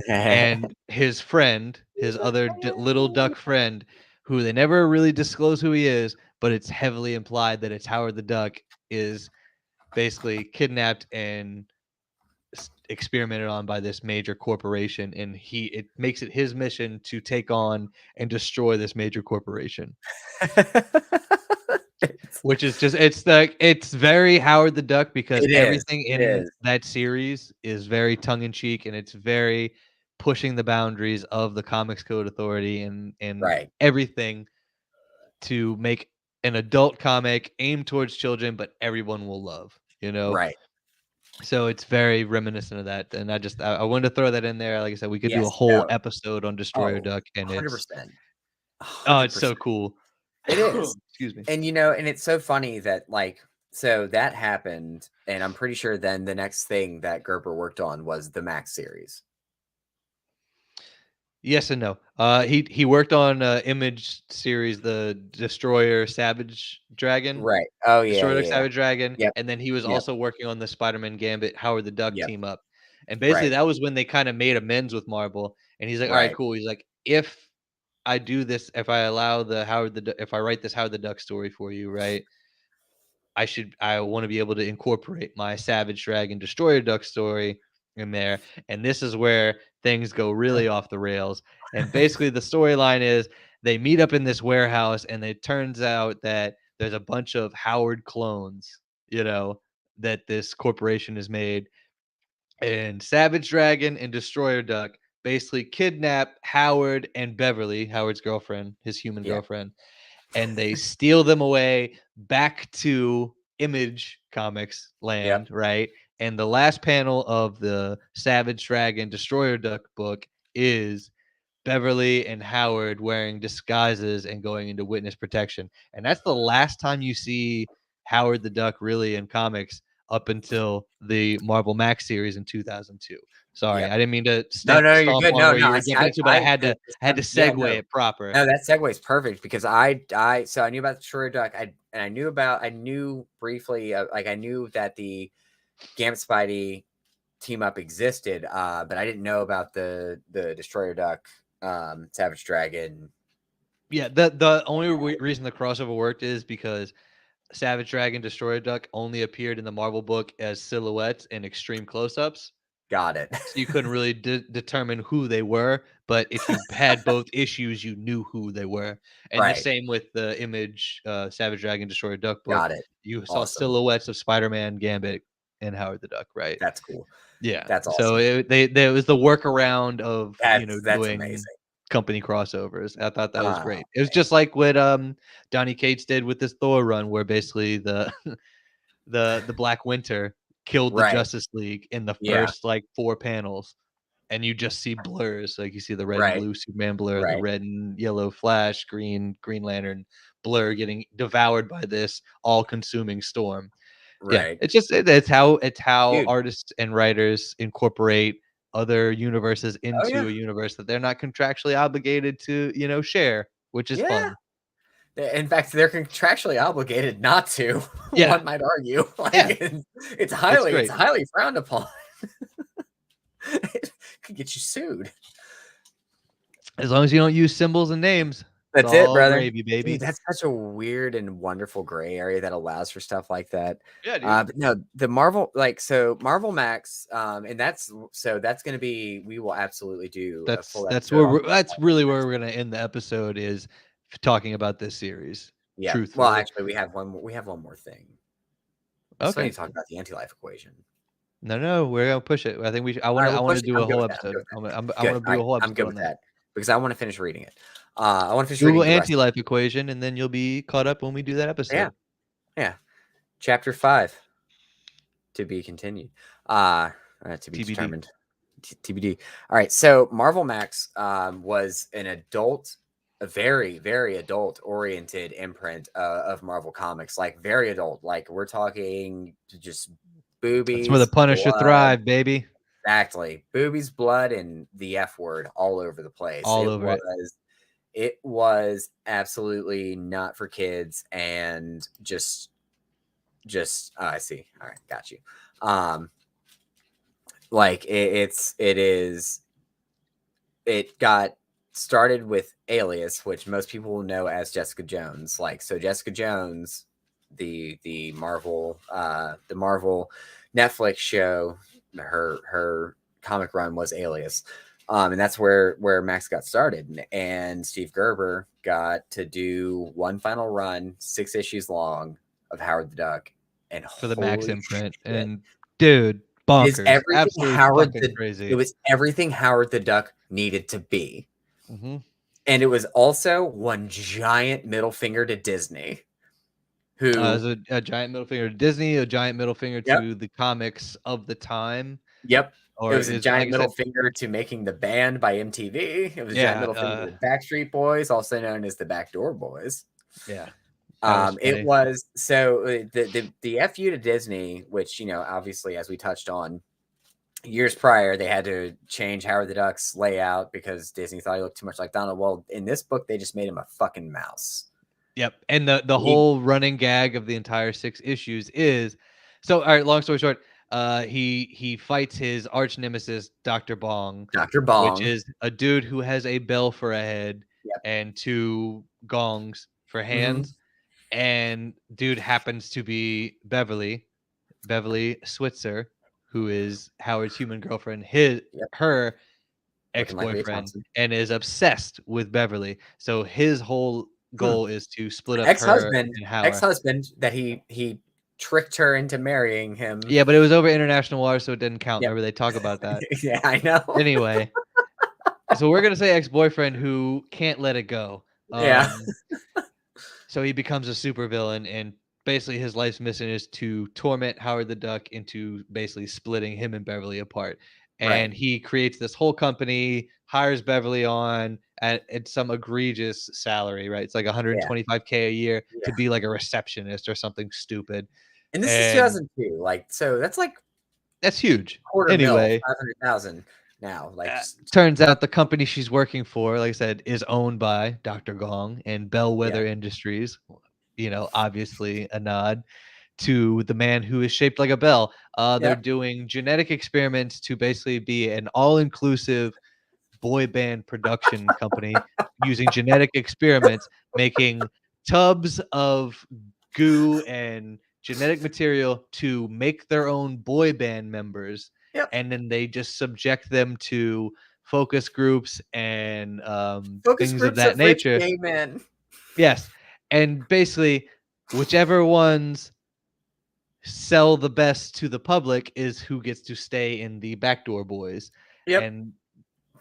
Speaker 1: and his friend, his other little duck friend, who they never really disclose who he is, but it's heavily implied that it's Howard the Duck, is basically kidnapped and experimented on by this major corporation, and it makes it his mission to take on and destroy this major corporation, which is just it's very Howard the Duck because
Speaker 2: It is.
Speaker 1: everything
Speaker 2: It
Speaker 1: in
Speaker 2: is.
Speaker 1: that series is very tongue-in-cheek, and it's very pushing the boundaries of the Comics Code Authority and
Speaker 2: Right.
Speaker 1: everything to make an adult comic aimed towards children, but everyone will love.
Speaker 2: Right.
Speaker 1: So it's very reminiscent of that, and I wanted to throw that in there. Like I said, we could do a
Speaker 2: Yes.
Speaker 1: whole
Speaker 2: No.
Speaker 1: episode on Destroyer
Speaker 2: Oh,
Speaker 1: Duck, and it's
Speaker 2: 100%.
Speaker 1: it's so
Speaker 2: 100%.
Speaker 1: cool.
Speaker 2: It is.
Speaker 1: Excuse me.
Speaker 2: And and it's so funny that so that happened, and I'm pretty sure then the next thing that Gerber worked on was the Max series.
Speaker 1: Yes and no. He worked on Image series, the Destroyer Savage Dragon,
Speaker 2: Right. Oh yeah,
Speaker 1: Destroyer Duck
Speaker 2: yeah.
Speaker 1: Savage Dragon,
Speaker 2: Yep.
Speaker 1: and then he was
Speaker 2: Yep.
Speaker 1: also working on the Spider-Man Gambit Howard the Duck
Speaker 2: Yep.
Speaker 1: team up, and basically
Speaker 2: Right.
Speaker 1: that was when they kind of made amends with Marvel, and he's like, all right,
Speaker 2: Right.
Speaker 1: cool. He's like, if I do this, if I allow if I write this Howard the Duck story for you, right? I want to be able to incorporate my Savage Dragon Destroyer Duck story in there. And this is where things go really off the rails. And basically the storyline is they meet up in this warehouse, and it turns out that there's a bunch of Howard clones, that this corporation has made. And Savage Dragon and Destroyer Duck basically kidnap Howard and Beverly, Howard's girlfriend, his human
Speaker 2: Yeah.
Speaker 1: girlfriend, and they steal them away back to Image Comics
Speaker 2: Yep.
Speaker 1: land, right? And the last panel of the Savage Dragon Destroyer Duck book is Beverly and Howard wearing disguises and going into witness protection. And that's the last time you see Howard the Duck really in comics up until the Marvel Max series in 2002. Sorry,
Speaker 2: Yep.
Speaker 1: I didn't mean to
Speaker 2: No, no, you're
Speaker 1: stomp
Speaker 2: good.
Speaker 1: on
Speaker 2: No,
Speaker 1: where
Speaker 2: no.
Speaker 1: you were jumping into, but I had to
Speaker 2: Yeah,
Speaker 1: segue
Speaker 2: no.
Speaker 1: it proper.
Speaker 2: No, that segue is perfect because so I knew about the Destroyer Duck. I knew briefly, I knew that the Gambit Spidey team up existed, but I didn't know about the Destroyer Duck, Savage Dragon.
Speaker 1: Yeah, the only reason the crossover worked is because Savage Dragon Destroyer Duck only appeared in the Marvel book as silhouettes and extreme close-ups.
Speaker 2: Got it.
Speaker 1: So you couldn't really determine who they were, but if you had both issues, you knew who they were. And the
Speaker 2: Right.
Speaker 1: same with the Image Savage Dragon Destroyer Duck book.
Speaker 2: Got it.
Speaker 1: You saw
Speaker 2: Awesome.
Speaker 1: silhouettes of Spider-Man, Gambit, and Howard the Duck, right?
Speaker 2: That's cool.
Speaker 1: Yeah.
Speaker 2: That's
Speaker 1: So
Speaker 2: awesome.
Speaker 1: it was the workaround of
Speaker 2: That's
Speaker 1: doing
Speaker 2: amazing.
Speaker 1: company crossovers. I thought that was
Speaker 2: Oh,
Speaker 1: great. It was just like what Donny Cates did with this Thor run, where basically the the Black Winter killed the
Speaker 2: right.
Speaker 1: Justice League in the
Speaker 2: Yeah.
Speaker 1: first like 4 panels, and you just see blurs. Like you see the red and
Speaker 2: Right.
Speaker 1: blue Superman blur, the
Speaker 2: Right.
Speaker 1: red and yellow Flash, Green Lantern blur getting devoured by this all-consuming storm. Yeah,
Speaker 2: Right.
Speaker 1: it's how
Speaker 2: Dude.
Speaker 1: artists and writers incorporate other universes
Speaker 2: Oh
Speaker 1: into
Speaker 2: yeah.
Speaker 1: a universe that they're not contractually obligated to, share, which is
Speaker 2: Yeah.
Speaker 1: fun.
Speaker 2: In fact, they're contractually obligated not to.
Speaker 1: Yeah.
Speaker 2: One might argue.
Speaker 1: Yeah.
Speaker 2: It's highly frowned upon. It could get you sued.
Speaker 1: As long as you don't use symbols and names.
Speaker 2: That's
Speaker 1: it's
Speaker 2: it,
Speaker 1: all
Speaker 2: brother.
Speaker 1: gravy, baby.
Speaker 2: Dude, that's such a weird and wonderful gray area that allows for stuff like that.
Speaker 1: Yeah, dude.
Speaker 2: But no, the Marvel, Marvel Max, and that's gonna be, we will absolutely do a full
Speaker 1: that's
Speaker 2: episode.
Speaker 1: that's really where we're gonna end the episode, is talking about this series.
Speaker 2: Yeah.
Speaker 1: Truthfully.
Speaker 2: Well, actually, we have one more thing. It's funny to talk about the anti-life equation.
Speaker 1: No, we're gonna push it. I think I want to do a whole episode. I want to do a whole episode.
Speaker 2: I'm good with that because I want to finish reading it. I want to finish
Speaker 1: Google
Speaker 2: reading
Speaker 1: anti-life equation, and then you'll be caught up when we do that episode.
Speaker 2: Yeah. Chapter 5 to be continued. To be
Speaker 1: TBD.
Speaker 2: determined. TBD. All right. So Marvel Max was an adult, a very, very adult oriented imprint of Marvel Comics, like very adult. Like we're talking just
Speaker 1: That's where the
Speaker 2: boobies,
Speaker 1: Punisher
Speaker 2: blood.
Speaker 1: thrive, baby.
Speaker 2: Exactly. Boobies, blood, and the F word all over the place.
Speaker 1: All over it.
Speaker 2: It was absolutely not for kids and just I see. All right, got you. Like it got started with Alias, which most people will know as Jessica Jones. Like so Jessica Jones, the Marvel Netflix show, her comic run was Alias. And that's where Max got started. And Steve Gerber got to do one final run, 6 issues long, of Howard the Duck. And
Speaker 1: For the Max
Speaker 2: holy
Speaker 1: imprint.
Speaker 2: shit.
Speaker 1: And dude,
Speaker 2: It is
Speaker 1: bonkers.
Speaker 2: everything
Speaker 1: Absolutely fucking
Speaker 2: it
Speaker 1: crazy.
Speaker 2: was everything Howard the Duck needed to be.
Speaker 1: Mm-hmm.
Speaker 2: And it was also one giant middle finger to Disney, who
Speaker 1: As a giant middle finger to Disney, a giant middle finger
Speaker 2: yep,
Speaker 1: to the comics of the time,
Speaker 2: yep. It
Speaker 1: or
Speaker 2: was a
Speaker 1: is like
Speaker 2: giant
Speaker 1: I
Speaker 2: middle
Speaker 1: said,
Speaker 2: finger to making the band by MTV. It was a giant
Speaker 1: yeah,
Speaker 2: middle finger to the Backstreet Boys, also known as the Backdoor Boys.
Speaker 1: yeah, that was
Speaker 2: It
Speaker 1: funny.
Speaker 2: was so the FU to Disney, which obviously as we touched on years prior, they had to change Howard the Duck's layout because Disney thought he looked too much like Donald. Well, in this book, they just made him a fucking mouse.
Speaker 1: Yep, and the
Speaker 2: He,
Speaker 1: whole running gag of the entire 6 issues is so. All right, long story short, he fights his arch nemesis, Dr. Bong,
Speaker 2: Dr.
Speaker 1: which
Speaker 2: Bong.
Speaker 1: is a dude who has a bell for a head
Speaker 2: Yep.
Speaker 1: and 2 gongs for
Speaker 2: Mm-hmm.
Speaker 1: hands, and dude happens to be Beverly Switzer, who is Howard's human girlfriend,
Speaker 2: Yep.
Speaker 1: her
Speaker 2: Looking like Leah
Speaker 1: ex-boyfriend,
Speaker 2: Thompson.
Speaker 1: and is obsessed with Beverly. So his whole goal is to split up her
Speaker 2: Ex-husband.
Speaker 1: and Howard.
Speaker 2: Ex-husband that he tricked her into marrying him.
Speaker 1: Yeah, but it was over international water, so it didn't count.
Speaker 2: Yep.
Speaker 1: Remember they talk about that.
Speaker 2: Yeah, I know.
Speaker 1: Anyway, so we're gonna say ex-boyfriend who can't let it go.
Speaker 2: Yeah.
Speaker 1: So he becomes a supervillain, and basically his life's mission is to torment Howard the Duck into basically splitting him and Beverly apart.
Speaker 2: Right.
Speaker 1: And he creates this whole company, hires Beverly on at some egregious salary, right? It's like
Speaker 2: Yeah.
Speaker 1: 125K a year
Speaker 2: Yeah.
Speaker 1: to be like a receptionist or something stupid.
Speaker 2: And this is
Speaker 1: And
Speaker 2: 2002. Like, so that's like
Speaker 1: that's huge.
Speaker 2: quarter mil,
Speaker 1: Anyway,
Speaker 2: 500,000 now. Like,
Speaker 1: turns out the company she's working for, like I said, is owned by Dr. Gong and
Speaker 2: yeah.
Speaker 1: Bellwether Industries. Obviously a nod to the man who is shaped like a bell. They're
Speaker 2: Yep.
Speaker 1: doing genetic experiments to basically be an all-inclusive boy band production company using genetic experiments, making tubs of goo and genetic material to make their own boy band members,
Speaker 2: Yep.
Speaker 1: and then they just subject them to focus groups and
Speaker 2: Focus
Speaker 1: things of
Speaker 2: groups
Speaker 1: that
Speaker 2: of rich
Speaker 1: nature.
Speaker 2: gay men.
Speaker 1: Yes, and basically, whichever ones sell the best to the public is who gets to stay in the backdoor boys,
Speaker 2: Yep.
Speaker 1: and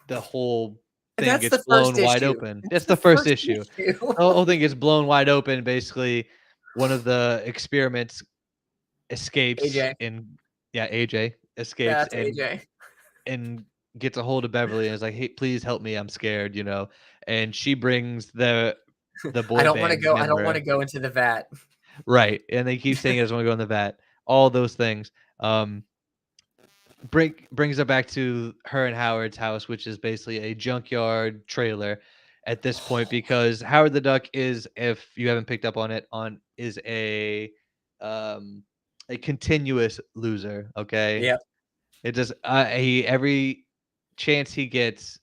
Speaker 1: the whole
Speaker 2: And
Speaker 1: thing
Speaker 2: that's
Speaker 1: gets
Speaker 2: the first
Speaker 1: blown wide
Speaker 2: issue.
Speaker 1: open. That's the first issue.
Speaker 2: issue.
Speaker 1: The whole thing gets blown wide open. Basically, one of the experiments escapes
Speaker 2: AJ.
Speaker 1: and AJ
Speaker 2: Yeah,
Speaker 1: escapes
Speaker 2: it's AJ.
Speaker 1: and gets a hold of Beverly and is like, "Hey, please help me. I'm scared," And she brings the
Speaker 2: I
Speaker 1: boy
Speaker 2: don't want to
Speaker 1: band
Speaker 2: go. I don't want
Speaker 1: member.
Speaker 2: to go into the vat.
Speaker 1: Right, and they keep saying he doesn't want to go in the vat. All those things. Brings her back to her and Howard's house, which is basically a junkyard trailer at this point, because Howard the Duck is, if you haven't picked up on it, is a continuous loser. Okay,
Speaker 2: Yep.
Speaker 1: it just he every chance he gets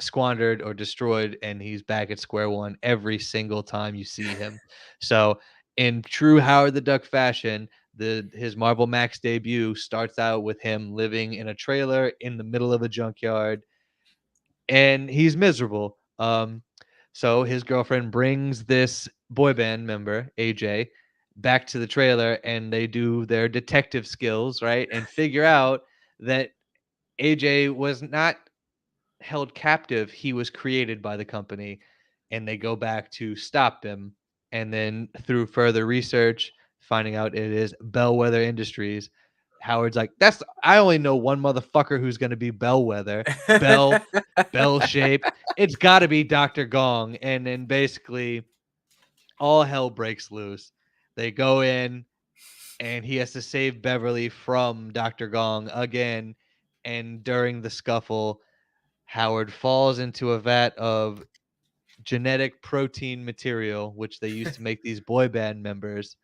Speaker 1: squandered or destroyed, and he's back at square one every single time you see him. So, in true Howard the Duck fashion, his Marvel Max debut starts out with him living in a trailer in the middle of a junkyard, and he's miserable. So his girlfriend brings this boy band member, AJ, back to the trailer, and they do their detective skills, right? And figure out that AJ was not held captive, he was created by the company, and they go back to stop him. And then through further research, finding out it is Bellwether Industries Howard's like, I only know one motherfucker who's going to be Bellwether, Bell, Bell shaped. It's got to be Dr. Gong. And then basically all hell breaks loose. They go in and he has to save Beverly from Dr. Gong again. And during the scuffle, Howard falls into a vat of genetic protein material, which they used to make these boy band members,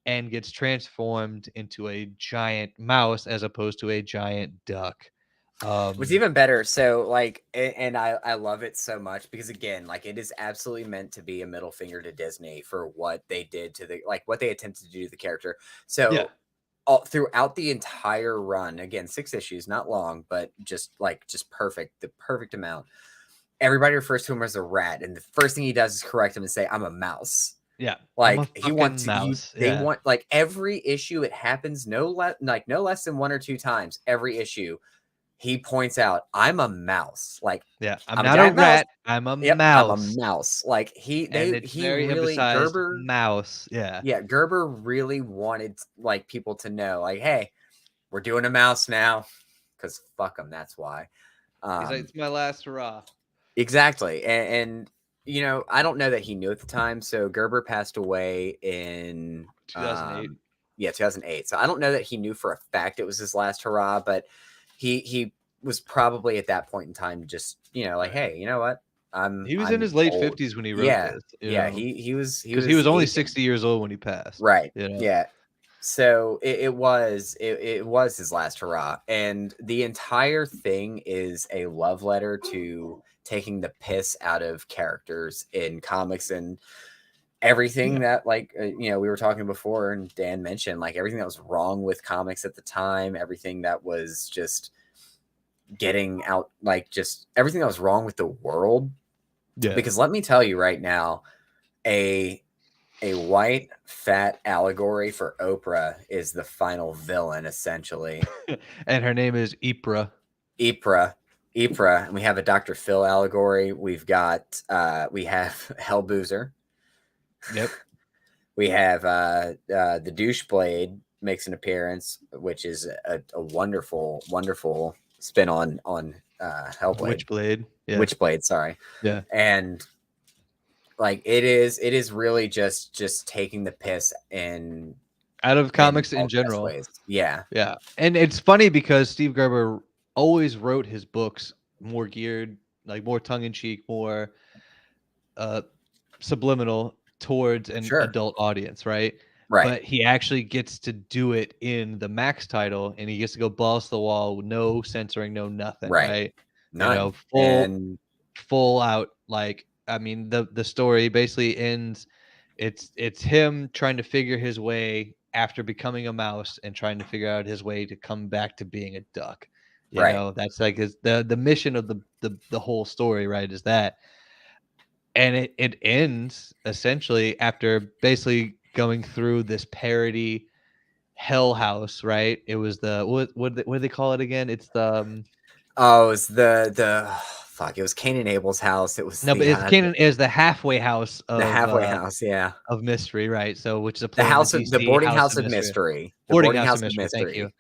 Speaker 1: and gets transformed into a giant mouse as opposed to a giant duck.
Speaker 2: What's even better, so like, and I love it so much because again, like it is absolutely meant to be a middle finger to Disney for what they did to the what they attempted to do to the character. So throughout the entire run, again, 6 issues, not long, but just perfect, the perfect amount. Everybody refers to him as a rat, and the first thing he does is correct him and say, "I'm a mouse."
Speaker 1: Yeah,
Speaker 2: like he wants
Speaker 1: mouse.
Speaker 2: They want like every issue. It happens no less than 1 or 2 times every issue. He points out, "I'm a mouse." Like,
Speaker 1: yeah, I'm not a rat.
Speaker 2: Mouse.
Speaker 1: I'm a
Speaker 2: Yep,
Speaker 1: mouse.
Speaker 2: I'm a mouse. Like he
Speaker 1: very
Speaker 2: really
Speaker 1: emphasized
Speaker 2: Gerber
Speaker 1: mouse. Yeah,
Speaker 2: Gerber really wanted like people to know, like, hey, we're doing a mouse now, because fuck them. That's why.
Speaker 1: He's like, it's my last hurrah.
Speaker 2: Exactly, and you know, I don't know that he knew at the time. So Gerber passed away in
Speaker 1: 2008.
Speaker 2: 2008. So I don't know that he knew for a fact it was his last hurrah, but he was probably at that point in time just, you know, like, hey, you know what?
Speaker 1: He was
Speaker 2: I'm
Speaker 1: in his late
Speaker 2: old.
Speaker 1: 50s when he wrote this.
Speaker 2: He was
Speaker 1: because he was only
Speaker 2: aging.
Speaker 1: 60 years old when he passed.
Speaker 2: Right.
Speaker 1: You know?
Speaker 2: Yeah. So it was his last hurrah, and the entire thing is a love letter to taking the piss out of characters in comics and everything that, like, you know, we were talking before and Dan mentioned, like, everything that was wrong with comics at the time, everything that was just getting out, like, just everything that was wrong with the world.
Speaker 1: Yeah.
Speaker 2: Because let me tell you right now, a white fat allegory for Oprah is the final villain, essentially.
Speaker 1: And her name is Ypres.
Speaker 2: And we have a Dr. Phil allegory. We've got we have Hellboozer.
Speaker 1: Yep.
Speaker 2: We have the Doucheblade makes an appearance, which is a wonderful spin on Hellblade.
Speaker 1: Witchblade. Yeah.
Speaker 2: Witchblade, sorry.
Speaker 1: Yeah.
Speaker 2: And like it is really just taking the piss and
Speaker 1: out of comics in general.
Speaker 2: Yeah.
Speaker 1: Yeah. And it's funny because Steve Gerber always wrote his books more geared, like more tongue-in-cheek, more subliminal towards an adult audience, right? But he actually gets to do it in the Max title, and he gets to go balls to the wall, no censoring, no nothing, right?
Speaker 2: None.
Speaker 1: You know, full out, like, I mean, the story basically ends. It's him trying to figure his way after becoming a mouse and trying to figure out his way to come back to being a duck. You know, that's like the mission of the whole story, right? Is that, and it ends essentially after basically going through this parody hell house, right? It was the what do they call it again? It's the
Speaker 2: it's the fuck. It was Cain and Abel's house. It was
Speaker 1: but it's Cain is the halfway house of
Speaker 2: the halfway house,
Speaker 1: of mystery, right? So which is a
Speaker 2: play the boarding house of mystery.
Speaker 1: Boarding house of mystery. Thank you.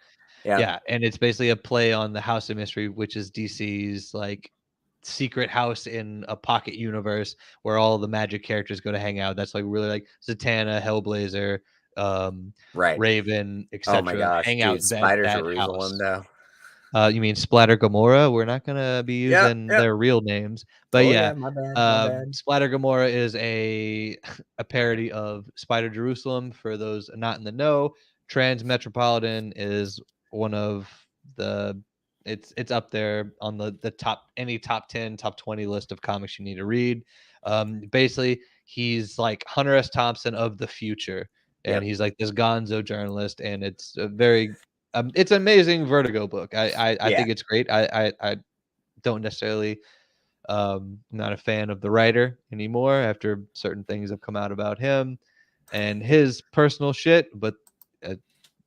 Speaker 1: Yeah, and it's basically a play on the House of Mystery, which is DC's like secret house in a pocket universe where all the magic characters go to hang out. That's like really like Zatanna, Hellblazer, Raven, etc.
Speaker 2: Oh my gosh,
Speaker 1: hang
Speaker 2: dude,
Speaker 1: out
Speaker 2: Spider
Speaker 1: that
Speaker 2: Jerusalem
Speaker 1: house.
Speaker 2: though.
Speaker 1: You mean Splatter Gamora? We're not gonna be using their real names, but
Speaker 2: my bad.
Speaker 1: Splatter Gamora is a parody of Spider Jerusalem. For those not in the know, Transmetropolitan is one of the it's up there on the top 10, top 20 list of comics you need to read. Basically, he's like Hunter S. Thompson of the future, and he's like this gonzo journalist, and it's a very it's an amazing Vertigo book. I think it's great. I don't necessarily not a fan of the writer anymore after certain things have come out about him and his personal shit, but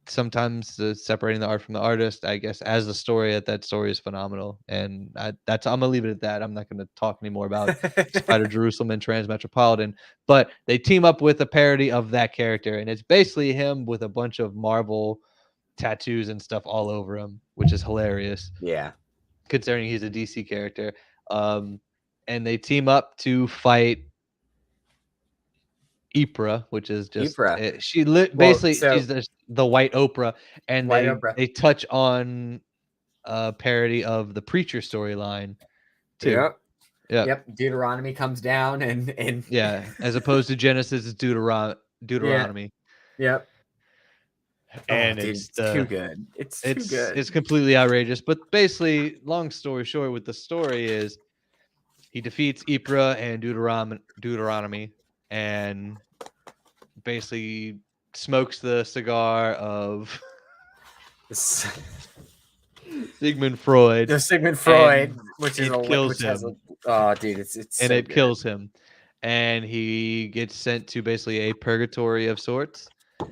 Speaker 1: sometimes separating the art from the artist, I guess, as the story, that story is phenomenal. And I'm gonna leave it at that. I'm not gonna talk anymore about Spider Jerusalem and Transmetropolitan, but they team up with a parody of that character, and it's basically him with a bunch of Marvel tattoos and stuff all over him, which is hilarious
Speaker 2: Yeah.
Speaker 1: considering he's a DC character. Um, and they team up to fight Ypra, which is just
Speaker 2: Ypra. Well,
Speaker 1: basically
Speaker 2: so
Speaker 1: she's the white Oprah, and
Speaker 2: White Oprah.
Speaker 1: they touch on a parody of the Preacher storyline too.
Speaker 2: Yep.
Speaker 1: Yeah,
Speaker 2: Yep. Deuteronomy comes down and
Speaker 1: yeah. As opposed to Genesis, it's
Speaker 2: yeah.
Speaker 1: Deuteronomy,
Speaker 2: Yep. Oh,
Speaker 1: and
Speaker 2: dude, it's too good. It's too good.
Speaker 1: it's completely outrageous. But basically, long story short, with the story is he defeats Ypra and Deuteronomy, and basically smokes the cigar of Sigmund Freud,
Speaker 2: The Sigmund Freud,
Speaker 1: and
Speaker 2: which is
Speaker 1: it kills
Speaker 2: which has a
Speaker 1: him,
Speaker 2: oh, dude, it's
Speaker 1: and
Speaker 2: so
Speaker 1: it
Speaker 2: good.
Speaker 1: kills him, and he gets sent to basically a purgatory of sorts,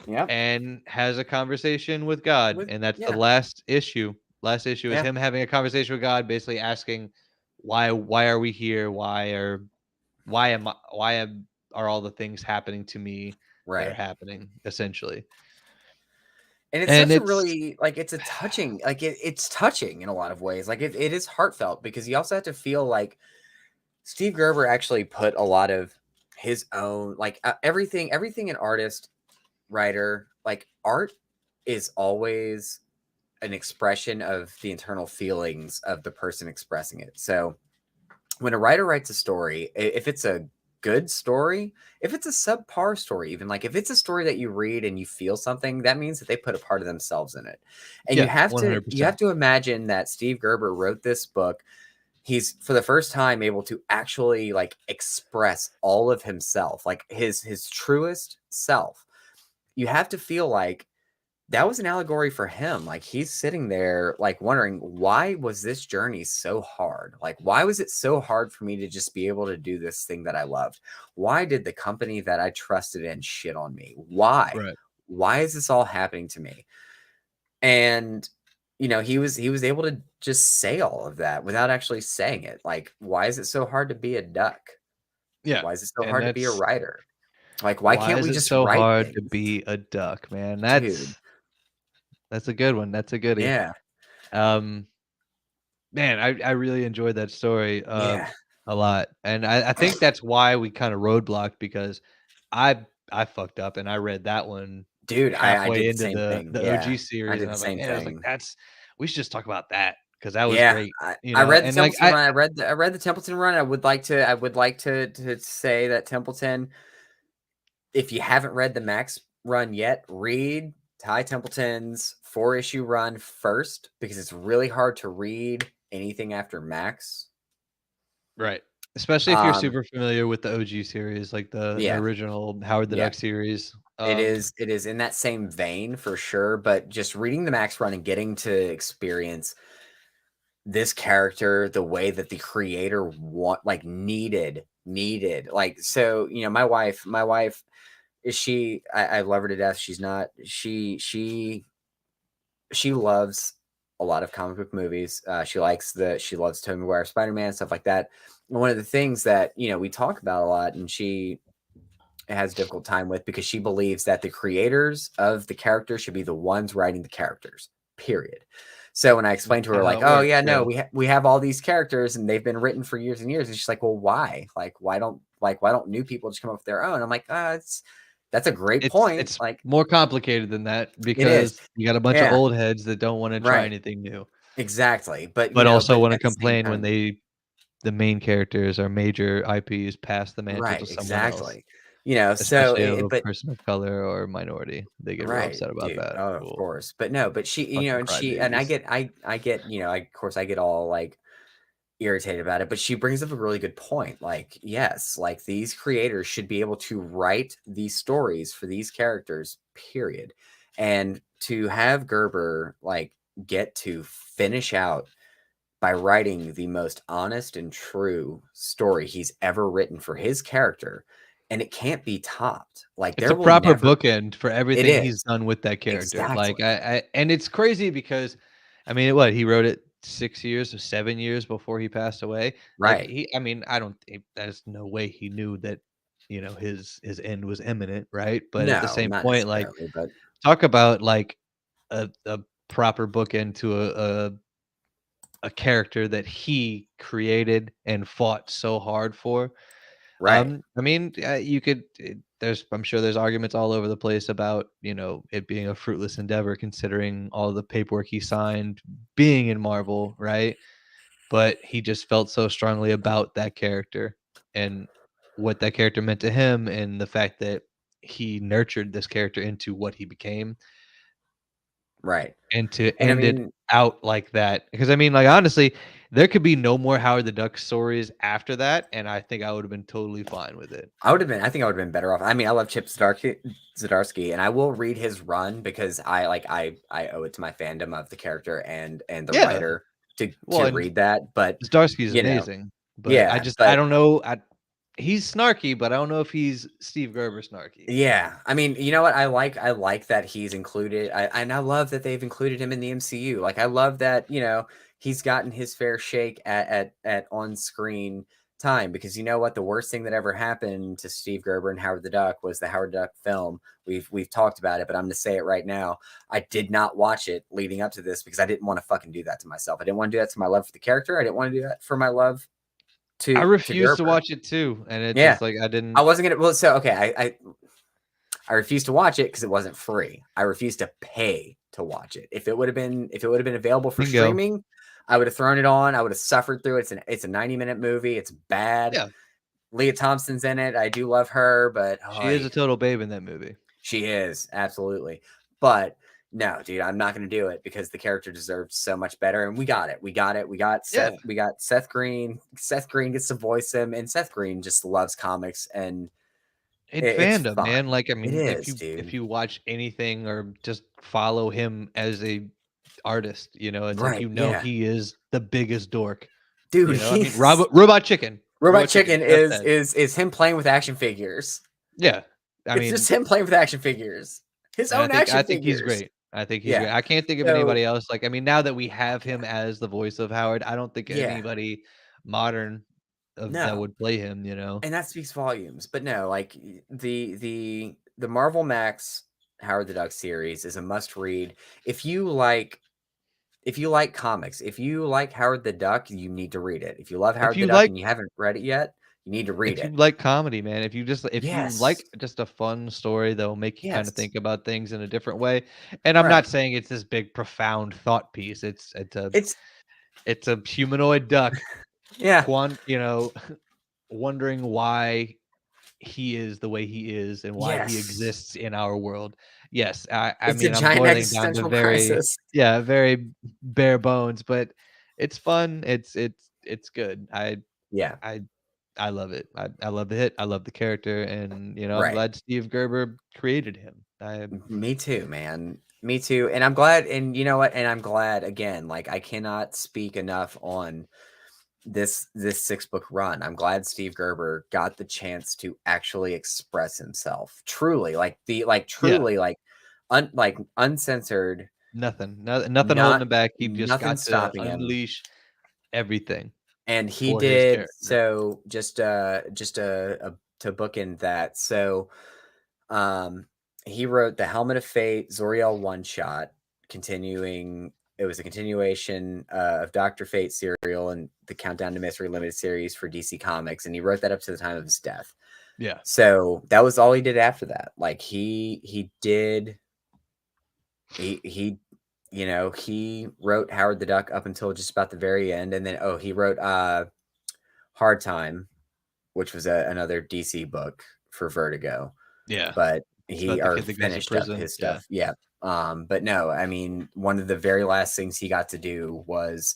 Speaker 2: Yep.
Speaker 1: and has a conversation with God, and that's the
Speaker 2: Yeah.
Speaker 1: last issue. Last issue is
Speaker 2: Yeah.
Speaker 1: him having a conversation with God, basically asking, why are we here? Are all the things happening to me that are
Speaker 2: Right.
Speaker 1: happening, essentially?
Speaker 2: And it's
Speaker 1: And
Speaker 2: such a
Speaker 1: it's
Speaker 2: really it's a touching, it's touching in a lot of ways. Like it is heartfelt because you also have to feel like Steve Gerber actually put a lot of his own everything an artist, writer, like art is always an expression of the internal feelings of the person expressing it. So when a writer writes a story, if it's a good story, if it's a subpar story, even like if it's a story that you read and you feel something, that means that they put a part of themselves in it. And
Speaker 1: yeah, 100%.
Speaker 2: you have to imagine that Steve Gerber wrote this book. He's for the first time able to actually like express all of himself, like his truest self. You have to feel like that was an allegory for him. Like he's sitting there like wondering, why was this journey so hard? Like why was it so hard for me to just be able to do this thing that I loved? Why did the company that I trusted in shit on me? Why?
Speaker 1: Right.
Speaker 2: Why is this all happening to me? And he was able to just say all of that without actually saying it. Like, why is it so hard to be a duck?
Speaker 1: Yeah,
Speaker 2: Why is it so
Speaker 1: and
Speaker 2: hard to be a
Speaker 1: that's
Speaker 2: writer? Like, why
Speaker 1: why
Speaker 2: can't
Speaker 1: is
Speaker 2: we
Speaker 1: it
Speaker 2: just
Speaker 1: so
Speaker 2: write
Speaker 1: hard to
Speaker 2: things?
Speaker 1: be a duck, man?
Speaker 2: Dude.
Speaker 1: That's a good one. That's a goodie.
Speaker 2: Yeah.
Speaker 1: Um, man, I really enjoyed that story
Speaker 2: Yeah.
Speaker 1: a lot, and I think that's why we kind of roadblocked, because I fucked up and I read that one
Speaker 2: Dude, I
Speaker 1: halfway
Speaker 2: did the
Speaker 1: into
Speaker 2: same thing.
Speaker 1: the
Speaker 2: Yeah.
Speaker 1: OG
Speaker 2: I
Speaker 1: series,
Speaker 2: did
Speaker 1: and I
Speaker 2: the
Speaker 1: was like,
Speaker 2: same
Speaker 1: man, I was like,
Speaker 2: thing.
Speaker 1: that's we should just talk about that because that was
Speaker 2: Yeah.
Speaker 1: great,
Speaker 2: I read the
Speaker 1: and like
Speaker 2: Templeton run. I read the Templeton run. I would like to say that Templeton, if you haven't read the Max run yet, read Ty Templeton's 4-issue run first, because it's really hard to read anything after Max.
Speaker 1: right. Especially if you're super familiar with the OG series, like the
Speaker 2: Yeah.
Speaker 1: original Howard the
Speaker 2: Yeah.
Speaker 1: Duck series.
Speaker 2: It is in that same vein for sure, but just reading the Max run and getting to experience this character the way that the creator needed. Like, so, my wife is I love her to death. She's not she loves a lot of comic book movies. She loves Tobey Maguire Spider-Man, stuff like that. And one of the things that we talk about a lot, and she has a difficult time with, because she believes that the creators of the characters should be the ones writing the characters, period. So when I explained to her,
Speaker 1: Not how
Speaker 2: like,
Speaker 1: it
Speaker 2: oh
Speaker 1: works,
Speaker 2: yeah,
Speaker 1: yeah.
Speaker 2: no, we have all these characters and they've been written for years and years, and she's like, well, why? Like, why don't new people just come up with their own? I'm like, that's a great point.
Speaker 1: It's
Speaker 2: Like,
Speaker 1: more complicated than that,
Speaker 2: it is.
Speaker 1: because you got a bunch of
Speaker 2: Yeah,
Speaker 1: old heads that don't wanna try
Speaker 2: right.
Speaker 1: anything new,
Speaker 2: Exactly. But
Speaker 1: but also
Speaker 2: but
Speaker 1: wanna
Speaker 2: at the same
Speaker 1: complain when
Speaker 2: time,
Speaker 1: the main characters or major IPs pass the mantle
Speaker 2: right,
Speaker 1: to someone else,
Speaker 2: exactly. So
Speaker 1: especially of a
Speaker 2: but
Speaker 1: person of color or minority. They get real
Speaker 2: right,
Speaker 1: upset about
Speaker 2: dude.
Speaker 1: that.
Speaker 2: Oh, of
Speaker 1: Cool.
Speaker 2: course. But no, but she,
Speaker 1: Fucking
Speaker 2: and I
Speaker 1: crybabies.
Speaker 2: get, of course I get all like irritated about it, but she brings up a really good point. Like, yes, like these creators should be able to write these stories for these characters, period. And to have Gerber like get to finish out by writing the most honest and true story he's ever written for his character, and it can't be topped. Like,
Speaker 1: It's a
Speaker 2: there will
Speaker 1: proper
Speaker 2: never
Speaker 1: bookend for
Speaker 2: it
Speaker 1: everything he's
Speaker 2: is.
Speaker 1: done with that character. Like,
Speaker 2: Exactly.
Speaker 1: I and it's crazy because, I mean, what, he wrote it 6 years or 7 years before he passed away? Like,
Speaker 2: Right.
Speaker 1: I mean, I don't think there's no way he knew that, his end was imminent, right? But at the
Speaker 2: No,
Speaker 1: same
Speaker 2: not
Speaker 1: point, like,
Speaker 2: necessarily, but
Speaker 1: talk about, like, a proper bookend to a character that he created and fought so hard for.
Speaker 2: Right.
Speaker 1: I mean, you could. I'm sure there's arguments all over the place about it being a fruitless endeavor, considering all the paperwork he signed, being in Marvel, right? But he just felt so strongly about that character and what that character meant to him, and the fact that he nurtured this character into what he became,
Speaker 2: Right.
Speaker 1: and to
Speaker 2: And I
Speaker 1: end it
Speaker 2: mean,
Speaker 1: out like that. Because I mean, like, honestly, there could be no more Howard the Duck stories after that, and I think I would have been totally fine with it.
Speaker 2: I think I would have been better off. I mean, I love Chip Zdarsky, and I will read his run because I owe it to my fandom of the character and the
Speaker 1: Yeah.
Speaker 2: writer
Speaker 1: Well,
Speaker 2: to
Speaker 1: and
Speaker 2: read that. But
Speaker 1: Zdarsky is
Speaker 2: you know,
Speaker 1: amazing, but
Speaker 2: yeah,
Speaker 1: I
Speaker 2: but
Speaker 1: don't know. He's snarky, but I don't know if he's Steve Gerber snarky.
Speaker 2: yeah, I mean, you know what? I like that he's included. And I love that they've included him in the MCU. Like, I love that he's gotten his fair shake at on screen time, because you know what? The worst thing that ever happened to Steve Gerber and Howard the Duck was the Howard Duck film. We've talked about it, but I'm going to say it right now. I did not watch it leading up to this because I didn't want to fucking do that to myself. I didn't want to do that to my love for the character. I didn't want to do that for my love
Speaker 1: I
Speaker 2: to
Speaker 1: refused to
Speaker 2: Gerber.
Speaker 1: watch it too, and it
Speaker 2: Yeah,
Speaker 1: just like I
Speaker 2: I
Speaker 1: didn't.
Speaker 2: wasn't gonna. Well, so okay, I refused to watch it because it wasn't free. I refused to pay to watch it. If it would have been available for
Speaker 1: Bingo.
Speaker 2: streaming, I would have thrown it on. I would have suffered through it. It's a 90-minute movie. It's bad.
Speaker 1: Yeah,
Speaker 2: Leah Thompson's in it. I do love her, but
Speaker 1: she is a total babe in that movie.
Speaker 2: she is absolutely. But no, dude, I'm not going to do it because the character deserves so much better, and we got it. We got it. We got
Speaker 1: Yeah,
Speaker 2: Seth. We got Seth Green. Seth Green gets to voice him, and Seth Green just loves comics, and
Speaker 1: in
Speaker 2: it's
Speaker 1: fandom,
Speaker 2: fun.
Speaker 1: man. Like, I
Speaker 2: It
Speaker 1: mean,
Speaker 2: is,
Speaker 1: if
Speaker 2: dude.
Speaker 1: you watch anything or just follow him as a artist, it's like
Speaker 2: Right? Yeah.
Speaker 1: he is the biggest dork.
Speaker 2: Dude,
Speaker 1: I mean,
Speaker 2: he's
Speaker 1: Robot Chicken.
Speaker 2: Robot Chicken
Speaker 1: Enough
Speaker 2: is
Speaker 1: said.
Speaker 2: him playing with action figures.
Speaker 1: Yeah, I
Speaker 2: It's just
Speaker 1: mean,
Speaker 2: him playing with action figures. His
Speaker 1: and
Speaker 2: own action
Speaker 1: I think he's
Speaker 2: figures.
Speaker 1: great. I think he's great.
Speaker 2: Yeah.
Speaker 1: I can't think of
Speaker 2: So
Speaker 1: anybody else. Like, I mean, now that we have him as the voice of Howard, I don't think
Speaker 2: yeah.
Speaker 1: anybody modern that
Speaker 2: No.
Speaker 1: would play him.
Speaker 2: And that speaks volumes. But no, like the Marvel Max Howard the Duck series is a must read. If you like comics, if you like Howard the Duck, you need to read it. If you love
Speaker 1: If
Speaker 2: Howard the
Speaker 1: you
Speaker 2: Duck
Speaker 1: like
Speaker 2: and you haven't read it yet, you need to read
Speaker 1: if you
Speaker 2: it.
Speaker 1: like comedy, man, if you
Speaker 2: Yes.
Speaker 1: like just a fun story that'll make you kind of
Speaker 2: Yes.
Speaker 1: think about things in a different way. And I'm not
Speaker 2: Right.
Speaker 1: saying it's this big profound thought piece.
Speaker 2: It's
Speaker 1: It's a humanoid duck
Speaker 2: yeah.
Speaker 1: quan wondering why he is the way he is and why he
Speaker 2: Yes.
Speaker 1: exists in our world. Yes, I
Speaker 2: It's a
Speaker 1: mean, I'm
Speaker 2: giant
Speaker 1: boiling down to
Speaker 2: existential crisis.
Speaker 1: very bare bones, but it's fun. It's good.
Speaker 2: Yeah.
Speaker 1: I I love it. I love the hit. I love the character, and I'm
Speaker 2: Right.
Speaker 1: glad Steve Gerber created him.
Speaker 2: Me too, man. Me too. And I'm glad, and you know what? And I'm glad again, like I cannot speak enough on this 6 book run. I'm glad Steve Gerber got the chance to actually express himself. Truly,
Speaker 1: Yeah,
Speaker 2: like uncensored,
Speaker 1: nothing holding him back. He just
Speaker 2: nothing
Speaker 1: got to
Speaker 2: stopping him.
Speaker 1: unleash everything
Speaker 2: And he
Speaker 1: for his
Speaker 2: did
Speaker 1: character.
Speaker 2: so to bookend that. So um, he wrote the Helmet of Fate Zoriel one shot, continuing. It was a continuation of Doctor Fate serial and the Countdown to Mystery limited series for DC Comics, and he wrote that up to the time of his death.
Speaker 1: Yeah.
Speaker 2: So that was all he did after that. Like he did. He he wrote Howard the Duck up until just about the very end, and then he wrote Hard Time, which was another DC book for Vertigo.
Speaker 1: Yeah.
Speaker 2: But
Speaker 1: It's
Speaker 2: he
Speaker 1: about the
Speaker 2: or
Speaker 1: kid that goes to
Speaker 2: finished up
Speaker 1: prison.
Speaker 2: his
Speaker 1: Yeah.
Speaker 2: stuff. Yeah. But no, I mean, one of the very last things he got to do was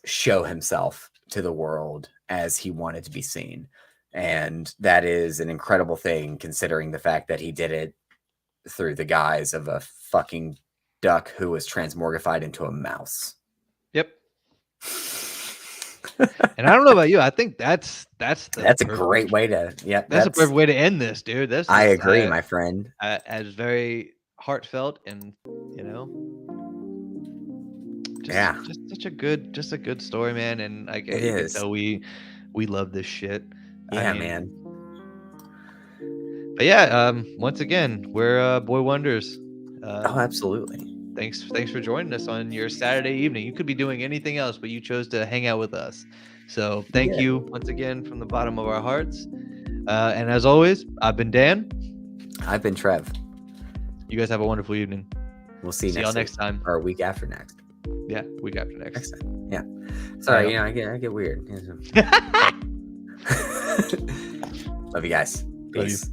Speaker 2: show himself to the world as he wanted to be seen. And that is an incredible thing, considering the fact that he did it through the guise of a fucking duck who was transmorgified into a mouse.
Speaker 1: Yep. And I don't know about you. I think that's
Speaker 2: a great way to
Speaker 1: that's a perfect way to end this, dude. This
Speaker 2: I
Speaker 1: is
Speaker 2: agree, my friend.
Speaker 1: as very heartfelt and
Speaker 2: Yeah,
Speaker 1: just such a good story, man. And like
Speaker 2: it
Speaker 1: you can
Speaker 2: is.
Speaker 1: tell we love this shit.
Speaker 2: Yeah,
Speaker 1: I mean,
Speaker 2: man.
Speaker 1: but yeah, once again, we're boy wonders.
Speaker 2: Oh, absolutely.
Speaker 1: thanks for joining us on your Saturday evening. You could be doing anything else, but you chose to hang out with us. So thank you once again from the bottom of our hearts. And as always, I've been Dan.
Speaker 2: I've been Trev.
Speaker 1: You guys have a wonderful evening.
Speaker 2: We'll see
Speaker 1: y'all next time.
Speaker 2: Or a week after next.
Speaker 1: Yeah, week after next.
Speaker 2: Time. Yeah. Sorry, I get weird. Love you guys. Peace.